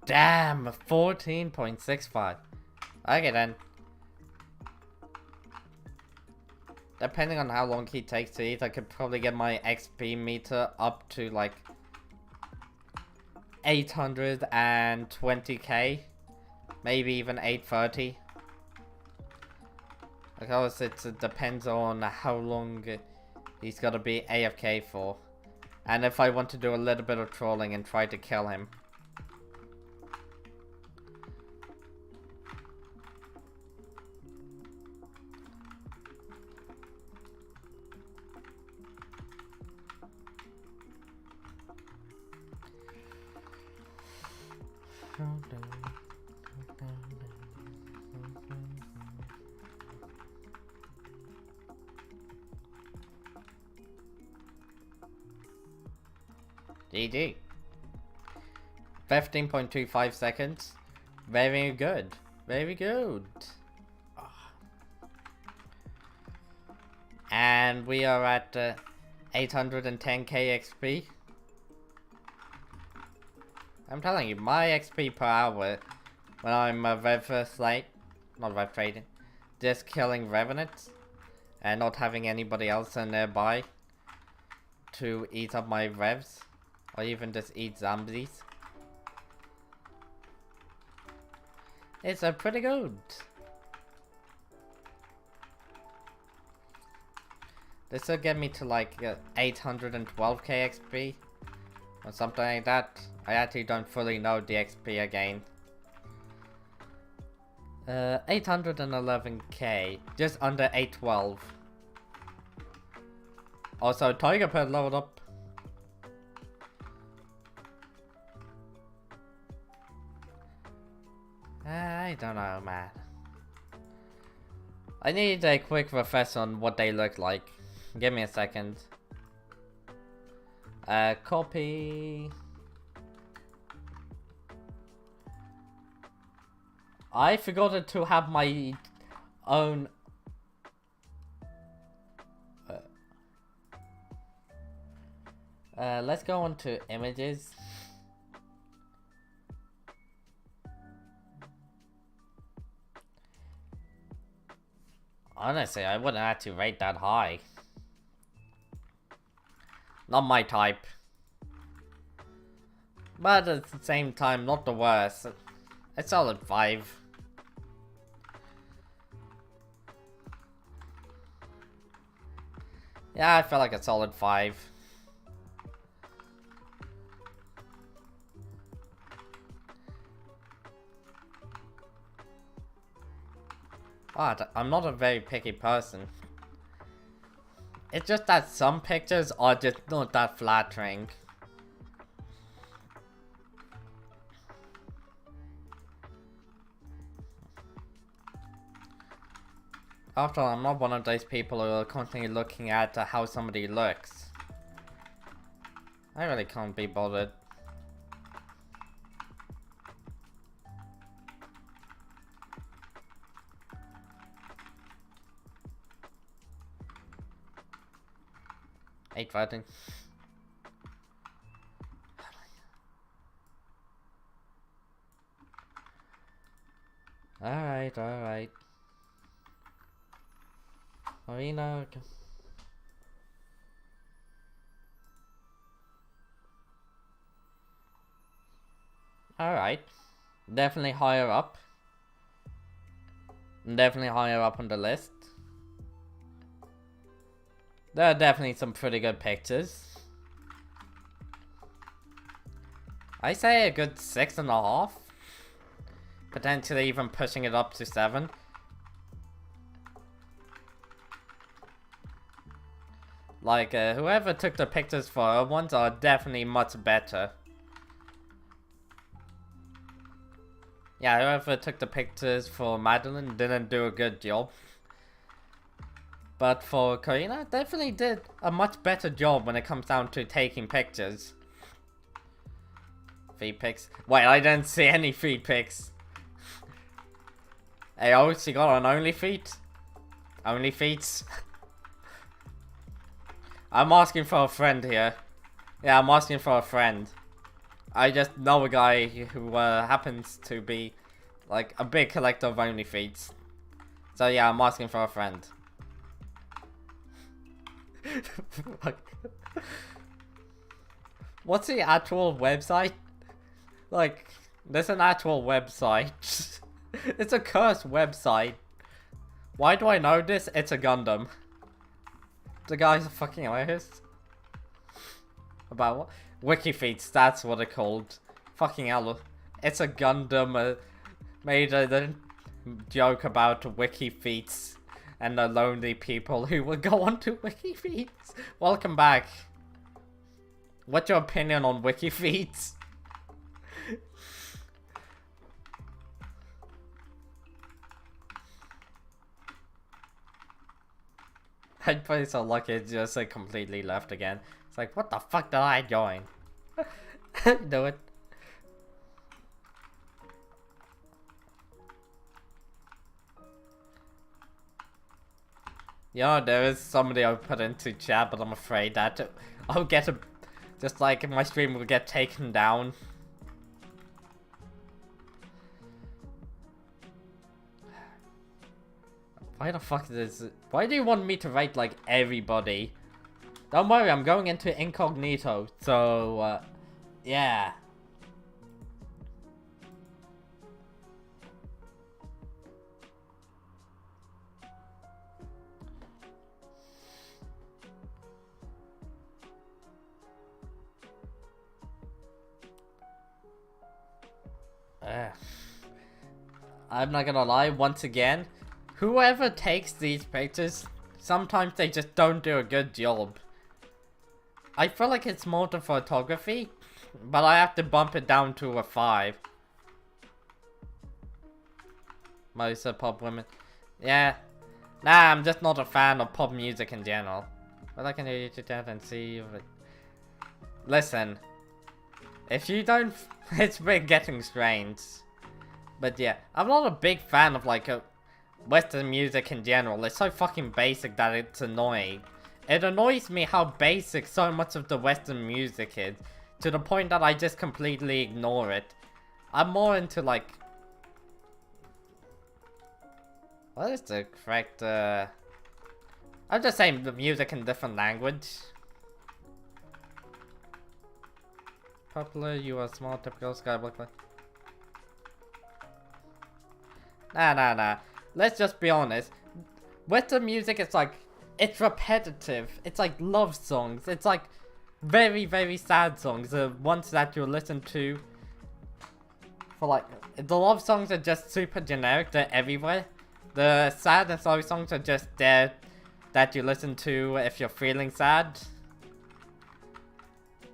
S1: Damn, 14.65. Okay then. Depending on how long he takes to eat, I could probably get my XP meter up to like 820k. Maybe even 830. Of course, it depends on how long he's gotta be AFK for. And if I want to do a little bit of trolling and try to kill him. GG. 15.25 seconds. Very good. Very good. And we are at 810k XP. I'm telling you, my XP per hour when I'm Rev Slate, not Rev Trading, just killing Revenants and not having anybody else nearby to eat up my Revs. Or even just eat zombies. It's pretty good. This will get me to like 812k XP. Or something like that. I actually don't fully know the XP again. 811k. Just under 812. Also, Tiger Pet leveled up. I don't know, man. I need a quick refresh on what they look like. Give me a second. Copy. I forgot to have my own... let's go on to images. Honestly, I wouldn't actually rate that high. Not my type. But at the same time, not the worst. A solid 5. Yeah, I feel like a solid 5. But I'm not a very picky person. It's just that some pictures are just not that flattering. After all, I'm not one of those people who are constantly looking at how somebody looks. I really can't be bothered. Eight voting. Alright, alright. Arena. Alright. Definitely higher up. Definitely higher up on the list. There are definitely some pretty good pictures. I say a good 6.5. Potentially even pushing it up to 7. Like, whoever took the pictures for her ones are definitely much better. Yeah, whoever took the pictures for Madeline didn't do a good job. But for Karina, definitely did a much better job when it comes down to taking pictures. Feet pics. Wait, I didn't see any feet pics. Hey, oh, she got on only feet? Only feet? I'm asking for a friend here. Yeah, I'm asking for a friend. I just know a guy who happens to be like a big collector of only feet. So yeah, I'm asking for a friend. What's the actual website? Like, there's an actual website. It's a cursed website. Why do I know this? It's a Gundam. The guys are fucking hilarious. About what? Wikifeets, that's what they're called. Fucking hell. It's a Gundam made a joke about Wikifeets and the lonely people who will go onto Wikifeets. Welcome back. What's your opinion on Wikifeets? I'd play so lucky it's just like completely left again. It's like, what the fuck did I join? Do it. Yeah, there is somebody I'll put into chat, but I'm afraid that I'll get a... Just like my stream will get taken down. Why the fuck is it? Why do you want me to rate like everybody? Don't worry, I'm going into incognito, so yeah. I'm not gonna lie, once again, whoever takes these pictures, sometimes they just don't do a good job. I feel like it's more the photography, but I have to bump it down to a 5. Most pop women. Yeah. Nah, I'm just not a fan of pop music in general. But I can hear you to chat and see if it... Listen. If you don't... It's been getting strange. But yeah, I'm not a big fan of like Western music in general. It's so fucking basic that it's annoying. It annoys me how basic so much of the Western music is, to the point that I just completely ignore it. I'm more into like... What is the correct, I'm just saying the music in different language. popular, you are small, typical Skyblock player. Nah. Let's just be honest. With the music, it's like, it's repetitive. It's like love songs. It's like very, very sad songs. The ones that you listen to for like, the love songs are just super generic. They're everywhere. The sad and sorry songs are just there that you listen to if you're feeling sad.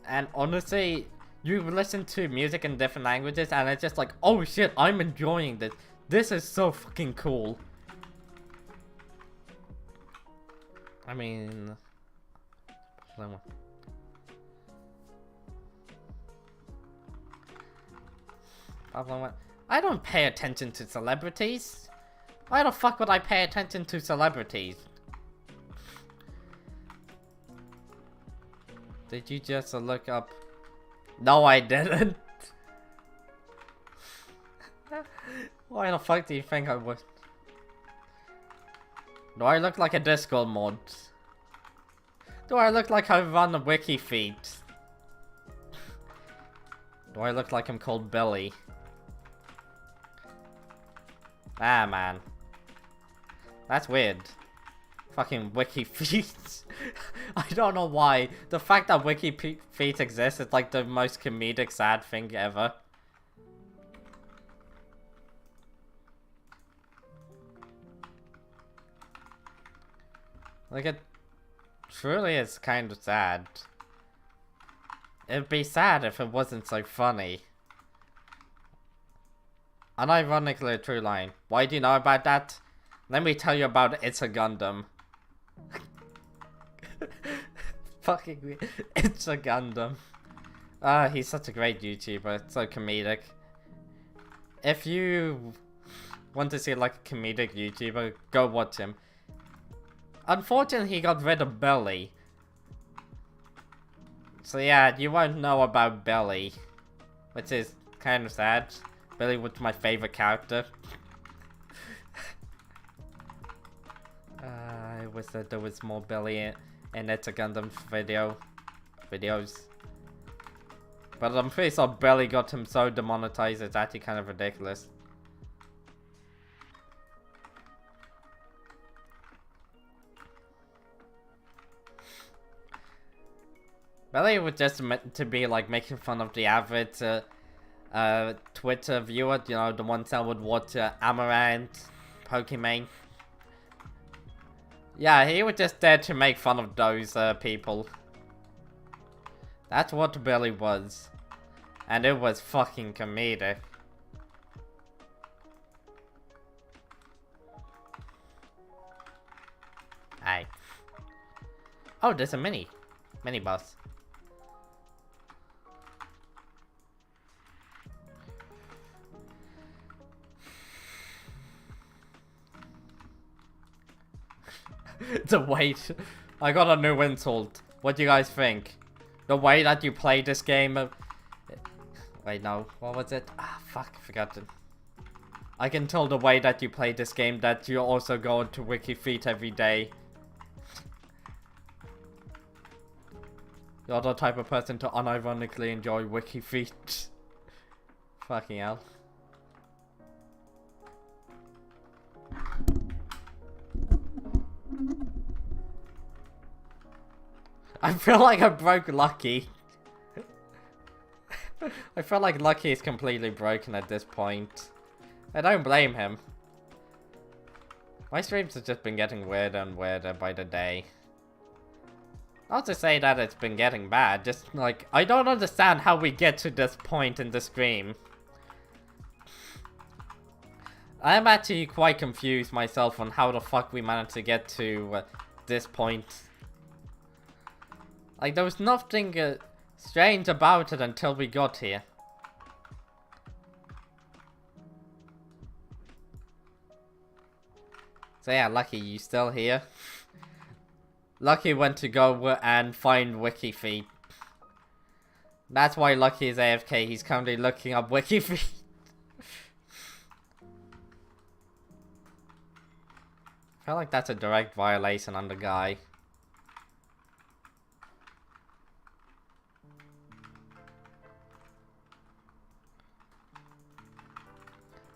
S1: And honestly, you listen to music in different languages and it's just like, oh shit, I'm enjoying this. This is so fucking cool. I mean... I don't pay attention to celebrities. Why the fuck would I pay attention to celebrities? Did you just look up? No, I didn't. Why the fuck do you think I would? Do I look like a Discord mod? Do I look like I run a wiki feed? Do I look like I'm called Billy? Ah, man. That's weird. Fucking wiki feeds. I don't know why. The fact that wiki feeds exist is like the most comedic sad thing ever. Like, it truly is kind of sad. It'd be sad if it wasn't so funny. Unironically a true line. Why do you know about that? Let me tell you about It's a Gundam. Fucking weird. It's a Gundam. He's such a great YouTuber. It's so comedic. If you want to see like a comedic YouTuber, go watch him. Unfortunately, he got rid of Billy. So yeah, you won't know about Billy. Which is kind of sad. Billy was my favorite character. I wish that there was more Billy in It's a Gundam videos. But I'm pretty sure Billy got him so demonetized, it's actually kind of ridiculous. Billy was just meant to be like making fun of the average Twitter viewer, you know, the ones that would watch Amaranth, Pokemon. Yeah, he was just there to make fun of those people. That's what Billy was. And it was fucking comedic. Aye. Oh, there's a mini boss. The weight. I got a new insult. What do you guys think? The way that you play this game... Wait, no. What was it? Ah, fuck. I forgot it. I can tell the way that you play this game that you also go to WikiFeet every day. You're the type of person to unironically enjoy WikiFeet. Fucking hell. I feel like I broke Lucky. I feel like Lucky is completely broken at this point. I don't blame him. My streams have just been getting weirder and weirder by the day. Not to say that it's been getting bad, just like, I don't understand how we get to this point in the stream. I'm actually quite confused myself on how the fuck we managed to get to this point. Like, there was nothing strange about it until we got here. So yeah, Lucky, you still here? Lucky went to go and find WikiFeet. That's why Lucky is AFK, he's currently looking up WikiFeet. I feel like that's a direct violation on the guy.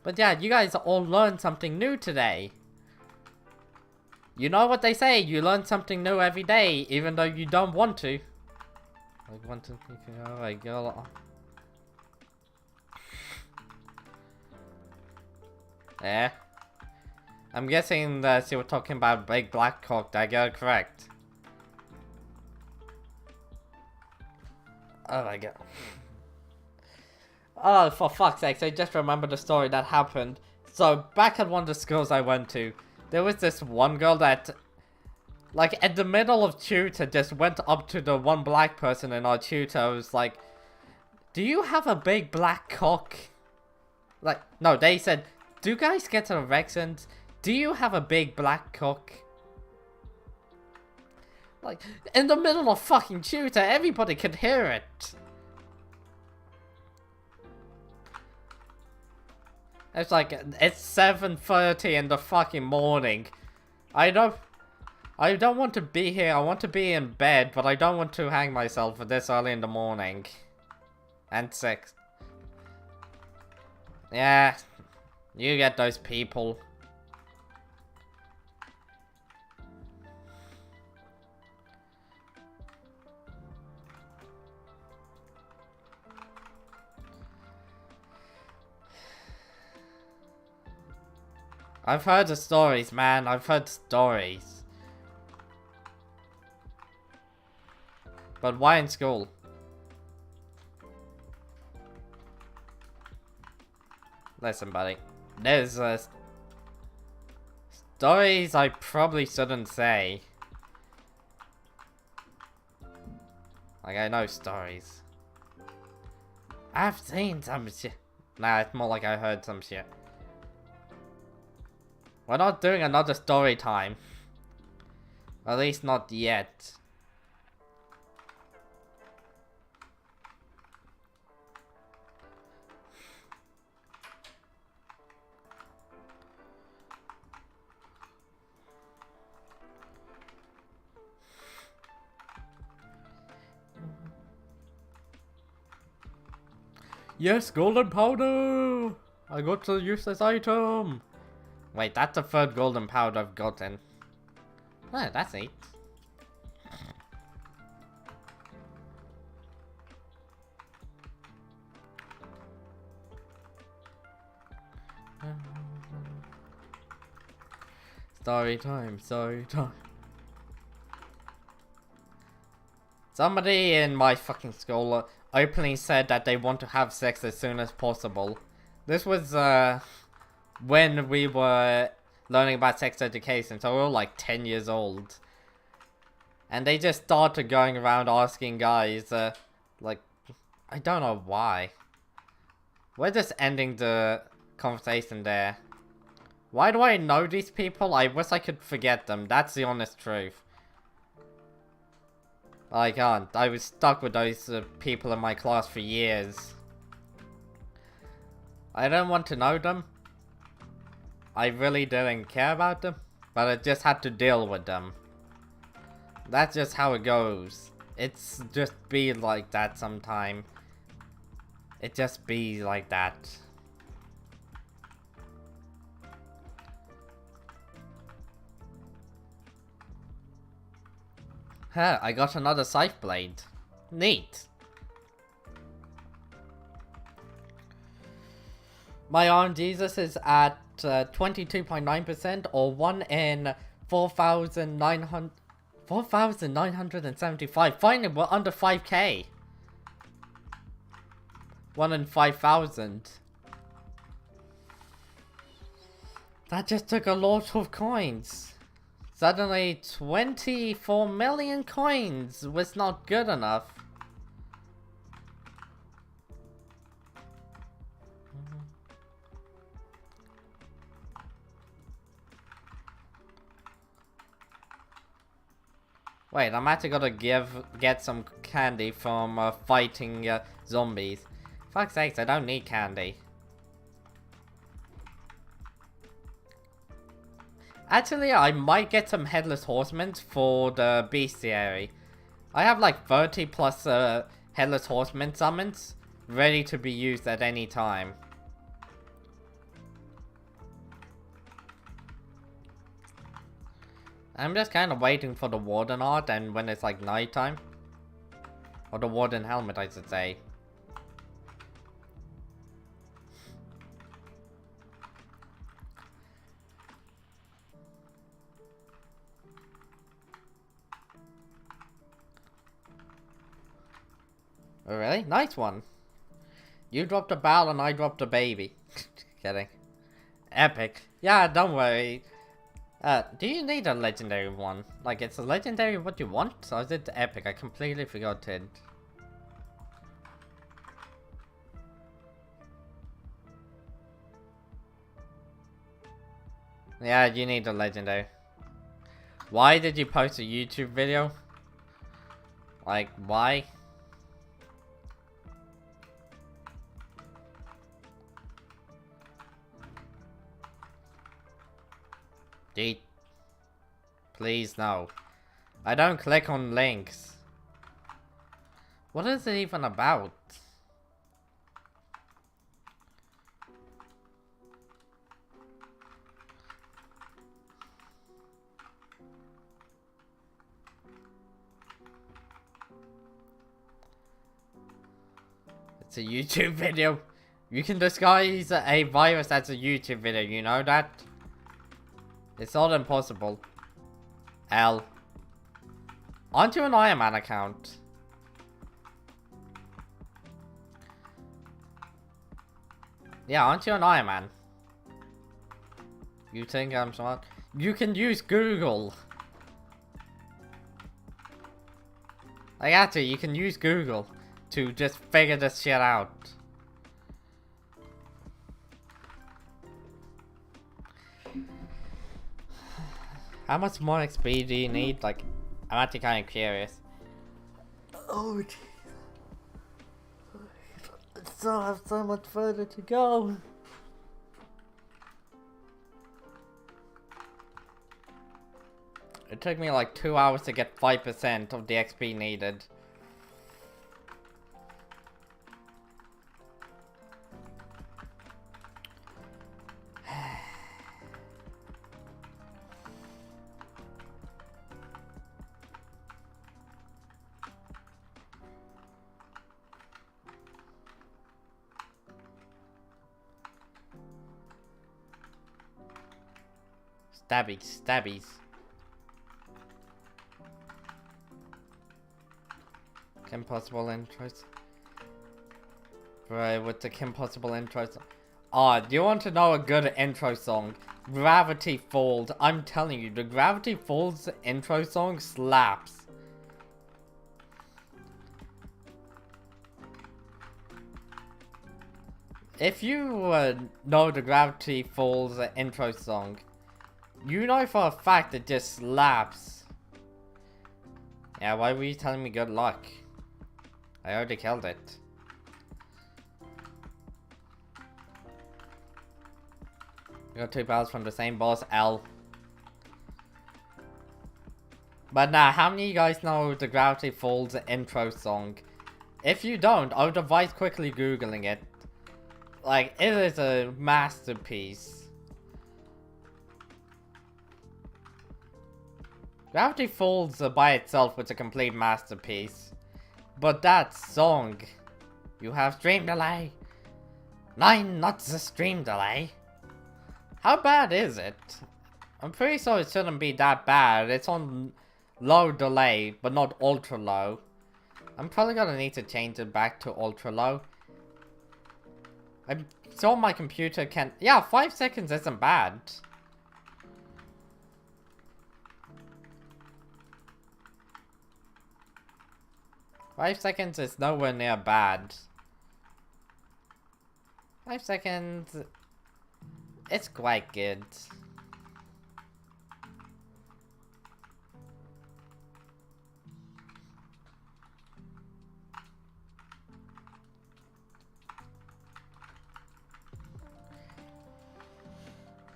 S1: But yeah, you guys all learned something new today. You know what they say, you learn something new every day, even though you don't want to. Like, want to, oh my god. Yeah. I'm guessing that you were talking about big black cock, did I get it correct? Oh my god. Oh, for fuck's sake, I just remembered the story that happened. So, back at one of the schools I went to, there was this one girl that, like, at the middle of tutor, just went up to the one black person in our tutor, was like, do you have a big black cock? Like, no, they said, do you guys get erections? Do you have a big black cock? Like, in the middle of fucking tutor, everybody could hear it. It's like, it's 7:30 in the fucking morning. I don't want to be here, I want to be in bed, but I don't want to hang myself this early in the morning. And 6. Yeah, you get those people. I've heard the stories, man. I've heard stories. But why in school? Listen, buddy. There's stories I probably shouldn't say. Like, I know stories. I've seen some shit. Nah, it's more like I heard some shit. We're not doing another story time. At least not yet. Yes, golden powder! I got a useless item! Wait, that's the third golden powder I've gotten. Oh, that's neat. Story time, story time. Somebody in my fucking school openly said that they want to have sex as soon as possible. This was, when we were learning about sex education, so we were like 10 years old. And they just started going around asking guys, like, I don't know why. We're just ending the conversation there. Why do I know these people? I wish I could forget them, that's the honest truth. I can't. I was stuck with those people in my class for years. I don't want to know them. I really didn't care about them, but I just had to deal with them. That's just how it goes. It's just be like that sometime. It just be like that. Huh, I got another scythe blade. Neat. My Arm Jesus is at 22.9% or 1 in 4,975. Finally, we're under 5k. 1 in 5,000. That just took a lot of coins. Suddenly, 24 million coins was not good enough. Wait, I'm actually gonna get some candy from fighting zombies. Fuck's sakes, I don't need candy. Actually, I might get some headless horsemen for the bestiary. I have like 30 plus headless horsemen summons ready to be used at any time. I'm just kind of waiting for the warden art and when it's like nighttime. Or the warden helmet, I should say. Oh, really? Nice one. You dropped a barrel and I dropped a baby. Kidding. Epic. Yeah, don't worry. Do you need a legendary one? Like, it's a legendary what you want? Or is it epic? I completely forgot it. Yeah, you need a legendary. Why did you post a YouTube video? Like, why? Please, no. I don't click on links. What is it even about? It's a YouTube video. You can disguise a virus as a YouTube video, you know that? It's not impossible. L. Aren't you an Ironman account? Yeah, aren't you an Ironman? You think I'm smart? You can use Google. Like, actually, you can use Google to just figure this shit out. How much more XP do you need? Like, I'm actually kind of curious. Oh, jeez. I still have so much further to go. It took me like 2 hours to get 5% of the XP needed. Stabbies, stabbies. Kim Possible intros. Right, with the Kim Possible intros. Do you want to know a good intro song? Gravity Falls. I'm telling you, the Gravity Falls intro song slaps. If you know the Gravity Falls intro song, you know for a fact it just slaps. Yeah, why were you telling me good luck? I already killed it. You got 2 battles from the same boss, L. But nah, how many of you guys know the Gravity Falls intro song? If you don't, I would advise quickly googling it. Like, it is a masterpiece. Gravity Falls by itself was a complete masterpiece. But that song, you have stream delay. 9 not the stream delay. How bad is it? I'm pretty sure it shouldn't be that bad. It's on low delay, but not ultra low. I'm probably gonna need to change it back to ultra low. I'm sure my computer can... Yeah, 5 seconds isn't bad. Five seconds is nowhere near bad. 5 seconds... It's quite good.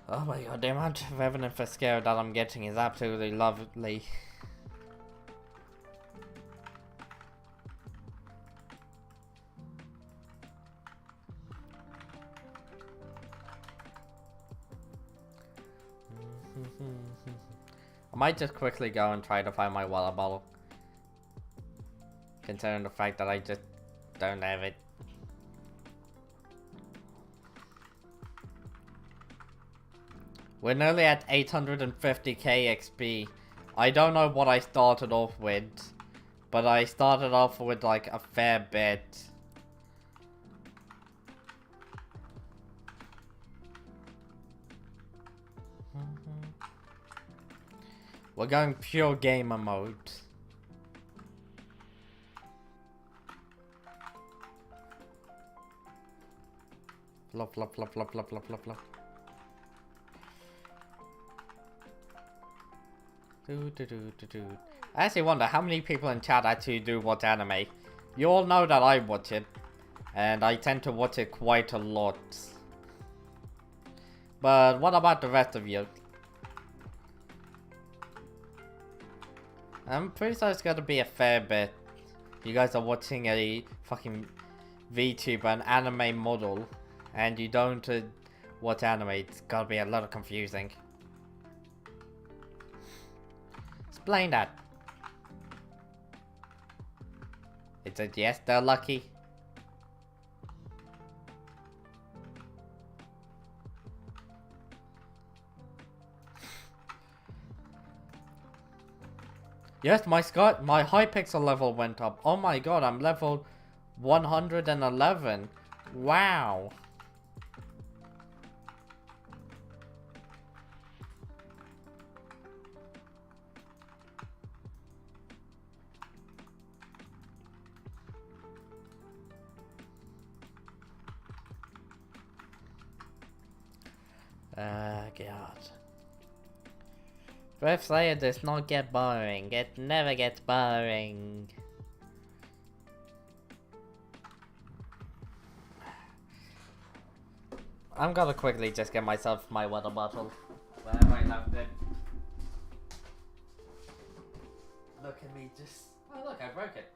S1: Oh my god, the amount of revenue for scale that I'm getting is absolutely lovely. I might just quickly go and try to find my water bottle. Considering the fact that I just don't have it. We're nearly at 850k XP. I don't know what I started off with, but I started off with like a fair bit. We're going pure gamer mode. Flop, flop, flop, flop, flop, flop, flop, flop. I actually wonder how many people in chat actually do watch anime. You all know that I watch it, and I tend to watch it quite a lot. But what about the rest of you? I'm pretty sure it's gonna be a fair bit. You guys are watching a fucking VTuber, an anime model, and you don't watch anime. It's gotta be a little confusing. Explain that. Is it yes, they're lucky? Yes, my Hypixel level went up. Oh my god, I'm level 111. Wow. God. Breath Slayer does not get boring. It never gets boring. I'm gonna quickly just get myself my water bottle. Wherever I left it. Look at me just... Oh look, I broke it.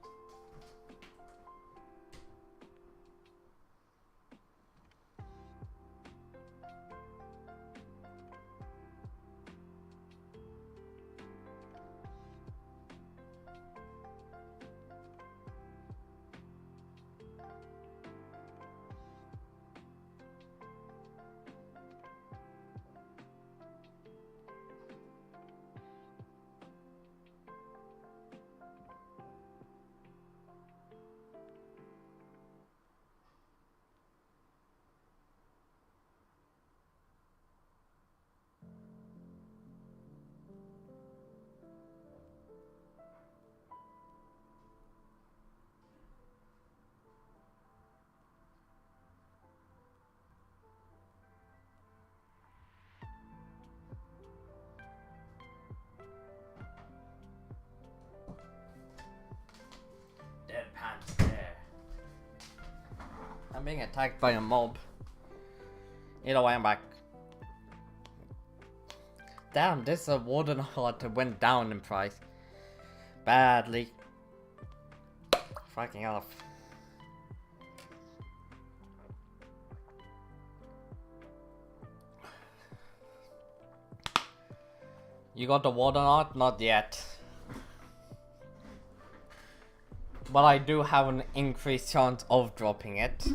S1: Deadpan stare. I'm being attacked by a mob. Either way, I'm back. Damn, this Warden Heart went down in price. Badly. Fucking off. You got the Warden Heart? Not yet. But I do have an increased chance of dropping it.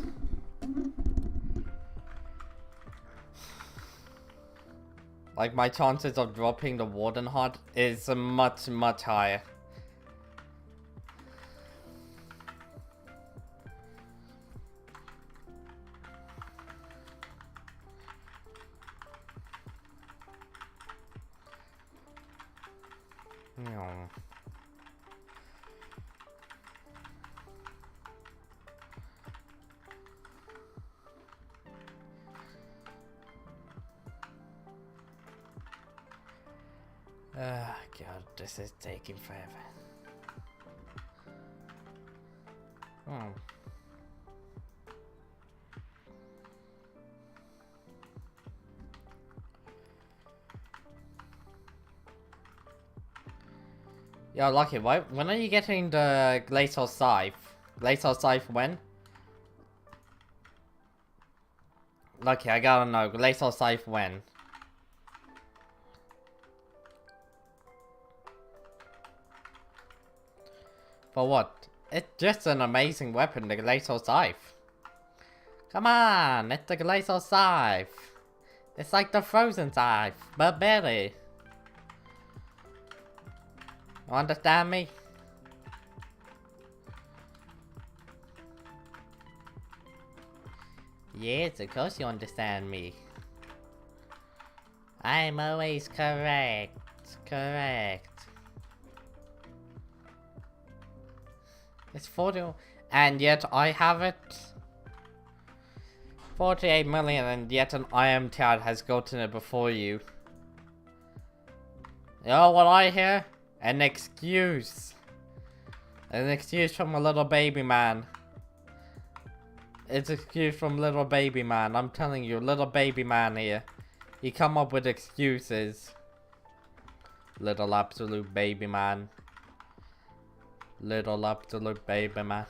S1: Like, my chances of dropping the Warden Heart is much, much higher. No. God, this is taking forever. Oh. Yeah, Lucky, when are you getting the Glacial Scythe? Glacial Scythe when? Lucky, I gotta know. Glacial Scythe when? For what? It's just an amazing weapon, the Glacial Scythe. Come on, it's the Glacial Scythe. It's like the Frozen Scythe, but better. You understand me? Yes, of course you understand me. I'm always correct. Correct. It's 40, and yet I have it. 48 million, and yet an IM Tad has gotten it before you. You know what I hear? An excuse. An excuse from a little baby man. It's an excuse from little baby man. I'm telling you, little baby man here. He come up with excuses. Little absolute baby man. Little absolute baby man.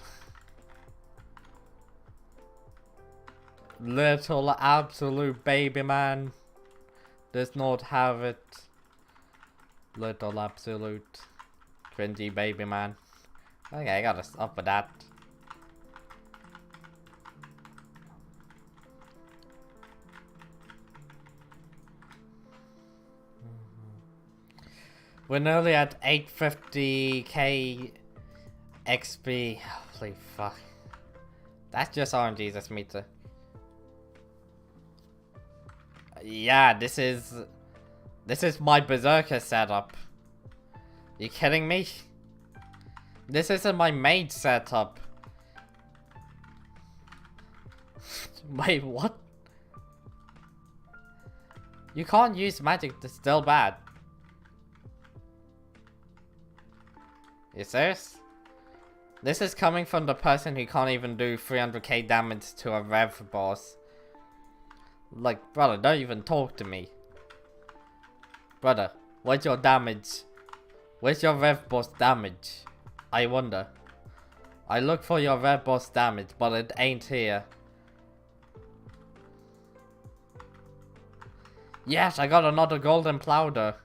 S1: Little absolute baby man does not have it. Little absolute cringy baby man. Okay, I gotta stop with that. We're nearly at 850k XP. Holy fuck. That's just RNG, that's meter. Yeah, this is my Berserker setup. You kidding me? This isn't my main setup. Wait, what? You can't use magic, that's still bad. You serious? This is coming from the person who can't even do 300k damage to a rev boss. Like, brother, don't even talk to me. Brother, what's your damage? Where's your rev boss damage? I wonder. I look for your rev boss damage, but it ain't here. Yes, I got another golden powder.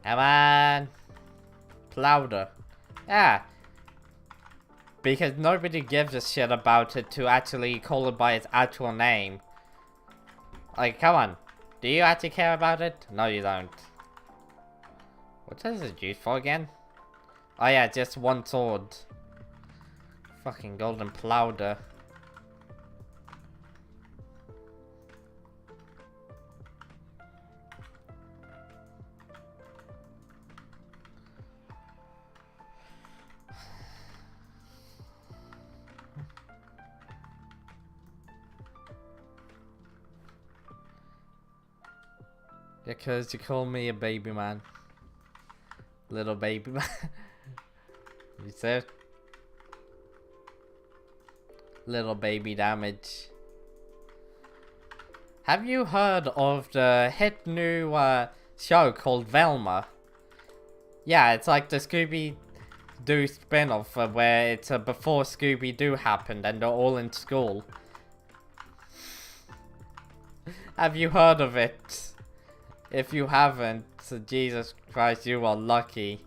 S1: Come on. Plowder. Yeah. Because nobody gives a shit about it to actually call it by its actual name. Like, come on. Do you actually care about it? No, you don't. What is it used for again? Oh yeah, just one sword. Fucking golden plowder. Because you call me a baby man. Little baby man. You said? Little baby damage. Have you heard of the hit new show called Velma? Yeah, it's like the Scooby-Doo spin-off where it's before Scooby-Doo happened and they're all in school. Have you heard of it? If you haven't, Jesus Christ, you are lucky.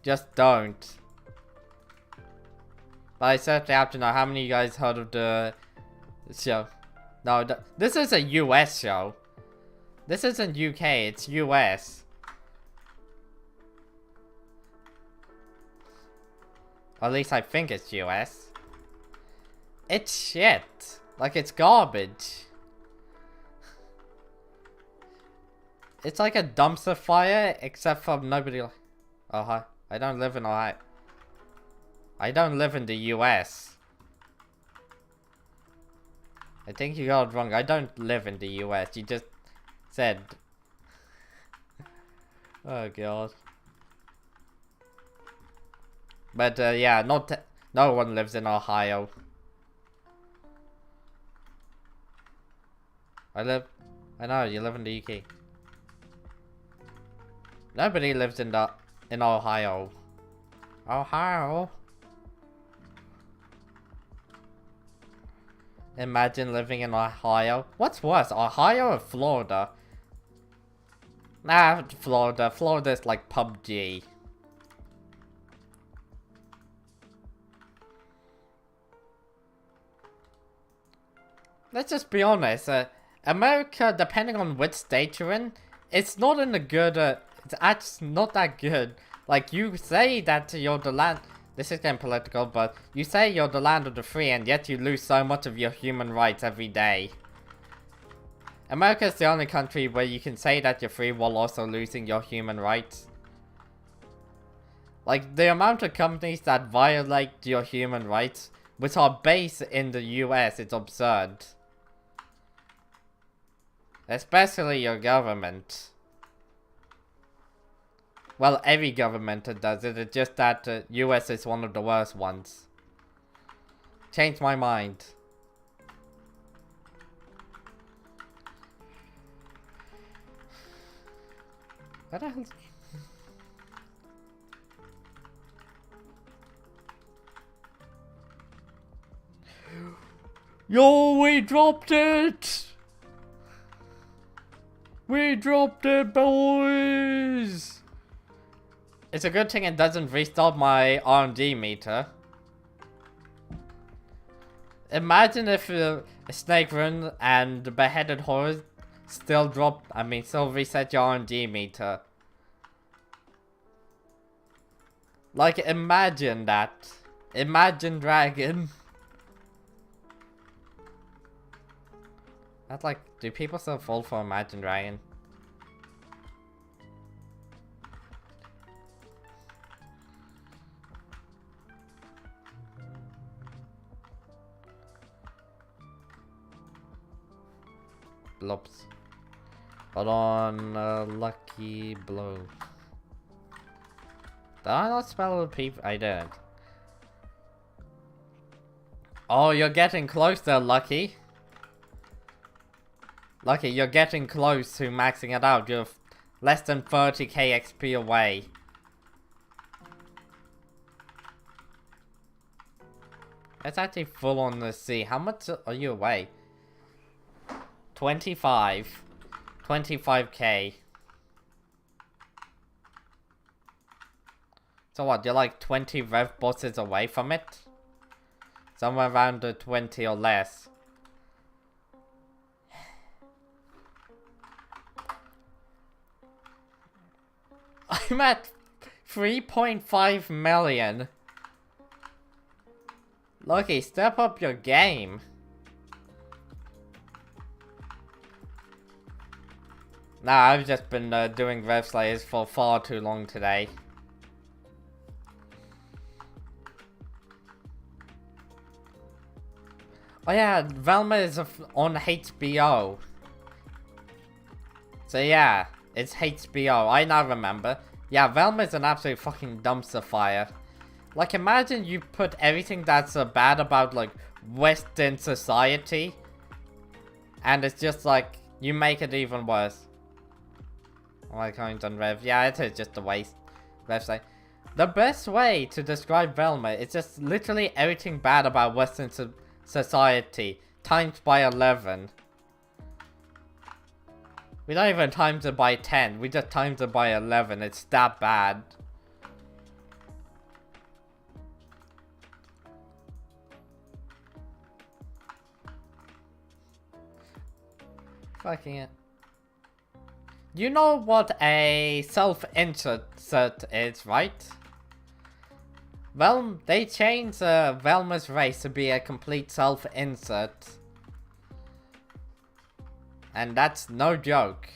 S1: Just don't. But I certainly have to know how many of you guys heard of the show. No, this is a US show. This isn't UK, it's US. Or at least I think it's US. It's shit. Like, it's garbage. It's like a dumpster fire, except for nobody. Oh, hi. I don't live in Ohio. I don't live in the US. I think you got it wrong. I don't live in the US. You just said. Oh god. But yeah, no one lives in Ohio. I know you live in the UK. Nobody lives in Ohio. Ohio. Imagine living in Ohio. What's worse, Ohio or Florida? Nah, Florida. Florida's like PUBG. Let's just be honest. America, depending on which state you're in, it's not in a good. It's actually not that good. Like, you say that you're the land. This is getting political, but you say you're the land of the free, and yet you lose so much of your human rights every day. America is the only country where you can say that you're free while also losing your human rights. Like, the amount of companies that violate your human rights, which are based in the US, it's absurd. Especially your government. Well, every government does it, it's just that the US is one of the worst ones. Changed my mind. What the hell? Yo, we dropped it! We dropped it, boys! It's a good thing it doesn't restart my R&D meter. Imagine if a snake run and the beheaded horse still still reset your R&D meter. Like, imagine that. Imagine Dragon. That's like, do people still fall for Imagine Dragon? Blobs. Hold on, lucky blow. Did I not spell the people? I didn't. Oh, you're getting close there, Lucky. Lucky, you're getting close to maxing it out. You're less than 30k XP away. It's actually full on the sea. How much are you away? 25. 25k. So what, you're like 20 rev bosses away from it? Somewhere around the 20 or less. I'm at 3.5 million. Lucky, step up your game. Nah, I've just been doing Rev Slayers for far too long today. Oh yeah, Velma is on HBO. So yeah, it's HBO. I now remember. Yeah, Velma is an absolute fucking dumpster fire. Like, imagine you put everything that's bad about, like, Western society, and it's just like, you make it even worse. Oh, I can't done Rev. Yeah, it is just a waste. Rev say. The best way to describe Velma is just literally everything bad about Western society times by 11. We don't even times it by 10. We just times it by 11. It's that bad. Fucking it. You know what a self-insert is, right? Well, they changed Velma's race to be a complete self-insert. And that's no joke.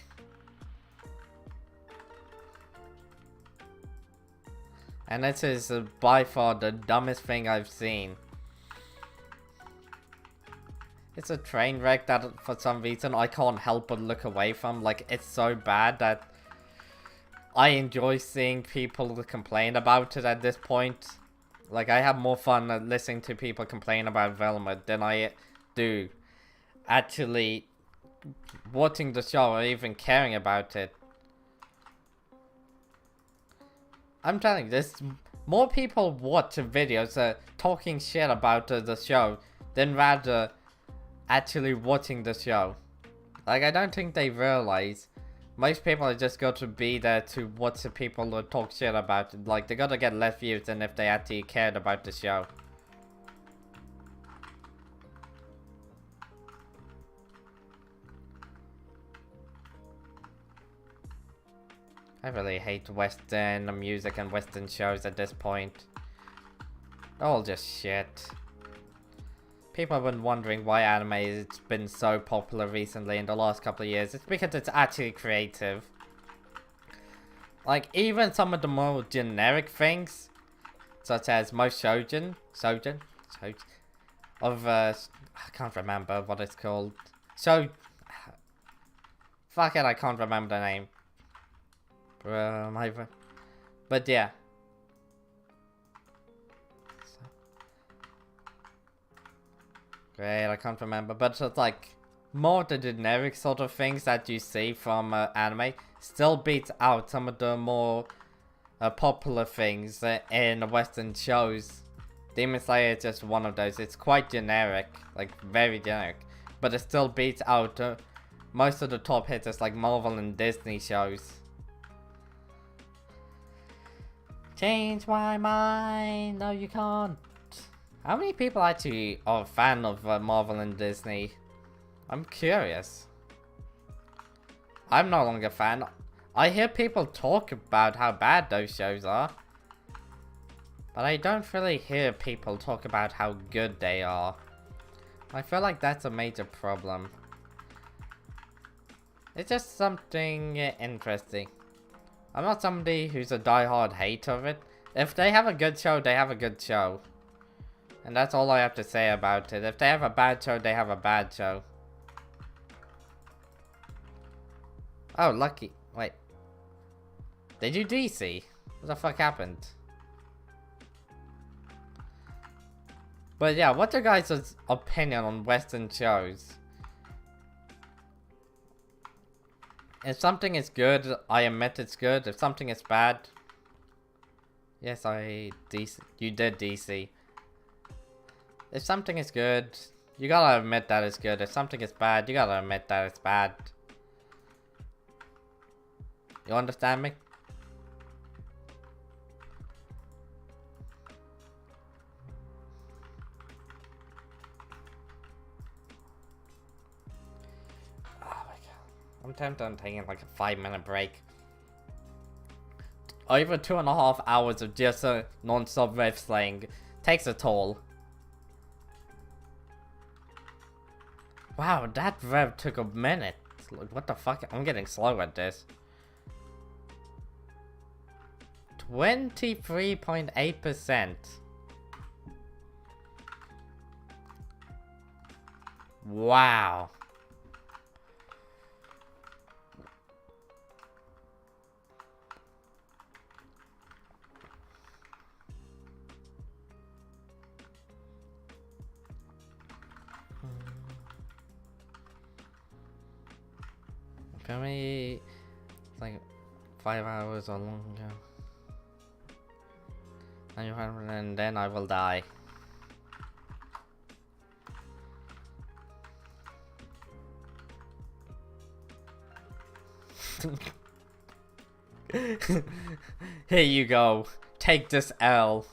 S1: And this is by far the dumbest thing I've seen. It's a train wreck that for some reason I can't help but look away from. Like, it's so bad that I enjoy seeing people complain about it at this point. Like, I have more fun listening to people complain about Velma than I do actually watching the show or even caring about it. I'm telling you, there's more people watch videos talking shit about the show than rather actually watching the show. Like, I don't think they realize. Most people are just going to be there to watch the people who talk shit about it. Like, they're gonna get less views than if they actually cared about the show. I really hate Western music and Western shows at this point. All just shit. People have been wondering why anime has been so popular recently in the last couple of years. It's because it's actually creative. Like, even some of the more generic things, such as most shoujo, of, I can't remember what it's called. Fuck it, I can't remember the name. But yeah. Great, I can't remember. But it's like, more the generic sort of things that you see from anime still beats out some of the more popular things in Western shows. Demon Slayer is just one of those. It's quite generic, like very generic. But it still beats out most of the top hitters like Marvel and Disney shows. Change my mind. No, you can't. How many people actually are a fan of Marvel and Disney? I'm curious. I'm no longer a fan. I hear people talk about how bad those shows are. But I don't really hear people talk about how good they are. I feel like that's a major problem. It's just something interesting. I'm not somebody who's a die-hard hater of it. If they have a good show, they have a good show. And that's all I have to say about it. If they have a bad show, they have a bad show. Oh, lucky. Wait. Did you DC? What the fuck happened? But yeah, what's your guys' opinion on Western shows? If something is good, I admit it's good. If something is bad... Yes, you did DC. If something is good, you gotta admit that it's good. If something is bad, you gotta admit that it's bad. You understand me? Oh my god. I'm tempted on taking like a 5-minute break. Over 2.5 hours of just non-stop rev slaying takes a toll. Wow, that rev took a minute. Like, what the fuck? I'm getting slow at this. 23.8%. Wow. For me, it's like 5 hours or longer. And then I will die. Here you go. Take this L.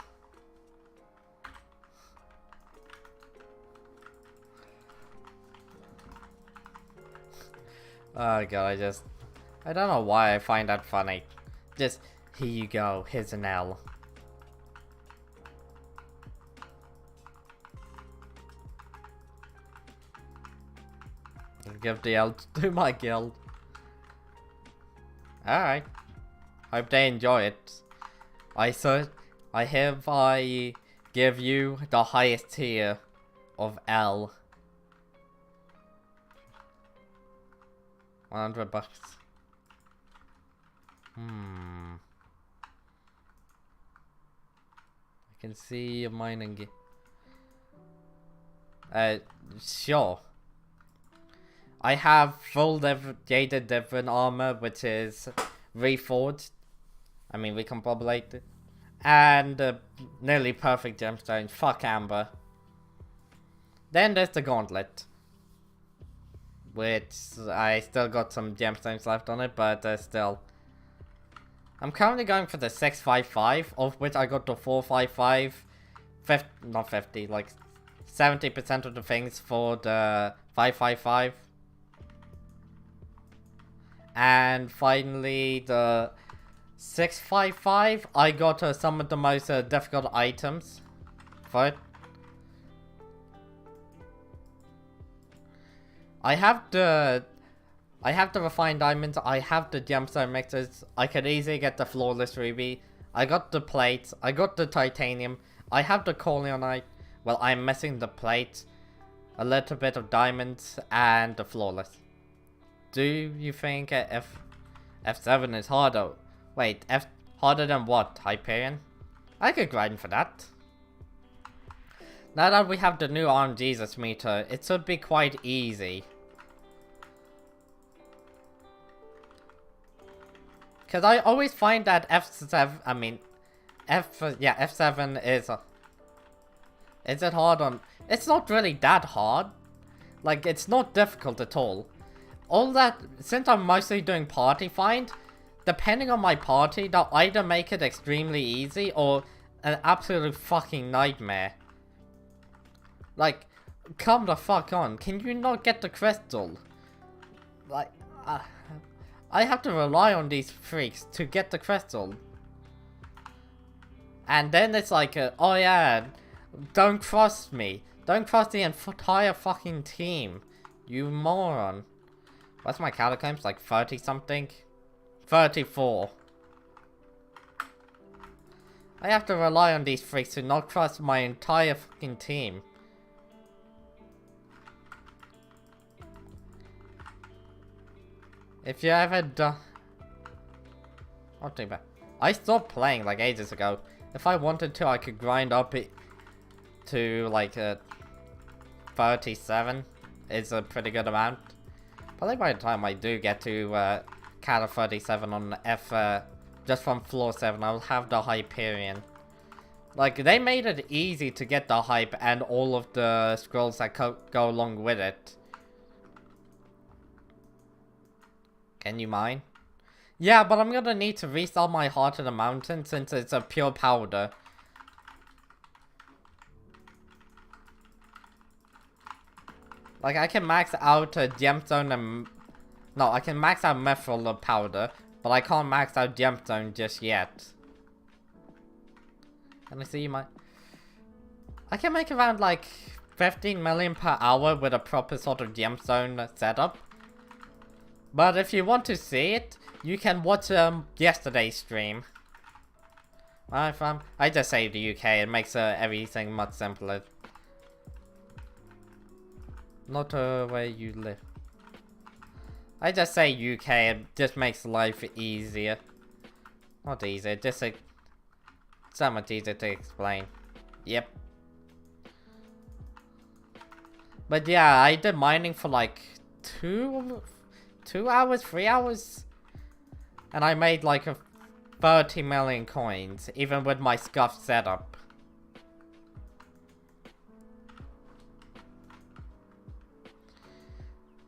S1: Oh god, I don't know why I find that funny. Just, here you go, here's an L. I'll give the L to my guild. Alright. Hope they enjoy it. I hereby give you the highest tier of L. 100 bucks. I can see a mining sure. I have full jaded Devon armor, which is reforged. I mean, recombobulated. And nearly perfect gemstones. Fuck Amber. Then there's the gauntlet. which I still got some gemstones left on it, but still. I'm currently going for the 655, of which I got the 455, not 50, like 70% of the things for the 555. And finally, the 655, I got some of the most difficult items for it. I have the refined diamonds, I have the gemstone mixers, I could easily get the flawless ruby, I got the plates, I got the titanium, I have the corleonite, well I'm missing the plates, a little bit of diamonds, and the flawless. Do you think F7 is harder? Wait, harder than what, Hyperion? I could grind for that. Now that we have the new RNGesus meter, it should be quite easy. Because I always find that F7 is... is it hard on... It's not really that hard. Like, it's not difficult at all. All that... Since I'm mostly doing party find, depending on my party, they'll either make it extremely easy or an absolute fucking nightmare. Like, come the fuck on. Can you not get the crystal? Like, I have to rely on these freaks to get the crystal. And then it's like, oh yeah, don't cross me. Don't cross the entire fucking team. You moron. What's my catacombs? Like 30 something? 34. I have to rely on these freaks to not cross my entire fucking team. If you ever I'll take that. I stopped playing like ages ago. If I wanted to, I could grind up it to like 37. It's a pretty good amount. Probably by the time I do get to Cata 37 on F, just from floor 7, I'll have the Hyperion. Like, they made it easy to get the hype and all of the scrolls that go along with it. Can you mine? Yeah, but I'm gonna need to resell my Heart of the Mountain since it's a pure powder. Like, I can max out a gemstone and... No, I can max out mithril powder, but I can't max out gemstone just yet. Can I see my... I can make around like 15 million per hour with a proper sort of gemstone setup. But if you want to see it, you can watch yesterday's stream. I just saved the UK, it makes everything much simpler. Not where you live. I just say UK, it just makes life easier. Not easier, just so much easier to explain. Yep. But yeah, I did mining for like 2 hours, 3 hours, and I made like 30 million coins, even with my scuffed setup.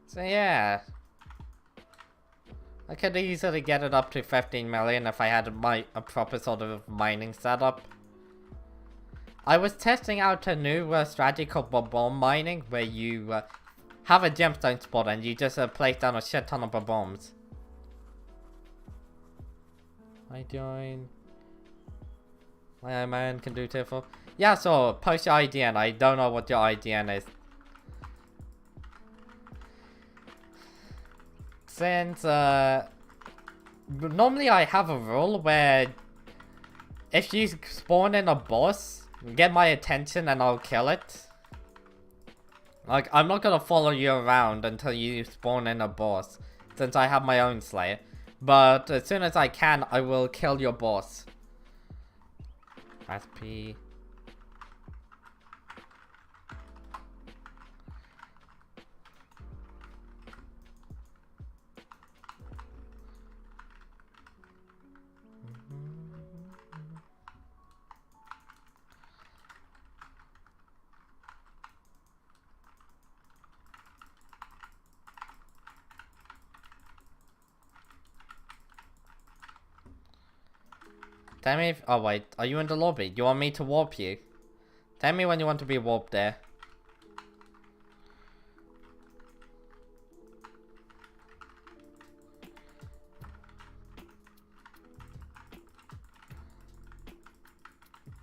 S1: So yeah, I could easily get it up to 15 million if I had a proper sort of mining setup. I was testing out a new strategy called bomb mining, where you have a gemstone spot and you just place down a shit ton of bombs. I join. My man can do tiffle. Yeah, so post your IDN. I don't know what your IDN is. Since normally I have a rule where if you spawn in a boss, get my attention and I'll kill it. Like, I'm not gonna follow you around until you spawn in a boss, since I have my own slayer. But as soon as I can, I will kill your boss. SP. Tell me if... Oh, wait. Are you in the lobby? You want me to warp you? Tell me when you want to be warped there.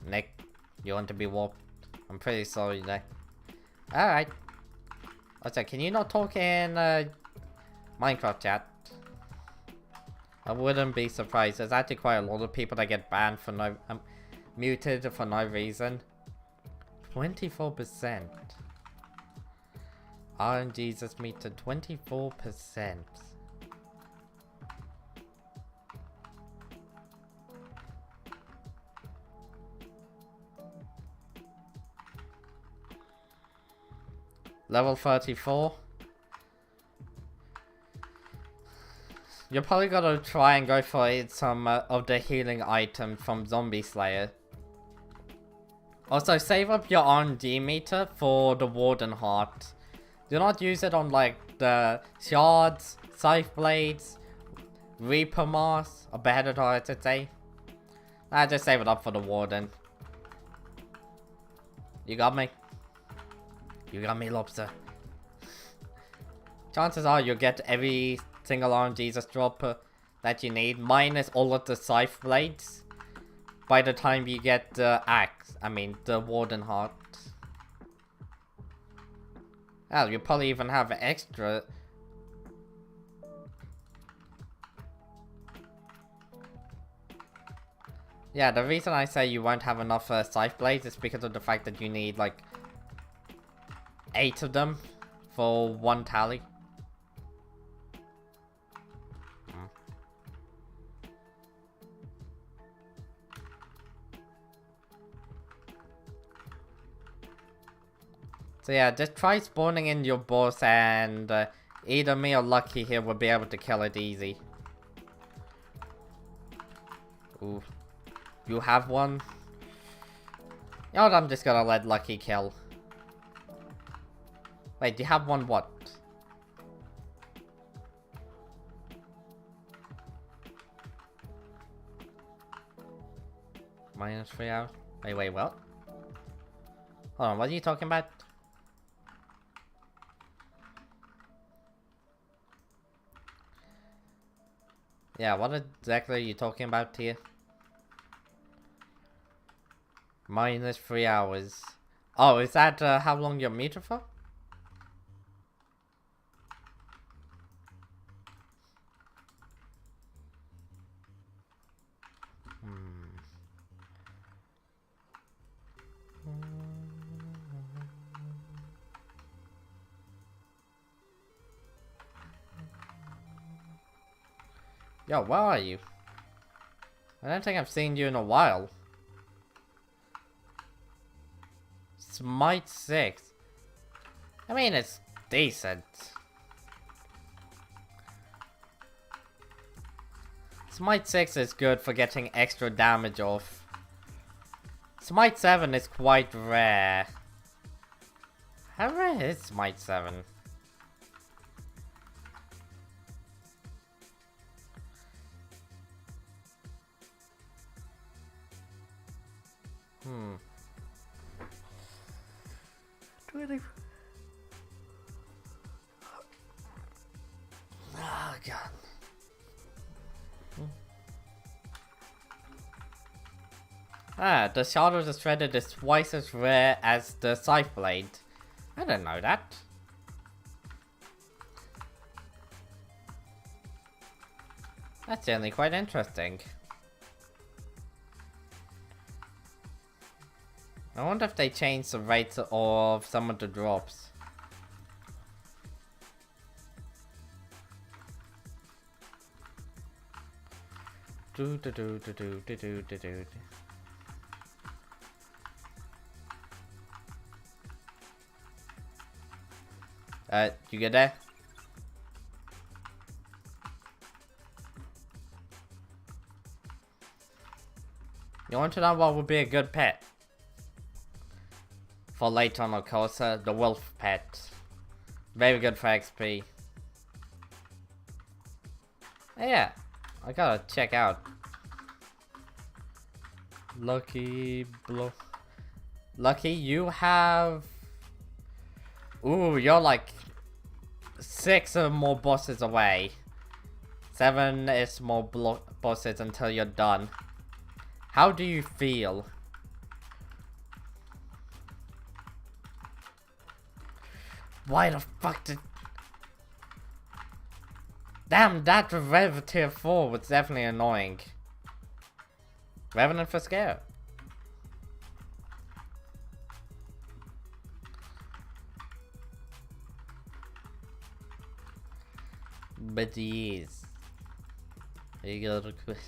S1: Nick, you want to be warped? I'm pretty sorry, Nick. Alright. Also, can you not talk in Minecraft chat? I wouldn't be surprised. There's actually quite a lot of people that get banned for no... muted for no reason. 24%. RNG's just meter 24%. Level 34. You're probably gonna try and go for some of the healing items from Zombie Slayer. Also, save up your RNG meter for the Warden Heart. Do not use it on like the Shards, Scythe Blades, Reaper Mask, or Beheaded Heart, I'd say. Nah, just save it up for the Warden. You got me? You got me, Lobster. Chances are you'll get every single RNG drop that you need, minus all of the Scythe Blades, by the time you get the axe. I mean, the Warden Heart. Hell, you'll probably even have extra. Yeah, the reason I say you won't have enough Scythe Blades is because of the fact that you need like 8 of them for one tally. So yeah, just try spawning in your boss and either me or Lucky here will be able to kill it easy. Ooh. You have one? You know what, I'm just gonna let Lucky kill. Wait, do you have one what? -3 hours? Wait, what? Hold on, what are you talking about? Yeah, what exactly are you talking about here? -3 hours. Oh, is that how long your meter for? Yo, where are you? I don't think I've seen you in a while. Smite 6. I mean, it's decent. Smite 6 is good for getting extra damage off. Smite 7 is quite rare. How rare is Smite 7? Hmm. 20. Oh god. Ah, the Shard of the Shredded is twice as rare as the Scythe Blade. I didn't know that. That's certainly quite interesting. I wonder if they changed the rates of some of the drops. You get there? You want to know what would be a good pet? For later on, of course, the wolf pet. Very good for XP. Yeah, I gotta check out. Lucky, you have... Ooh, you're like 6 or more bosses away. 7 is more bosses until you're done. How do you feel? Why the fuck did... Damn, that Rev tier 4 was definitely annoying. Revenant for scare. But yes. You gotta quit.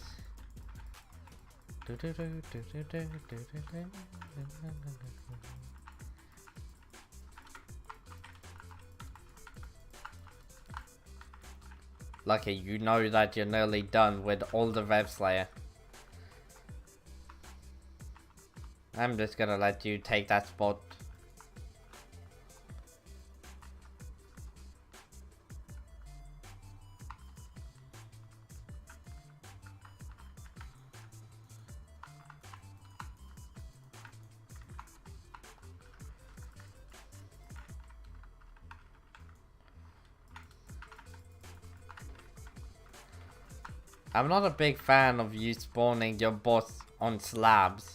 S1: Lucky, you know that you're nearly done with all the Rev Slayer. I'm just gonna let you take that spot. I'm not a big fan of you spawning your boss on slabs.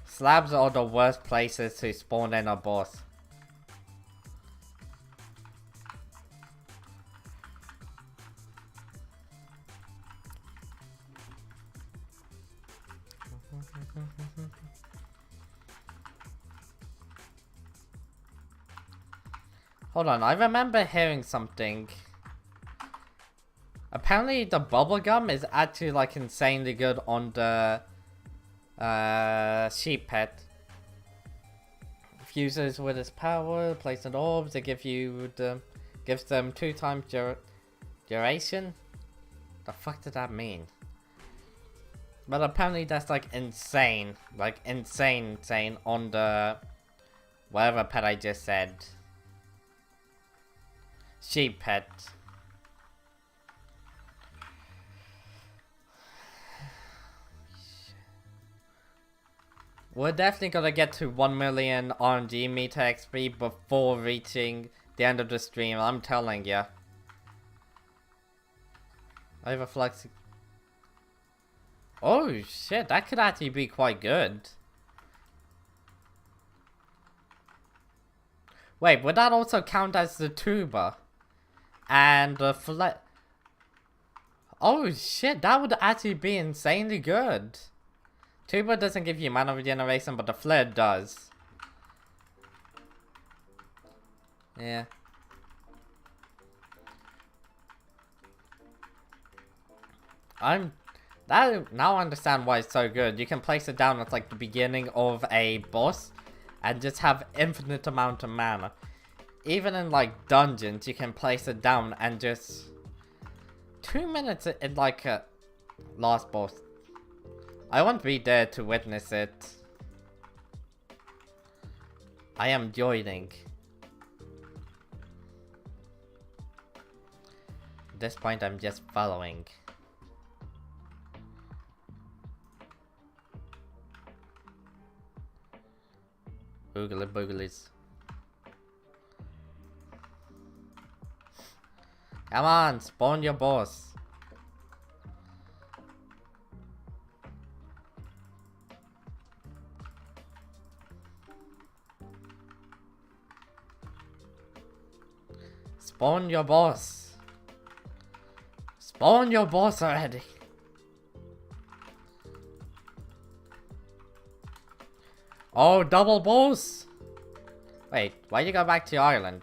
S1: Slabs are the worst places to spawn in a boss. Hold on, I remember hearing something. Apparently the bubblegum is actually like insanely good on the sheep pet. Fuses with its power, placing orbs, they give you gives them 2 times duration. The fuck did that mean? But apparently that's like insane. Like insane on the whatever pet I just said. Sheep pet. We're definitely gonna get to 1 million RNG meter XP before reaching the end of the stream, I'm telling ya. Overflux. Oh shit, that could actually be quite good. Wait, would that also count as the tuber? And the oh shit, that would actually be insanely good. Tuber doesn't give you mana regeneration, but the flare does. Yeah. Now I understand why it's so good. You can place it down at like the beginning of a boss and just have infinite amount of mana. Even in like dungeons, you can place it down and just 2 minutes in like a last boss. I won't be there to witness it. I am joining. At this point, I'm just following. Boogly booglies. Come on, spawn your boss. Spawn your boss. Spawn your boss already. Oh, double boss. Wait, why'd you go back to your island?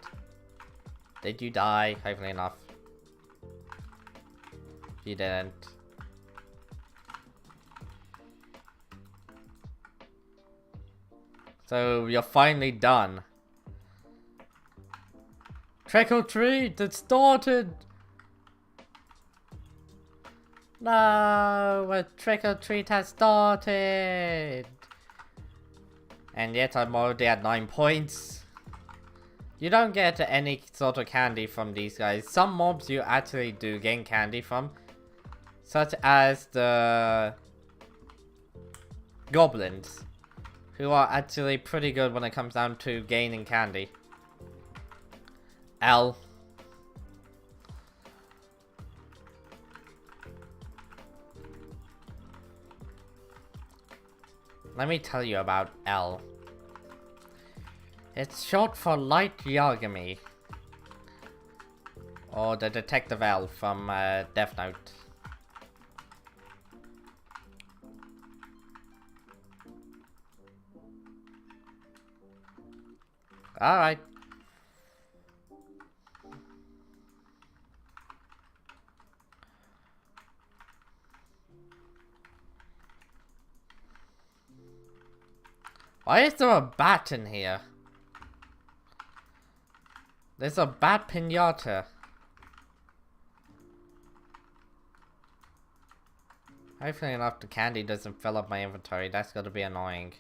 S1: Did you die? Hopefully enough. You didn't. So you're finally done. Trick or treat, it started! No, a trick or treat has started! And yet I'm already at 9 points. You don't get any sort of candy from these guys. Some mobs you actually do gain candy from. Such as the goblins, who are actually pretty good when it comes down to gaining candy. L. Let me tell you about L. It's short for Light Yagami. Or the Detective L from Death Note. Alright. Why is there a bat in here? There's a bat pinata. Hopefully enough the candy doesn't fill up my inventory. That's gonna be annoying.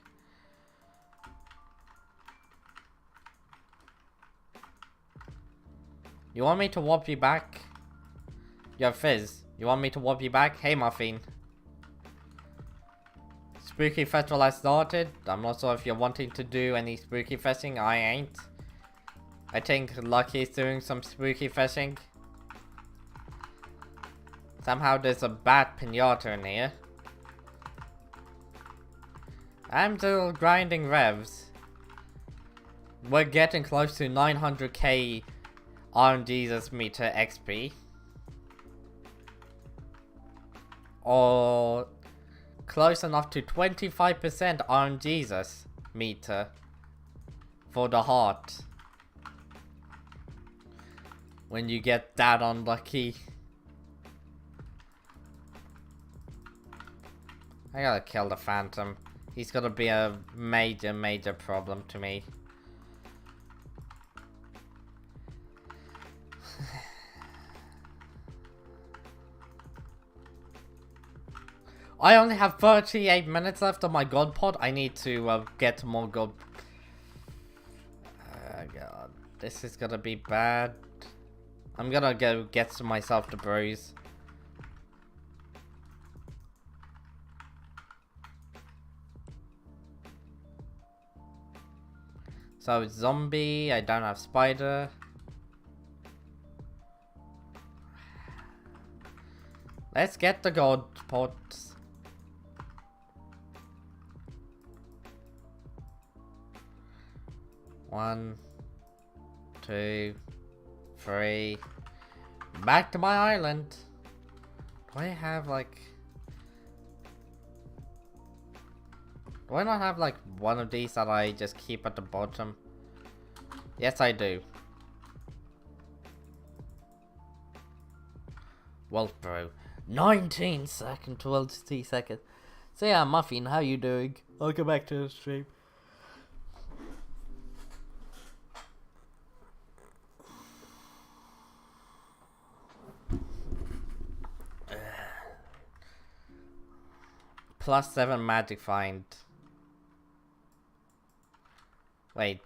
S1: You want me to warp you back? Yo, Fizz, you want me to warp you back? Hey, Muffin. Spooky Festival has started. I'm not sure if you're wanting to do any spooky fishing. I ain't. I think Lucky's doing some spooky fishing. Somehow there's a bat pinata in here. I'm still grinding revs. We're getting close to 900k RNGesus meter XP. Or close enough to 25% RNGesus meter for the heart. When you get that unlucky. I gotta kill the Phantom. He's gonna be a major problem to me. I only have 38 minutes left on my god pod. I need to get more god. God, this is gonna be bad. I'm gonna go get myself the bruise. So zombie, I don't have spider. Let's get the god pots. One, two, three. Back to my island. Do I have like... Do I not have like one of these that I just keep at the bottom? Yes, I do. Well, bro. 19 seconds, 12 seconds. So yeah, Muffin, how you doing? I'll go back to the stream. +7 magic find. Wait.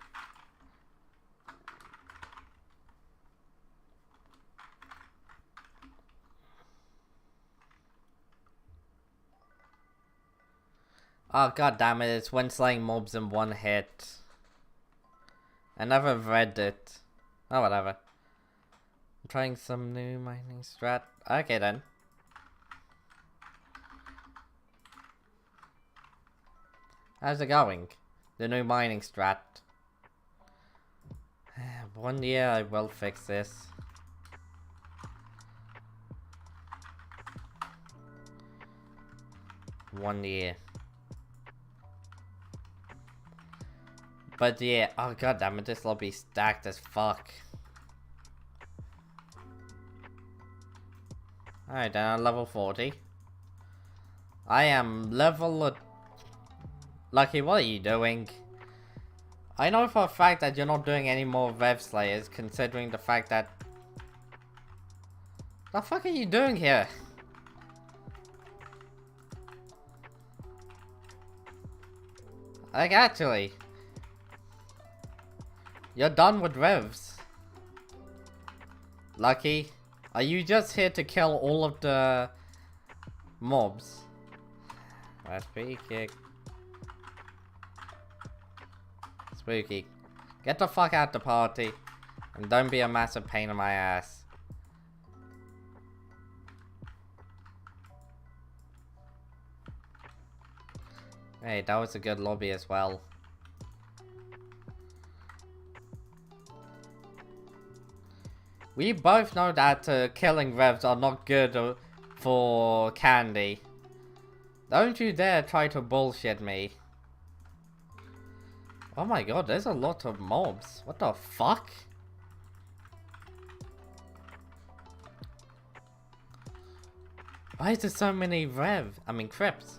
S1: Oh god damn it, it's when slaying mobs in one hit. I never read it. Oh whatever. I'm trying some new mining strat. Okay then. How's it going? The new mining strat. 1 year I will fix this. One year. But yeah, oh god damn it, this lobby stacked as fuck. Alright, then I'm level 40. I am level... Lucky, what are you doing? I know for a fact that you're not doing any more Rev Slayers, considering the fact that... The fuck are you doing here? Like, actually... You're done with Revs. Lucky, are you just here to kill all of the mobs? Recipe kick. Spooky. Get the fuck out the party. And don't be a massive pain in my ass. Hey, that was a good lobby as well. We both know that killing revs are not good for candy. Don't you dare try to bullshit me. Oh my god, there's a lot of mobs. What the fuck? Why is there so many Crips?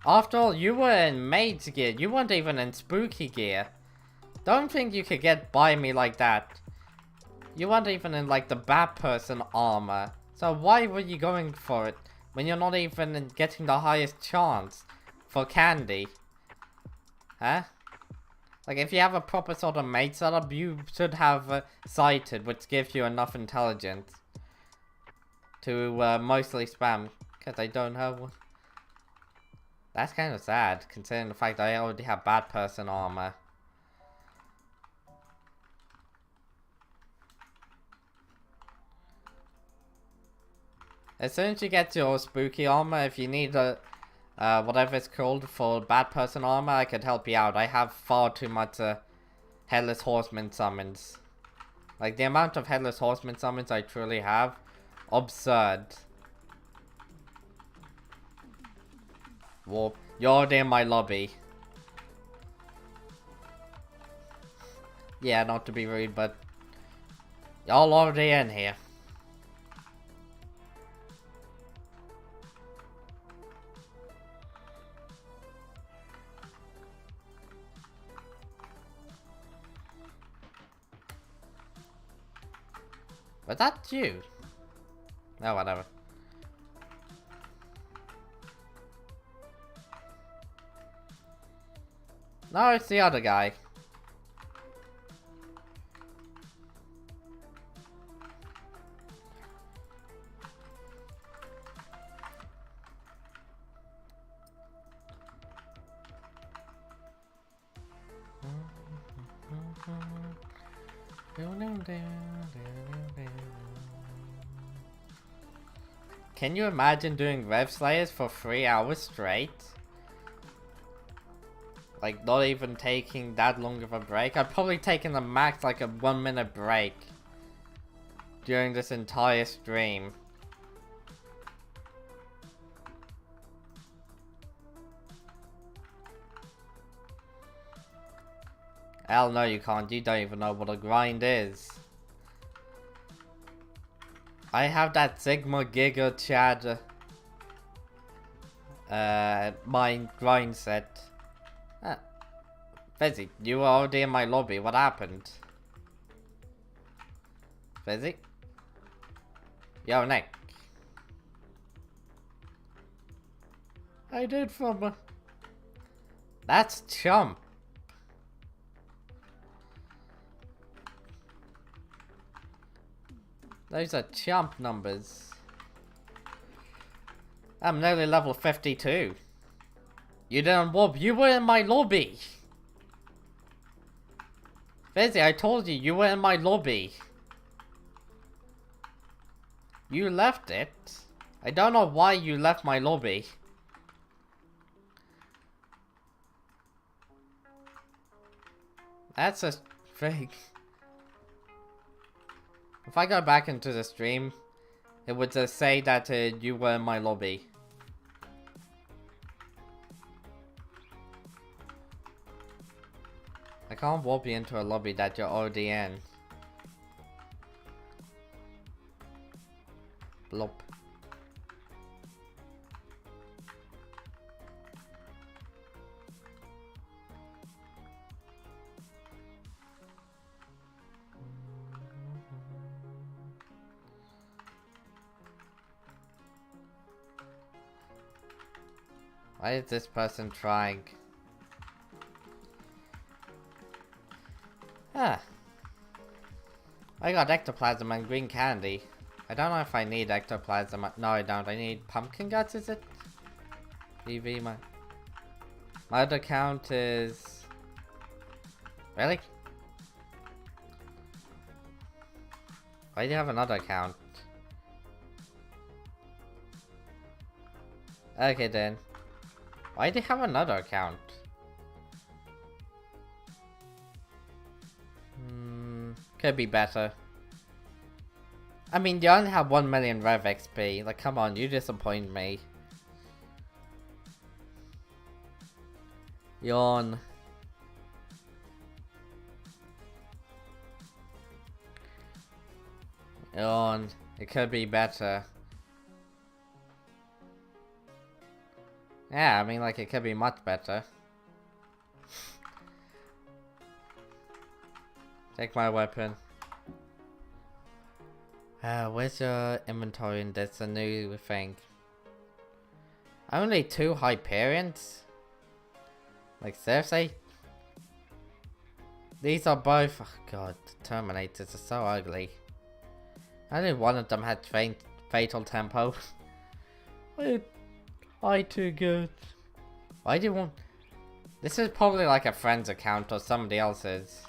S1: After all, you were in mage gear. You weren't even in spooky gear. Don't think you could get by me like that. You weren't even in like the bad person armor. So why were you going for it when you're not even getting the highest chance for candy? Huh? Like if you have a proper sort of mate setup, you should have sighted, which gives you enough intelligence to mostly spam. Because I don't have one. That's kind of sad, considering the fact that I already have bad person armor. As soon as you get your spooky armor, if you need a whatever it's called for bad person armor, I could help you out. I have far too much Headless Horseman summons. Like the amount of Headless Horseman summons I truly have, absurd. Warp, you're already in my lobby. Yeah, not to be rude, but y'all already in here. Was that you? No, whatever. No, it's the other guy. Can you imagine doing Rev Slayers for 3 hours straight? Like, not even taking that long of a break? I've probably taken the max like a 1-minute break during this entire stream. Hell no you can't, you don't even know what a grind is. I have that Sigma Giga Chad mine grind set. Fizzy, you were already in my lobby, what happened? Fizzy? Yo, Nick. I did from That's chump. Those are chump numbers. I'm nearly level 52. You didn't warp, you were in my lobby. Fizzy, I told you, you were in my lobby. You left it. I don't know why you left my lobby. That's a fake. If I go back into the stream, it would just say that you were in my lobby. I can't warp you into a lobby that you're already in. Blop. Why is this person trying? Ah. I got ectoplasm and green candy. I don't know if I need ectoplasm. No, I don't. I need pumpkin guts, is it? EV, my... My other account is... Really? Why do you have another account? Okay then. Why do you have another account? Could be better. I mean, you only have 1 million Rev XP. Like, come on, you disappoint me. Yawn. Yawn. It could be better. Yeah, I mean, like, it could be much better. Take my weapon. Where's your inventory in this? A new thing. Only 2 Hyperions? Like, seriously? These are both... Oh god, the Terminators are so ugly. Only one of them had fatal tempo. I too good. Why do you want... This is probably like a friend's account or somebody else's.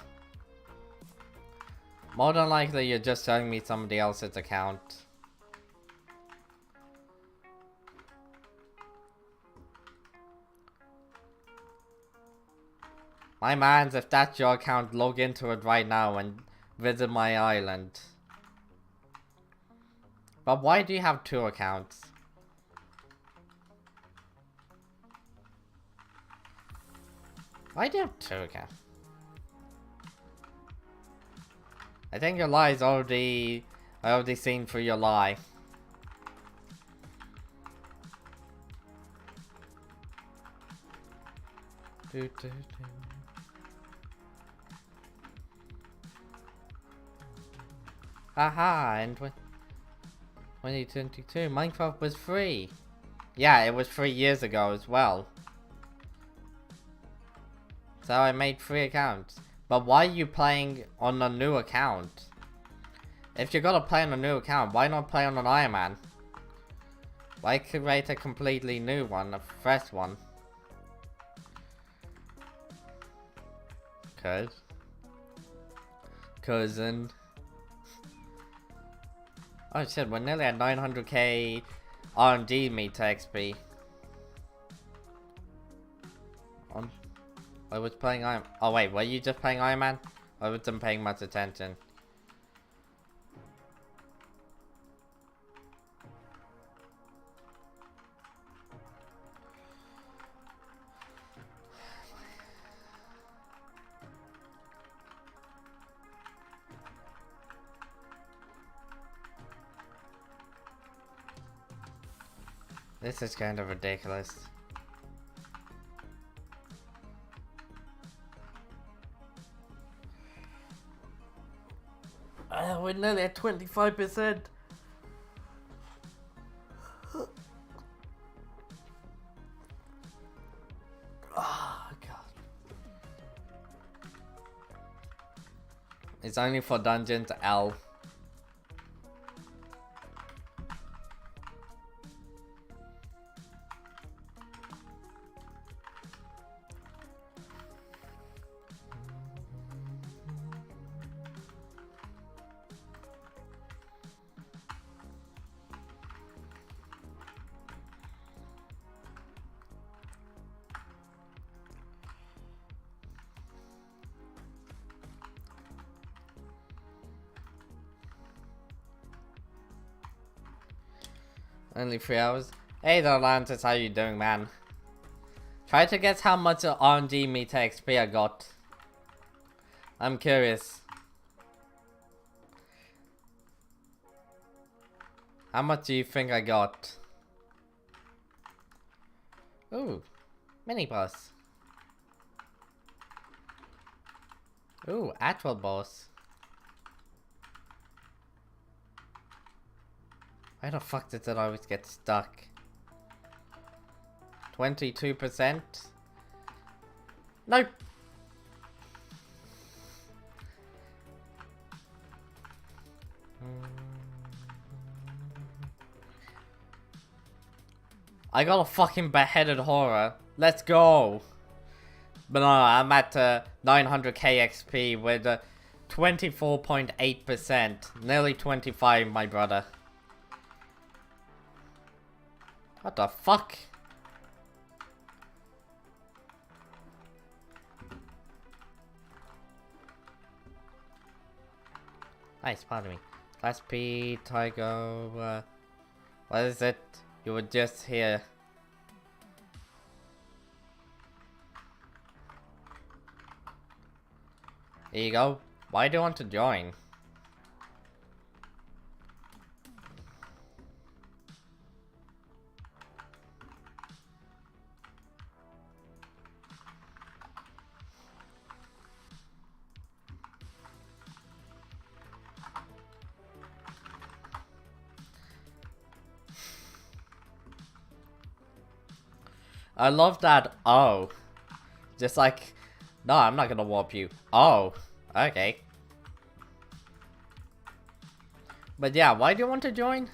S1: More than likely you're just showing me somebody else's account. My mans, if that's your account, log into it right now and visit my island. But why do you have 2 accounts? Why do you have 2 accounts? I think your lie is already... I already seen through your lie. Haha, and 2022, Minecraft was free. Yeah, it was 3 years ago as well. So I made 3 accounts. But why are you playing on a new account? If you're gonna play on a new account, why not play on an Ironman? Why create a completely new one, a fresh one? Cousin. Oh shit, we're nearly at 900k R&D meter XP. I was playing Iron... Oh wait, were you just playing Iron Man? I wasn't paying much attention. This is kind of ridiculous. We're nearly at 25%. Oh god. It's only for dungeons L. Only 3 hours. Hey there, Lantis, how you doing, man? Try to guess how much R&D meter XP I got. I'm curious. How much do you think I got? Ooh, mini boss. Ooh, actual boss. Why the fuck did it always get stuck? 22%? Nope. I got a fucking beheaded horror. Let's go. But no, I'm at 900k XP with 24.8%. Nearly 25, my brother. What the fuck? Nice, pardon me. Class P, Tiger, what is it? You were just here. Here you go. Why do you want to join? I love that. Oh. Just like, no, I'm not gonna warp you. Oh. Okay. But yeah, why do you want to join?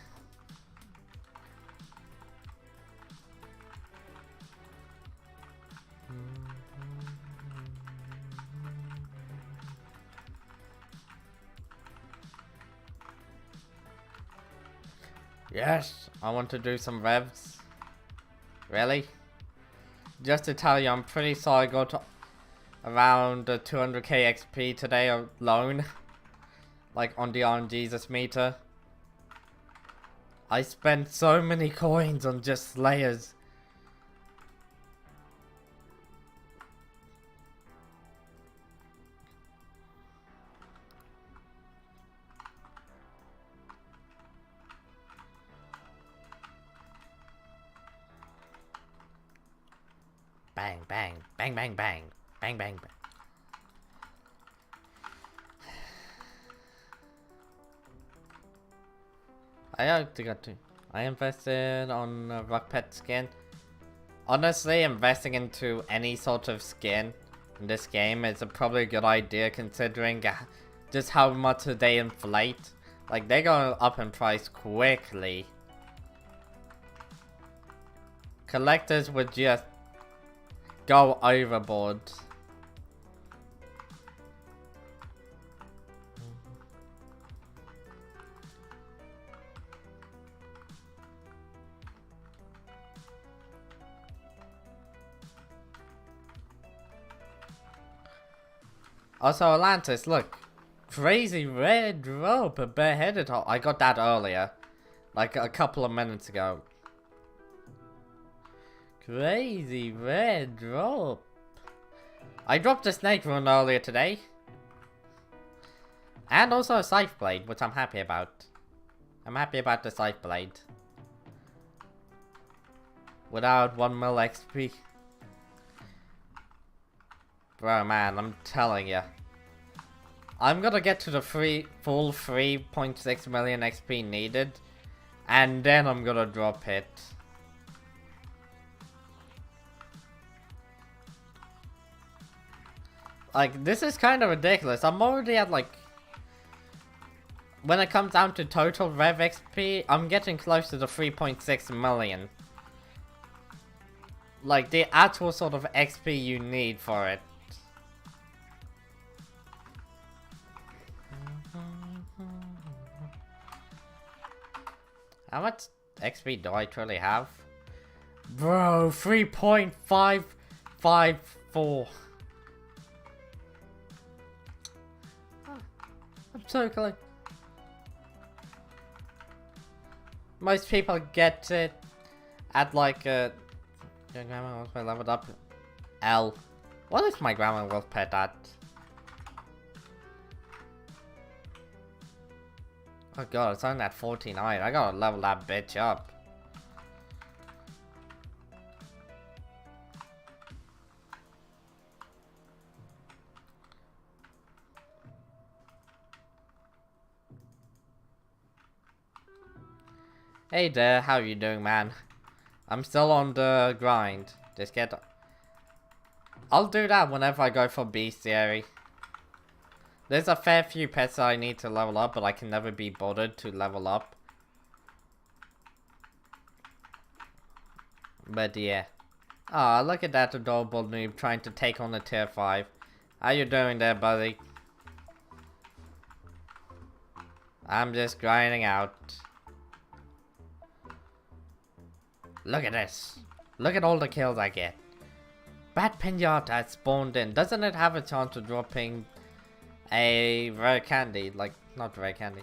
S1: Yes, I want to do some revs. Really? Just to tell you, I'm pretty sure I got around 200k XP today alone. Like on the RNGesus meter. I spent so many coins on just Slayers. Bang, bang, bang, bang, bang, bang, bang, bang. I invested on a rock pet skin. Honestly, investing into any sort of skin in this game is probably a good idea considering just how much they inflate. Like, they go up in price quickly. Collectors would just go overboard. Also, Atlantis, look. Crazy red rope, a bareheaded hole. I got that earlier. Like a couple of minutes ago. Crazy red rope. I dropped a snake rune earlier today. And also a scythe blade, which I'm happy about. I'm happy about the scythe blade. Without 1 mil XP. Bro, man, I'm telling ya. I'm gonna get to the full 3.6 million XP needed. And then I'm gonna drop it. Like, this is kind of ridiculous. I'm already at, like... When it comes down to total Rev XP, I'm getting close to the 3.6 million. Like, the actual sort of XP you need for it. How much XP do I truly have? Bro, 3.554. I'm so close. Most people get it at like your grandma was leveled up. L. What is my grandma wolf pet at? Oh god, it's only at 49. I gotta level that bitch up. Hey there, how you doing, man? I'm still on the grind. Just get... I'll do that whenever I go for bestiary. There's a fair few pets that I need to level up, but I can never be bothered to level up. But yeah. Aw, look at that adorable noob trying to take on a tier 5. How you doing there, buddy? I'm just grinding out. Look at this. Look at all the kills I get. Bat Pinata spawned in. Doesn't it have a chance of dropping a rare candy? Like, not rare candy.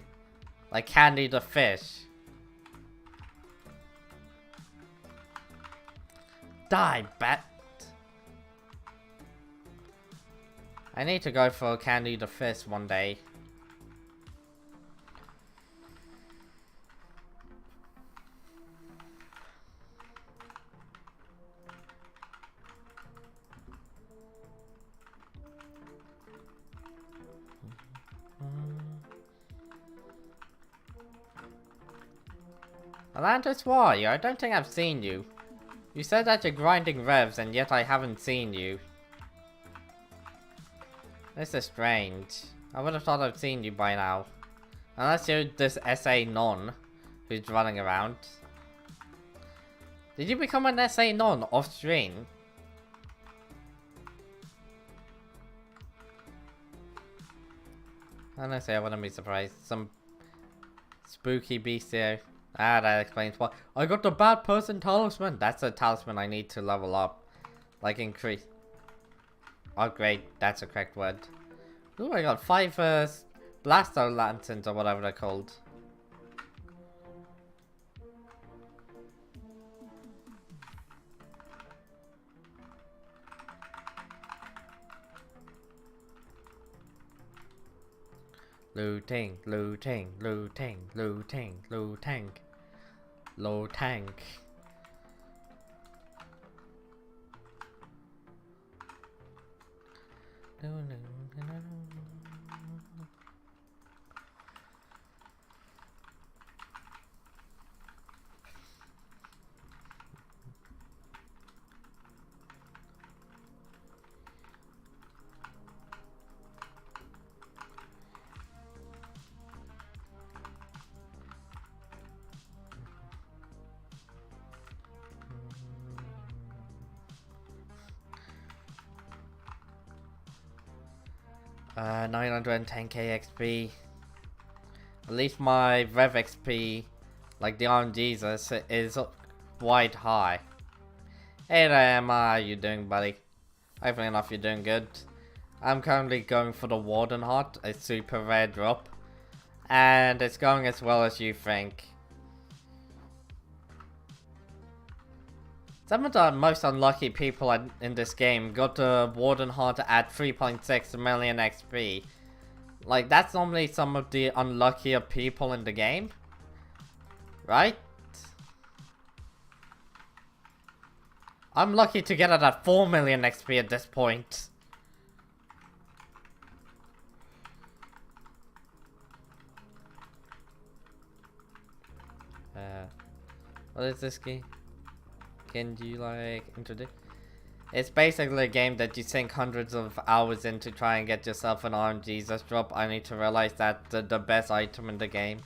S1: Like Candy the Fish. Die, bat. I need to go for Candy the Fish one day. Atlantis, why? I don't think I've seen you. You said that you're grinding revs and yet I haven't seen you. This is strange. I would have thought I've seen you by now. Unless you're this SA non who's running around. Did you become an SA non off stream? Honestly, I wouldn't be surprised. Some spooky beast here. Ah, that explains why. I got the bad person talisman. That's a talisman I need to level up. Like increase. Upgrade. That's the correct word. Ooh, I got 5 blaster lanterns or whatever they're called. Looting, looting, looting, looting, looting. Low tank. No, no, no, no. 910k XP. At least my Rev XP, like the Arm Jesus, is quite high. Hey there, how you doing, buddy? Hopefully enough you're doing good. I'm currently going for the Warden Heart, a super rare drop. And it's going as well as you think. Some of the most unlucky people in this game got the Warden Heart at 3.6 million XP. Like, that's normally some of the unluckier people in the game. Right? I'm lucky to get it at 4 million XP at this point. What is this game? Can you like introduce? It's basically a game that you sink hundreds of hours in to try and get yourself an Arm Jesus drop. I need to realize that the best item in the game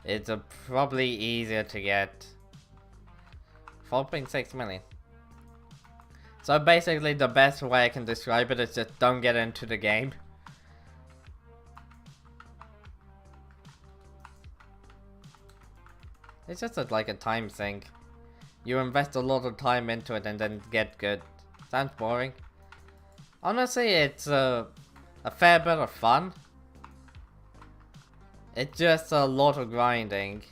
S1: is probably easier to get. 4.6 million. So basically the best way I can describe it is just don't get into the game. It's just like a time sink. You invest a lot of time into it and then get good. Sounds boring. Honestly, it's a fair bit of fun. It's just a lot of grinding.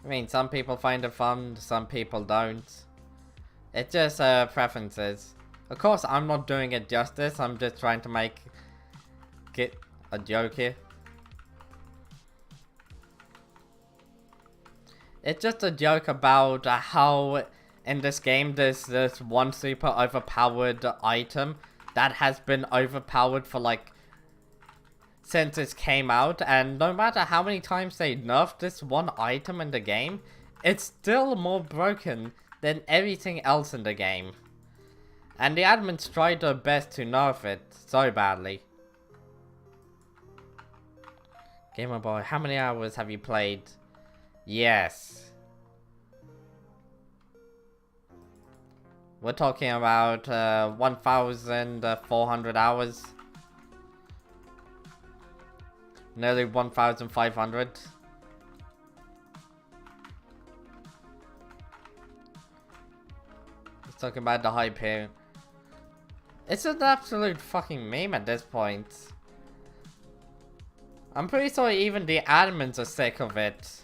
S1: I mean, some people find it fun, some people don't. It's just preferences. Of course, I'm not doing it justice. I'm just trying to get a joke here. It's just a joke about how in this game there's this one super overpowered item that has been overpowered for like since it came out, and no matter how many times they nerfed this one item in the game, it's still more broken than everything else in the game. And the admins tried their best to nerf it so badly. Gamer Boy, how many hours have you played? Yes. We're talking about 1,400 hours. Nearly 1,500. Let's talk about the hype here. It's an absolute fucking meme at this point. I'm pretty sure even the admins are sick of it.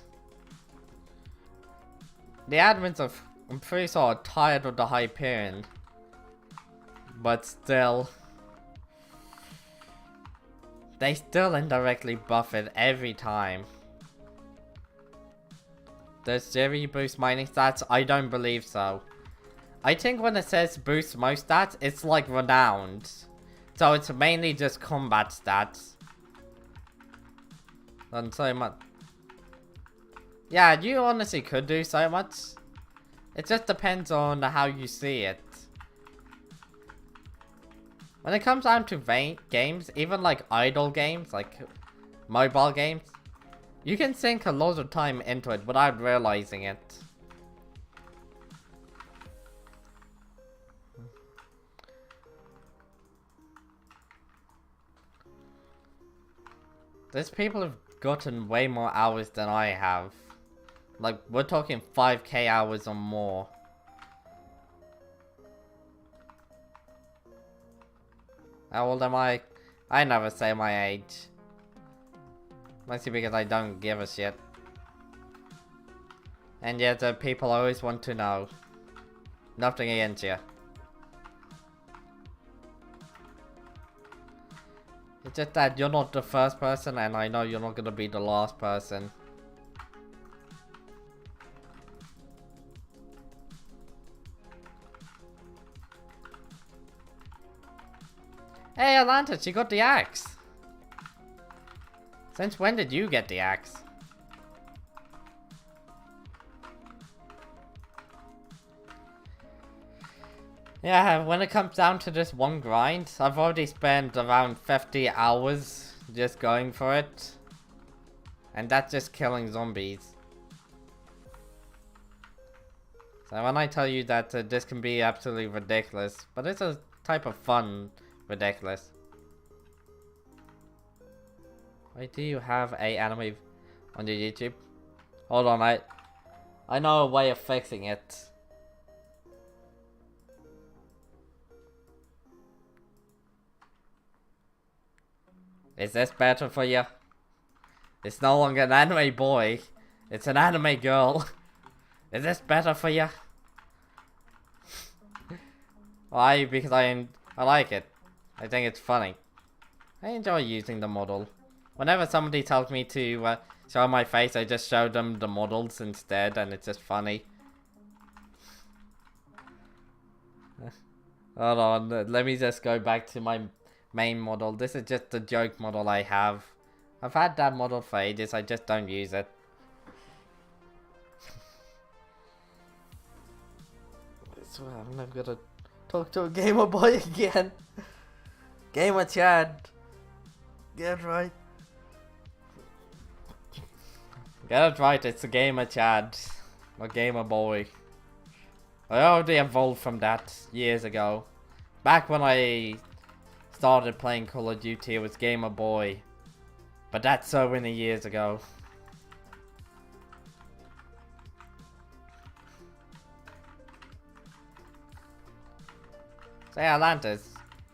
S1: The admins are, I'm pretty sure, are tired of the Hyperion. But still. They still indirectly buff it every time. Does Jerry boost mining stats? I don't believe so. I think when it says boost most stats, it's like renowned. So it's mainly just combat stats. Not so much. Yeah, you honestly could do so much. It just depends on how you see it. When it comes down to games, even like idle games, like mobile games, you can sink a lot of time into it without realizing it. There's people who've gotten way more hours than I have. Like, we're talking 5k hours or more. How old am I? I never say my age. Mostly because I don't give a shit. And yet, people always want to know. Nothing against you. It's just that you're not the first person, and I know you're not gonna be the last person. Hey, Atlantis, you got the axe. Since when did you get the axe? Yeah, when it comes down to this one grind, I've already spent around 50 hours just going for it. And that's just killing zombies. So when I tell you that this can be absolutely ridiculous, but it's a type of fun ridiculous. Why do you have a anime on your YouTube? Hold on, I know a way of fixing it. Is this better for you? It's no longer an anime boy. It's an anime girl. Is this better for you? Why? Because I like it. I think it's funny. I enjoy using the model. Whenever somebody tells me to show my face, I just show them the models instead, and it's just funny. Hold on, let me just go back to my main model. This is just the joke model I have. I've had that model for ages, I just don't use it. I swear, I'm never gonna talk to a gamer boy again. Gamer Chad. Get it right. Get it right, it's a gamer Chad. A gamer boy. I already evolved from that years ago. Back when I started playing Call of Duty, it was Gamer Boy. But that's so many years ago. Say, Atlantis,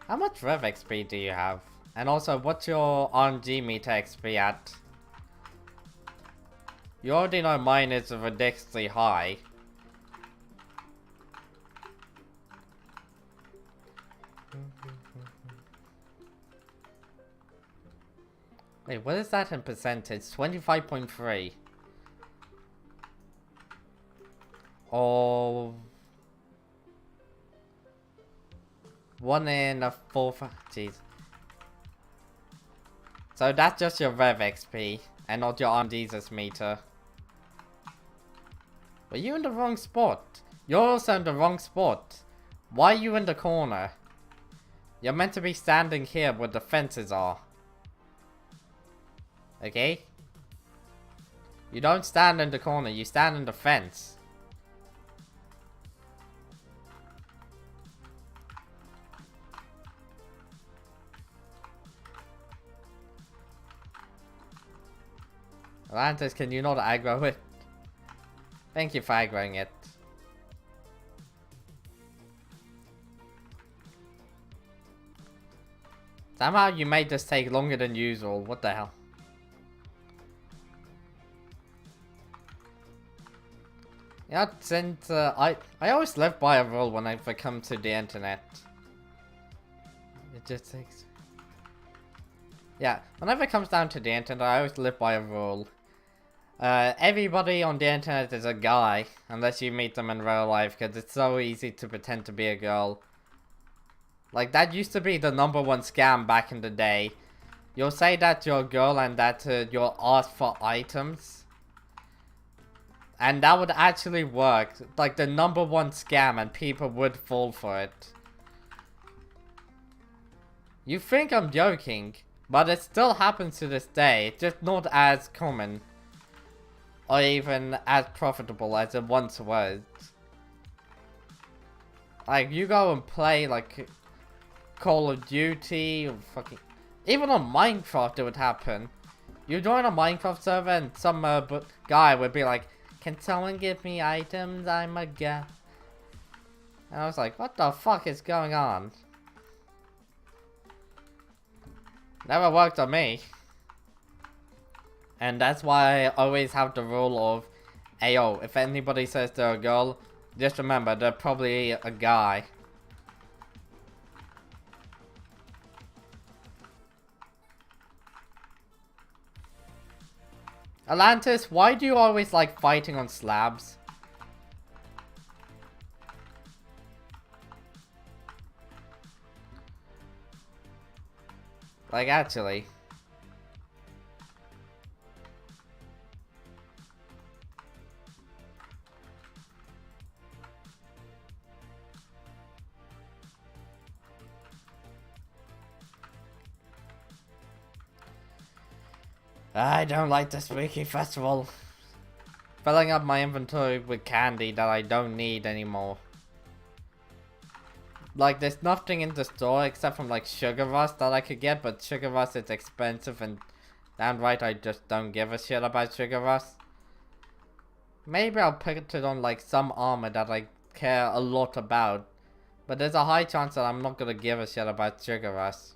S1: how much Rev XP do you have? And also, what's your RNG meter XP at? You already know mine is ridiculously high. Wait, what is that in percentage? 25.3. Or 1 in a 4. Jeez. So that's just your Rev XP and not your RMD's meter. Were you in the wrong spot? You're also in the wrong spot. Why are you in the corner? You're meant to be standing here where the fences are. Okay? You don't stand in the corner, you stand in the fence. Atlantis, can you not aggro it? Thank you for aggroing it. Somehow you made this take longer than usual. What the hell? Yeah, since I always live by a rule when I come to the internet. It just takes... Yeah, whenever it comes down to the internet, I always live by a rule. Everybody on the internet is a guy, unless you meet them in real life, because it's so easy to pretend to be a girl. Like, that used to be the #1 scam back in the day. You'll say that you're a girl and that you'll ask for items. And that would actually work. Like, the #1 scam, and people would fall for it. You think I'm joking, but it still happens to this day, just not as common. Or even as profitable as it once was. Like, you go and play, like, Call of Duty, or fucking... Even on Minecraft it would happen. You join a Minecraft server and some guy would be like, can someone give me items? I'm a guy. And I was like, what the fuck is going on? Never worked on me. And that's why I always have the rule of, ayo, if anybody says they're a girl, just remember, they're probably a guy. Atlantis, why do you always like fighting on slabs? Like, actually. I don't like the Spooky Festival. Filling up my inventory with candy that I don't need anymore. Like, there's nothing in the store except from, like, Sugar Rush that I could get, but Sugar Rush is expensive and damn right I just don't give a shit about Sugar Rush. Maybe I'll put it on, like, some armor that I care a lot about, but there's a high chance that I'm not gonna give a shit about Sugar Rush.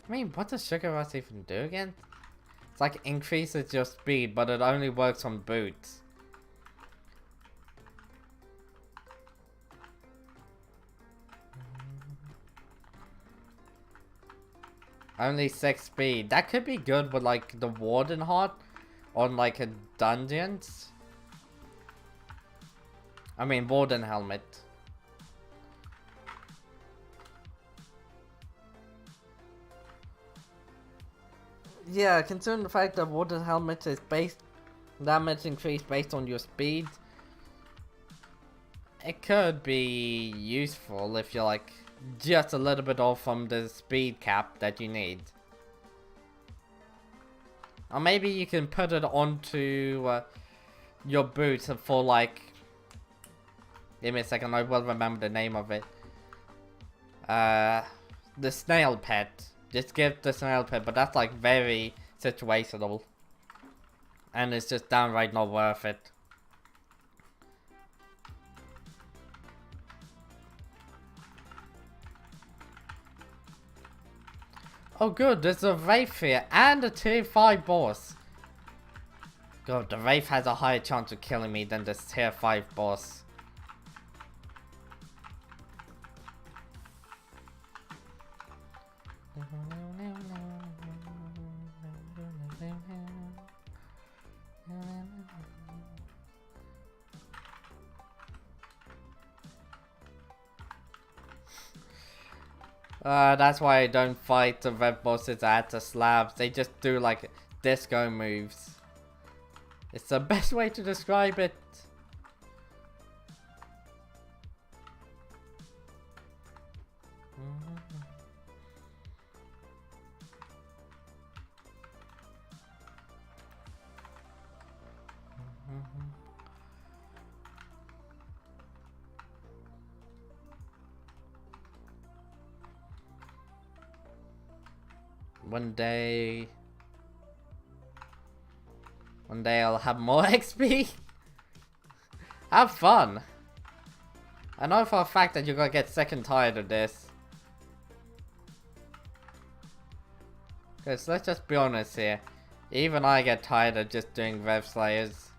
S1: I mean, what does Sugar Rush even do again? It's like increases your speed, but it only works on boots. Only 6 speed. That could be good with like the Warden Heart on like a dungeons. I mean, Warden Helmet. Yeah, considering the fact that Warden Helmet is based damage increase based on your speed, it could be useful if you're like just a little bit off from the speed cap that you need. Or maybe you can put it onto your boots for like... Give me a second, I will remember the name of it. The Snail Pet. Just give the Snail Pet, but that's like very situational. And it's just downright not worth it. Oh good, there's a Wraith here and a tier 5 boss. God, the Wraith has a higher chance of killing me than this tier 5 boss. That's why I don't fight the red bosses at the slabs. They just do like disco moves. It's the best way to describe it. One day I'll have more XP. Have fun. I know for a fact that you're gonna get sick and tired of this. Because let's just be honest here. Even I get tired of just doing Rev Slayers.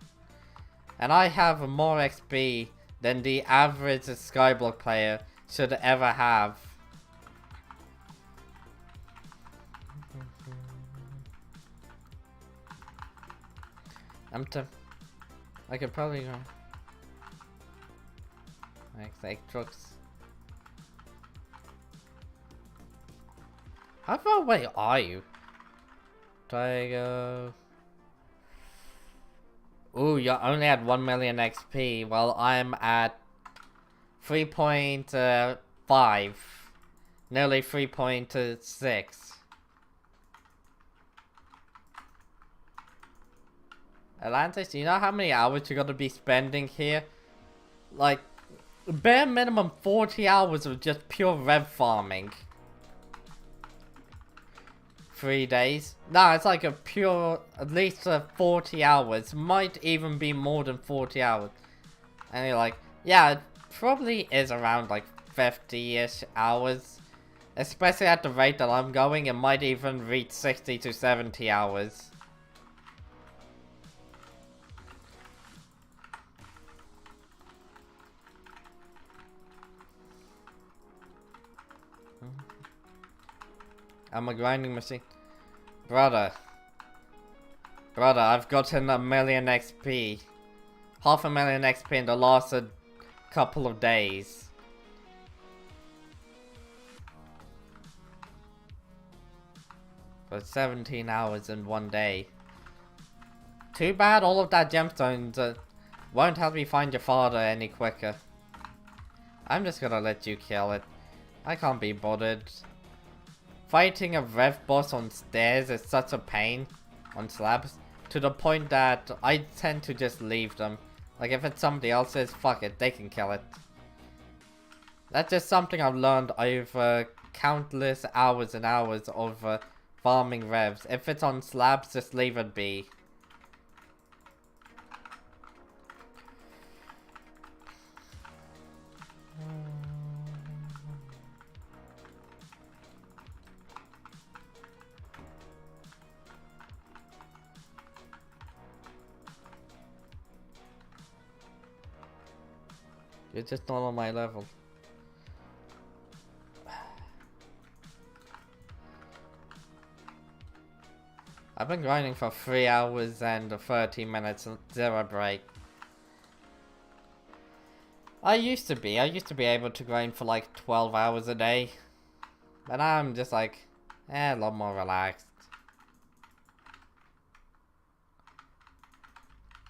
S1: And I have more XP than the average Skyblock player should ever have. I could probably go. Like trucks. How far away are you? Tiger. Ooh, you're only at 1 million XP, while I'm at 3.5. Nearly 3.6. Atlantis, do you know how many hours you're gonna be spending here? Like, bare minimum 40 hours of just pure rev farming. 3 days? No, it's like a pure, at least 40 hours. Might even be more than 40 hours. And you're like, yeah, it probably is around like 50-ish hours. Especially at the rate that I'm going, it might even reach 60 to 70 hours. I'm a grinding machine. Brother, I've gotten 1 million XP. Half a million XP in the last couple of days. For 17 hours in one day. Too bad all of that gemstones won't help me find your father any quicker. I'm just gonna let you kill it. I can't be bothered. Fighting a rev boss on stairs is such a pain on slabs, to the point that I tend to just leave them. Like if it's somebody else's, fuck it, they can kill it. That's just something I've learned over countless hours and hours of farming revs. If it's on slabs, just leave it be. You're just not on my level. I've been grinding for 3 hours and 30 minutes, 0 break. I used to be able to grind for like 12 hours a day. But now I'm just like, a lot more relaxed.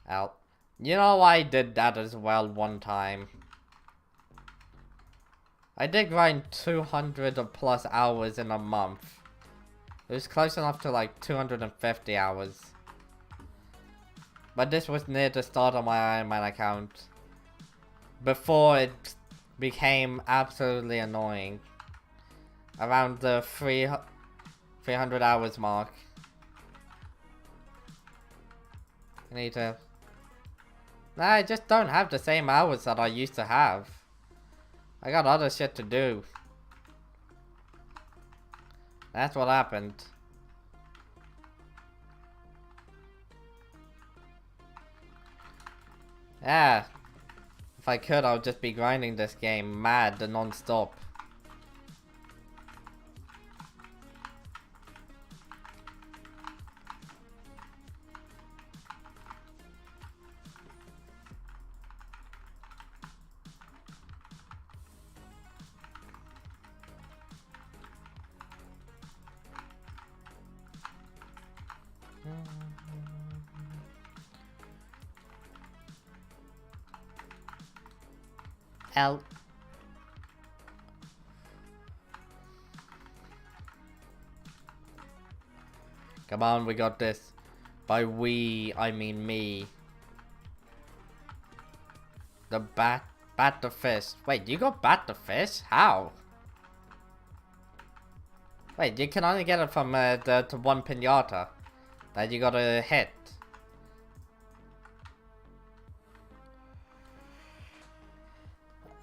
S1: Out. You know, I did that as well one time. I did grind 200 plus hours in a month. It was close enough to like 250 hours. But this was near the start of my Ironman account. Before it became absolutely annoying. Around the 300 hours mark. I need to... Nah, I just don't have the same hours that I used to have. I got other shit to do. That's what happened. Yeah. If I could, I would just be grinding this game mad and non-stop. L. Come on, we got this. By we, I mean me. The bat the fish. Wait, you got bat the fish? How? Wait, you can only get it from the one pinata that you gotta hit.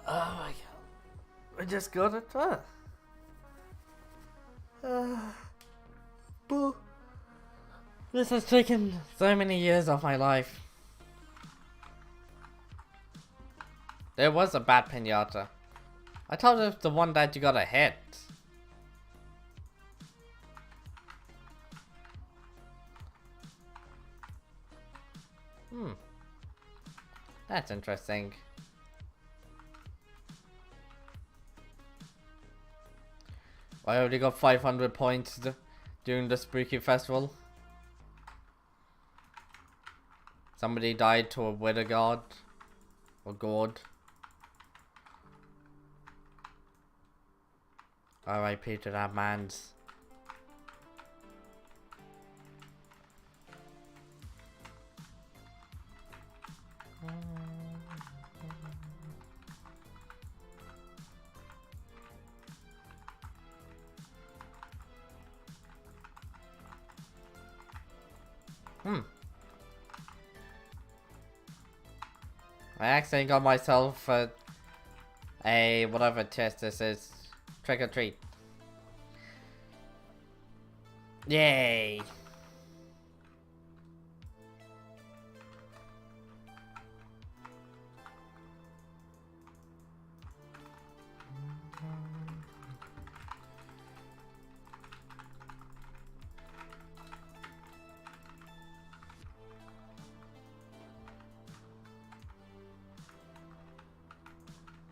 S1: Oh my god. I just got it. Boo. This has taken so many years of my life. There was a bad pinata. I thought it was the one that you gotta hit. That's interesting. I already got 500 points during the Spooky Festival. Somebody died to a wither god. Or god. R.I.P. to that man's. I accidentally got myself a whatever chest this is. Trick or treat. Yay!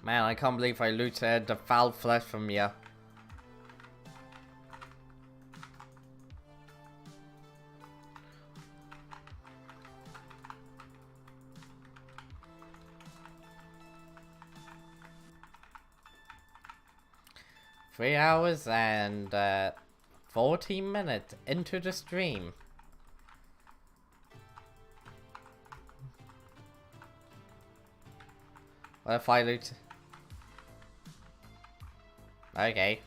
S1: Man, I can't believe I looted the foul flesh from you. Three hours and 14 minutes into the stream. What if I loot? Okay.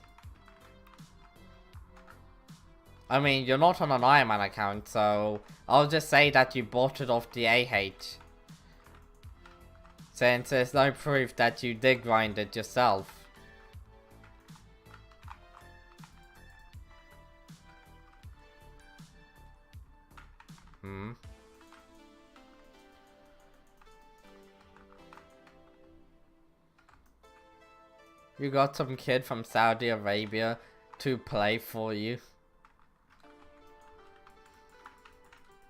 S1: I mean, you're not on an Ironman account, so I'll just say that you bought it off the AH. Since there's no proof that you did grind it yourself. You got some kid from Saudi Arabia to play for you.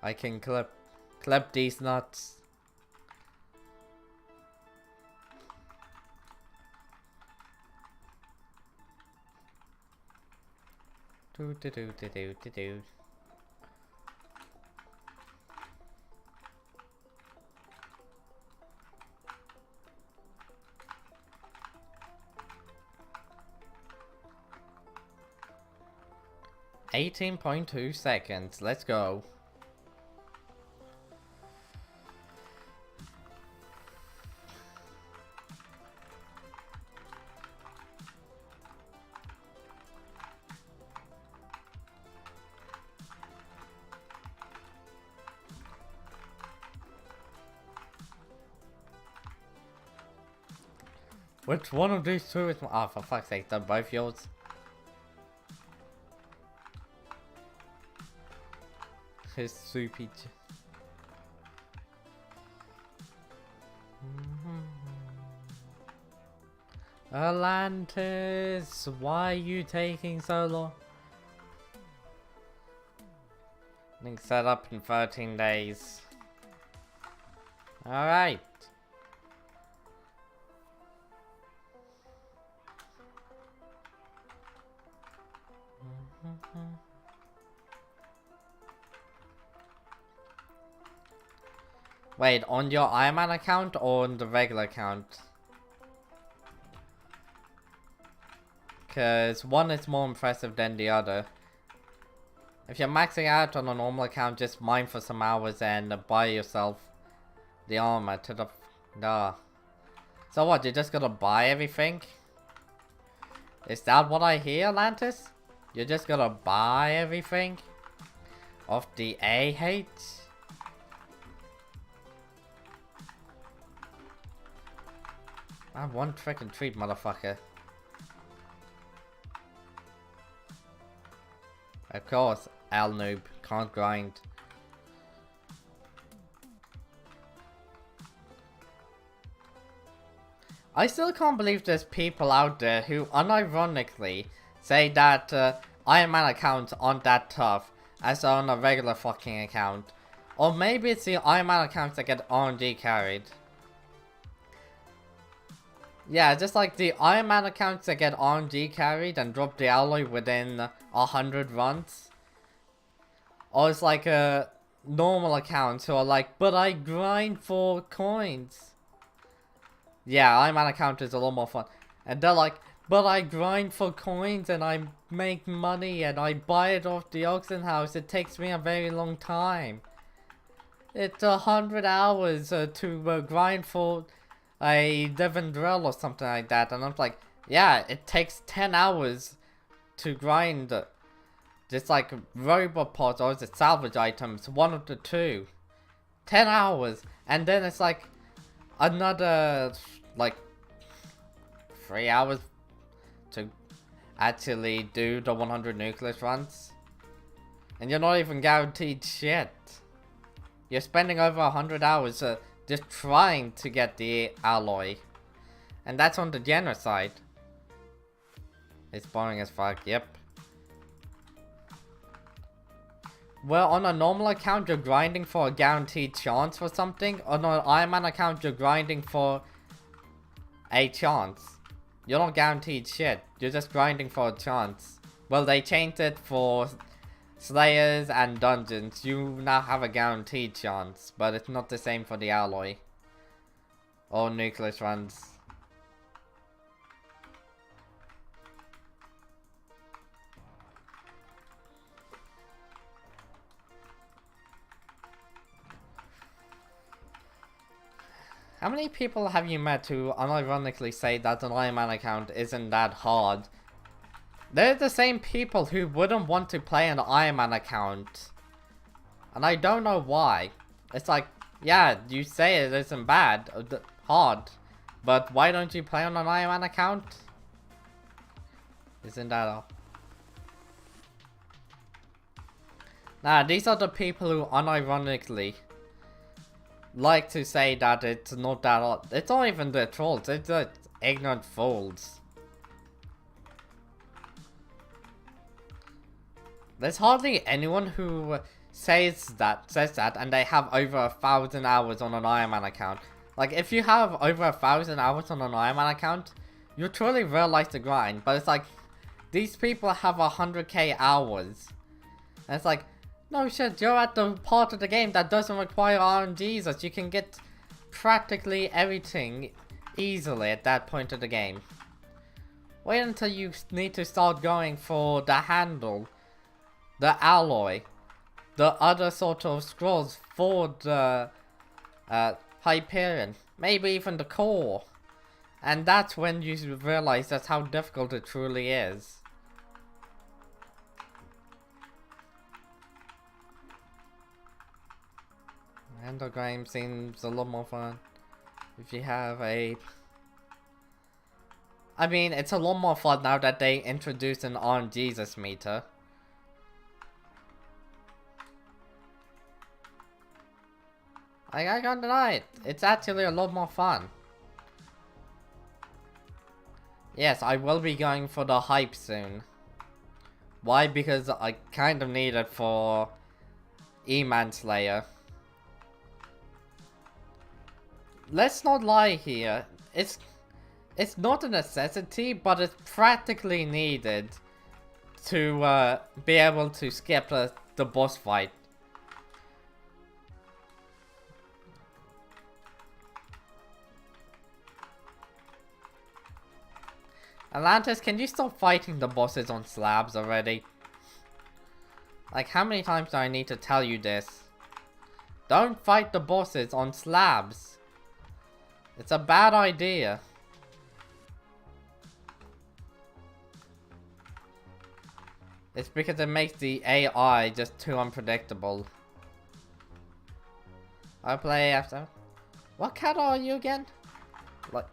S1: I can clip these nuts. Do do do do do do do. $18.2 seconds. Let's go. Which one of these two is my— oh, for fuck's sake, they're both yours. His soupy. Atlantis, why are you taking so long? Link set up in 13 days. Alright. Wait, on your Ironman account or on the regular account? Because one is more impressive than the other. If you're maxing out on a normal account, just mine for some hours and buy yourself the armor to the... Duh. So what, you're just gonna buy everything? Is that what I hear, Atlantis? You're just gonna buy everything? Of the AH? I have one trick and treat, motherfucker. Of course, Al noob. Can't grind. I still can't believe there's people out there who unironically say that Ironman accounts aren't that tough as on a regular fucking account. Or maybe it's the Ironman accounts that get RNG carried. Yeah, just like the Ironman accounts that get RNG carried and drop the alloy within 100 runs. Or it's like normal accounts who are like, but I grind for coins. Yeah, Ironman account is a lot more fun. And they're like, but I grind for coins and I make money and I buy it off the auction house. It takes me a very long time. It's 100 hours to grind for a Devon drill or something like that. And I'm like, yeah, it takes 10 hours to grind just like robot parts or is it salvage items, one of the two. 10 hours. And then it's like another like 3 hours to actually do the 100 nucleus runs. And you're not even guaranteed shit. You're spending over 100 hours just trying to get the alloy. And that's on the generous side. It's boring as fuck, yep. Well, on a normal account, you're grinding for a guaranteed chance for something. On an Ironman account, you're grinding for a chance. You're not guaranteed shit. You're just grinding for a chance. Well, they changed it for Slayers and Dungeons. You now have a guaranteed chance. But it's not the same for the alloy. Or nucleus runs. How many people have you met who unironically say that an Ironman account isn't that hard? They're the same people who wouldn't want to play an Ironman account. And I don't know why. It's like, yeah, you say it isn't bad, hard. But why don't you play on an Ironman account? Isn't that all? Nah, these are the people who unironically like to say that it's not that hard. It's not even the trolls, it's the ignorant fools. There's hardly anyone who says that and they have over 1,000 hours on an Ironman account. Like, if you have over 1,000 hours on an Ironman account, you truly realize the grind. But it's like, these people have 100k hours. And it's like, no shit, you're at the part of the game that doesn't require RNGs, as you can get practically everything easily at that point of the game. Wait until you need to start going for the handle, the alloy, the other sort of scrolls for the Hyperion, maybe even the core. And that's when you realize that's how difficult it truly is. And the game seems a lot more fun if you have a... I mean, it's a lot more fun now that they introduced an RNGesus meter. I can't deny it. It's actually a lot more fun. Yes, I will be going for the hype soon. Why? Because I kind of need it for E-Man Slayer. Let's not lie here. It's not a necessity, but it's practically needed to be able to skip the boss fight. Atlantis, can you stop fighting the bosses on slabs already? Like, how many times do I need to tell you this? Don't fight the bosses on slabs. It's a bad idea. It's because it makes the AI just too unpredictable. I play after. What cat are you again? Like,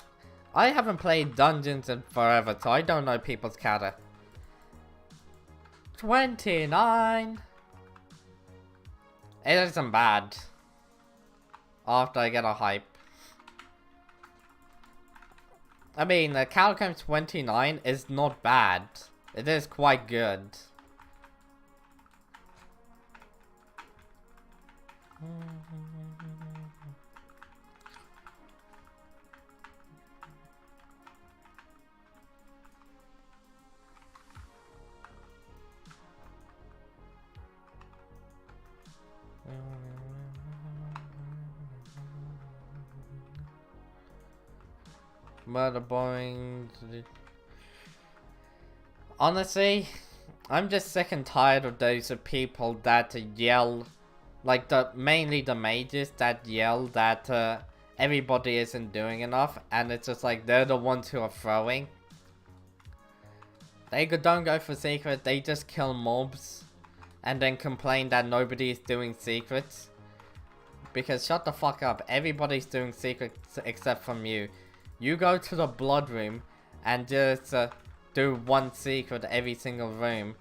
S1: I haven't played Dungeons in forever, so I don't know people's cat. 29. It isn't bad. After I get a hype. I mean, the Calcom 29 is not bad. It is quite good. Murder boring. Honestly, I'm just sick and tired of those people that yell, like mainly the mages that yell that everybody isn't doing enough, and it's just like they're the ones who are throwing. They don't go for secret, they just kill mobs, and then complain that nobody is doing secrets. Because shut the fuck up, everybody's doing secrets except from you. You go to the blood room and just do one secret every single room.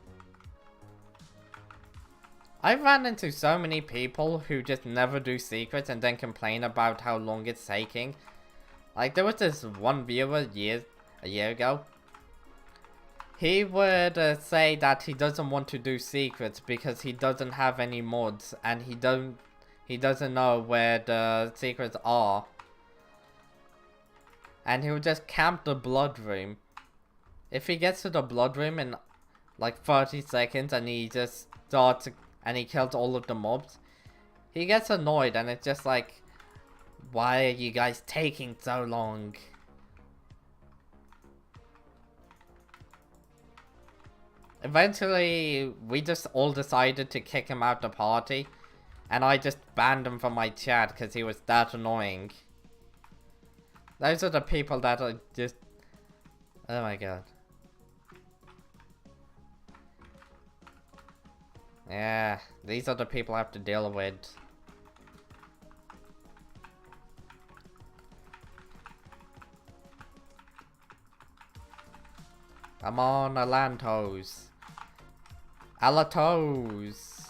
S1: I've ran into so many people who just never do secrets and then complain about how long it's taking. Like, there was this one viewer a year ago. He would say that he doesn't want to do secrets because he doesn't have any mods and he doesn't know where the secrets are. And he would just camp the blood room. If he gets to the blood room in like 30 seconds and he just starts and he kills all of the mobs, he gets annoyed and it's just like, why are you guys taking so long? Eventually, we just all decided to kick him out the party. And I just banned him from my chat because he was that annoying. Those are the people that are just... Oh my god. Yeah, these are the people I have to deal with. Come on, Alantos. Alatos.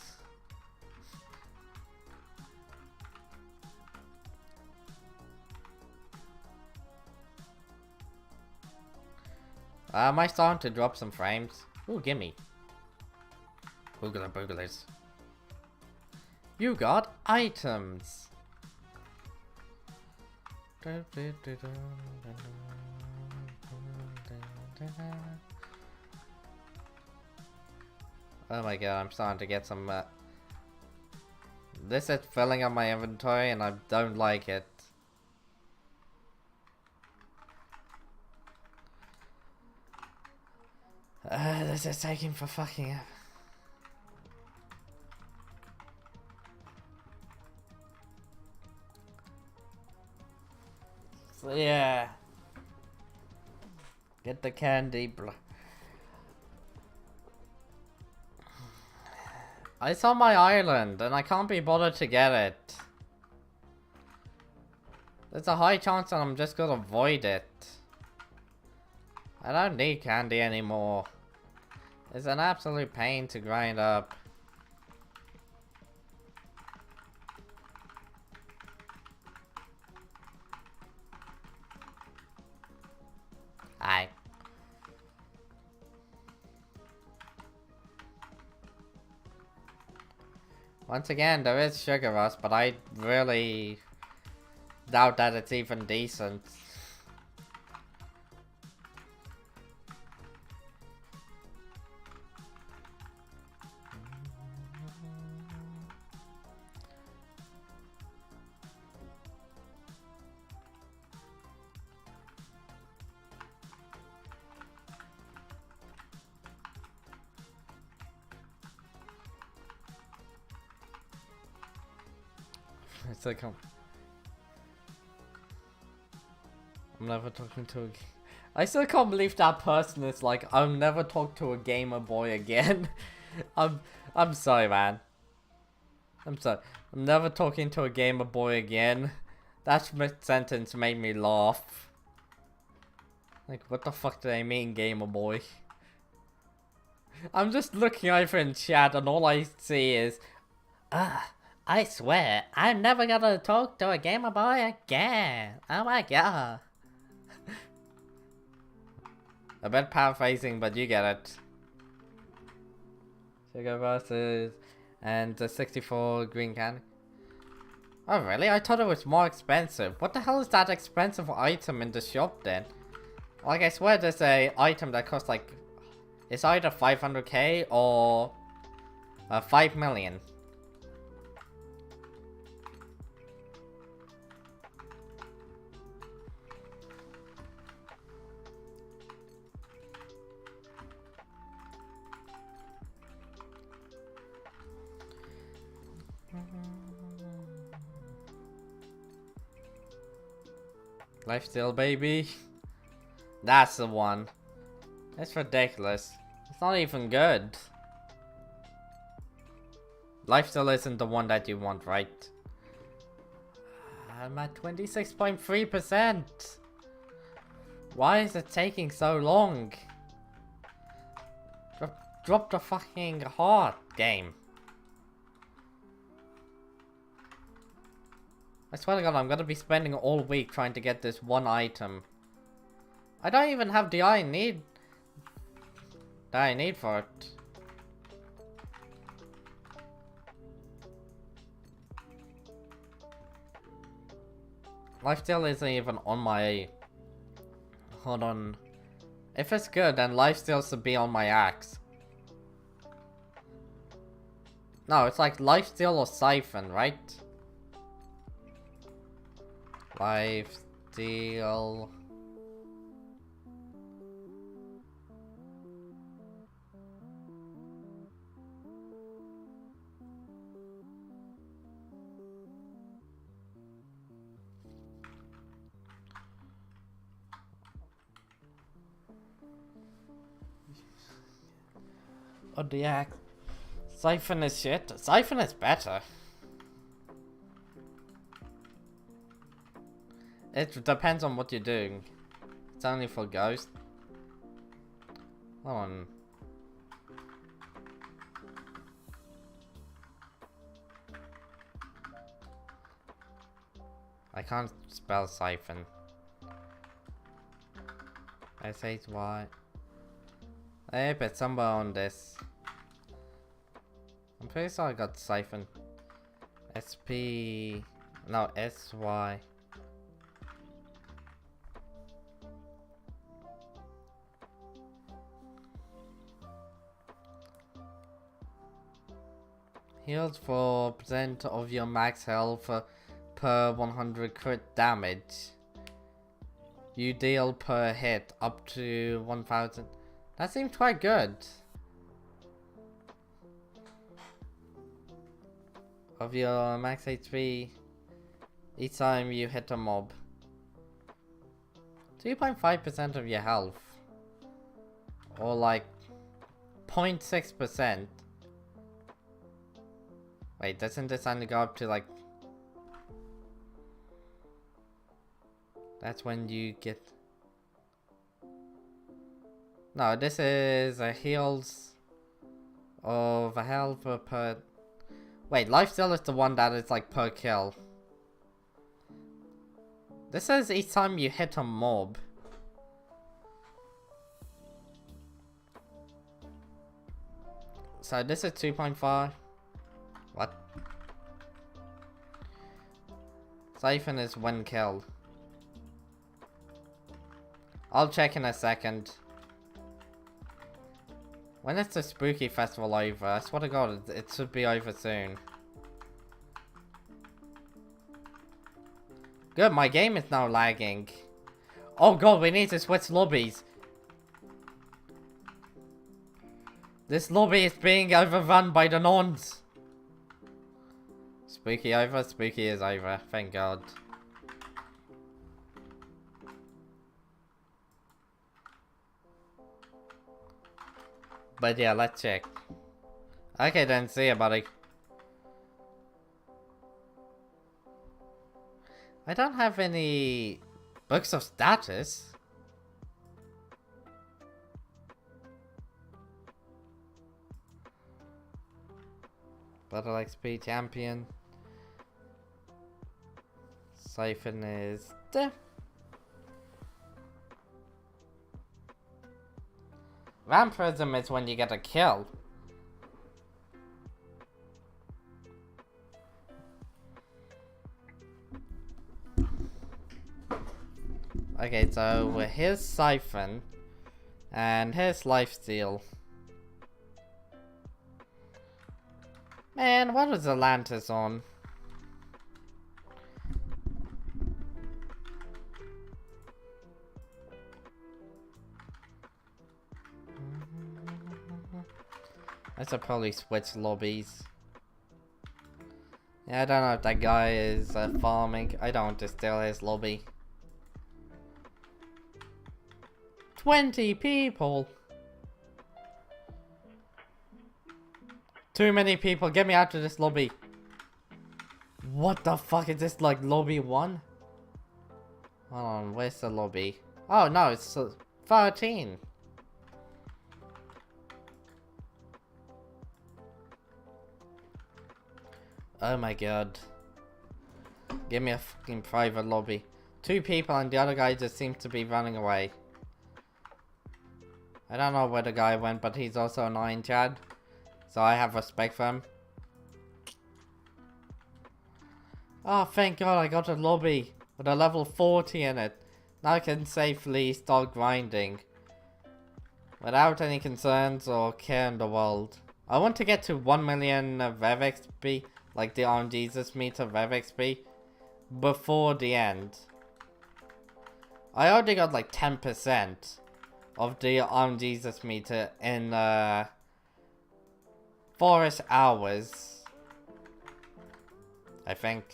S1: Am I starting to drop some frames? Ooh, gimme. Boogler booglers. You got items. Oh my god, I'm starting to get some this is filling up my inventory and I don't like it. This is taking for fucking ever. So yeah. Get the candy. It's on my island and I can't be bothered to get it. There's a high chance that I'm just gonna avoid it. I don't need candy anymore. It's an absolute pain to grind up. Hi. Once again, there is Sugar Rush, but I really doubt that it's even decent. It's like I'm never talking to I still can't believe that person is like, I'll never talk to a gamer boy again. I'm sorry, man. I'm sorry. I'm never talking to a gamer boy again. That sentence made me laugh. Like, what the fuck do they mean, gamer boy? I'm just looking over in chat and all I see is, I swear, I'm never gonna talk to a gamer boy again. Oh my god. A bit paraphrasing, but you get it. Sugar versus and the 64 green candy. Oh really? I thought it was more expensive. What the hell is that expensive item in the shop then? Like I swear there's a item that costs like, it's either 500k or 5 million. Lifesteal, baby. That's the one. It's ridiculous. It's not even good. Lifesteal isn't the one that you want, right? I'm at 26.3%. Why is it taking so long? Drop the fucking heart, game. I swear to god, I'm gonna be spending all week trying to get this one item. I don't even have the I need for it. Lifesteal isn't even on my... Hold on. If it's good, then Lifesteal should be on my axe. No, it's like Lifesteal or Siphon, right? Lifesteal... Oh, the axe. Siphon is shit. Siphon is better. It depends on what you're doing. It's only for ghost. Hold on. I can't spell siphon. S-H-Y. I bet somewhere on this. I'm pretty sure I got siphon. S-P... No, S-Y. Heals for % of your max health per 100 crit damage. You deal per hit up to 1000. That seems quite good. Of your max HP each time you hit a mob. 2.5% of your health. Or like 0.6%. Wait, doesn't this only go up to like... That's when you get... No, this is a heals of a health per... Wait, lifesteal is the one that is like per kill. This says each time you hit a mob. So this is 2.5. What? Siphon is when killed. I'll check in a second. When is the spooky festival over? I swear to god, it should be over soon. Good, my game is now lagging. Oh god, we need to switch lobbies. This lobby is being overrun by the nuns. Spooky over? Spooky is over, thank god. But yeah, let's check. Okay then, see ya, buddy. I don't have any books of status. Battle XP champion. Siphon is there. Vampirism is when you get a kill. Okay, so here's Siphon. And here's Lifesteal. Man, what was Atlantis on? I should probably switch lobbies. Yeah, I don't know if that guy is farming. I don't want to steal his lobby. 20 people! Too many people, get me out of this lobby. What the fuck, is this like lobby 1? Hold on, where's the lobby? Oh no, it's 13. Oh my god. Give me a fucking private lobby. 2 people and the other guy just seems to be running away. I don't know where the guy went, but he's also annoying, Chad. So I have respect for him. Oh, thank god I got a lobby with a level 40 in it. Now I can safely start grinding. Without any concerns or care in the world. I want to get to 1 million Rev XP, like the Jesus meter Rev XP, before the end. I already got like 10% of the Jesus meter in 4 hours, I think.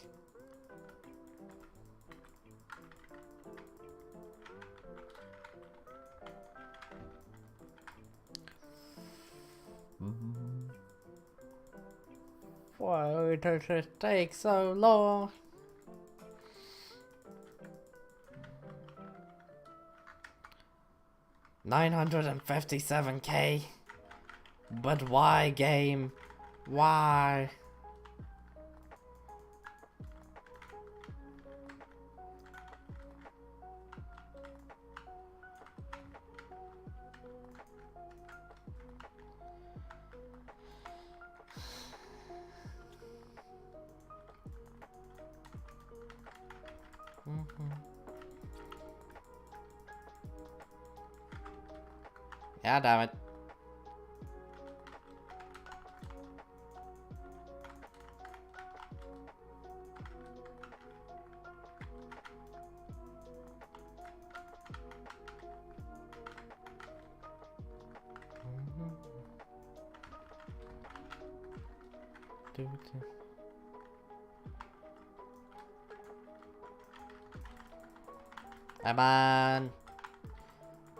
S1: Why does it take so long? $957K. But why, game? Why? Yeah, damn it. Come on.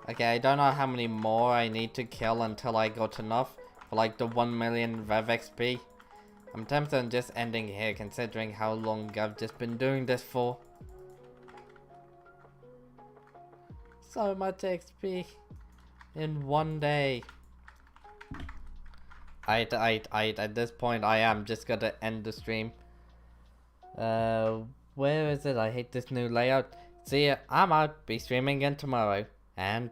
S1: Okay, I don't know how many more I need to kill until I got enough for like the 1 million Rev XP. I'm tempted on just ending here considering how long I've just been doing this for. So much XP in one day. At this point I am just gonna end the stream. Where is it? I hate this new layout. See ya, I'm out. Be streaming again tomorrow. And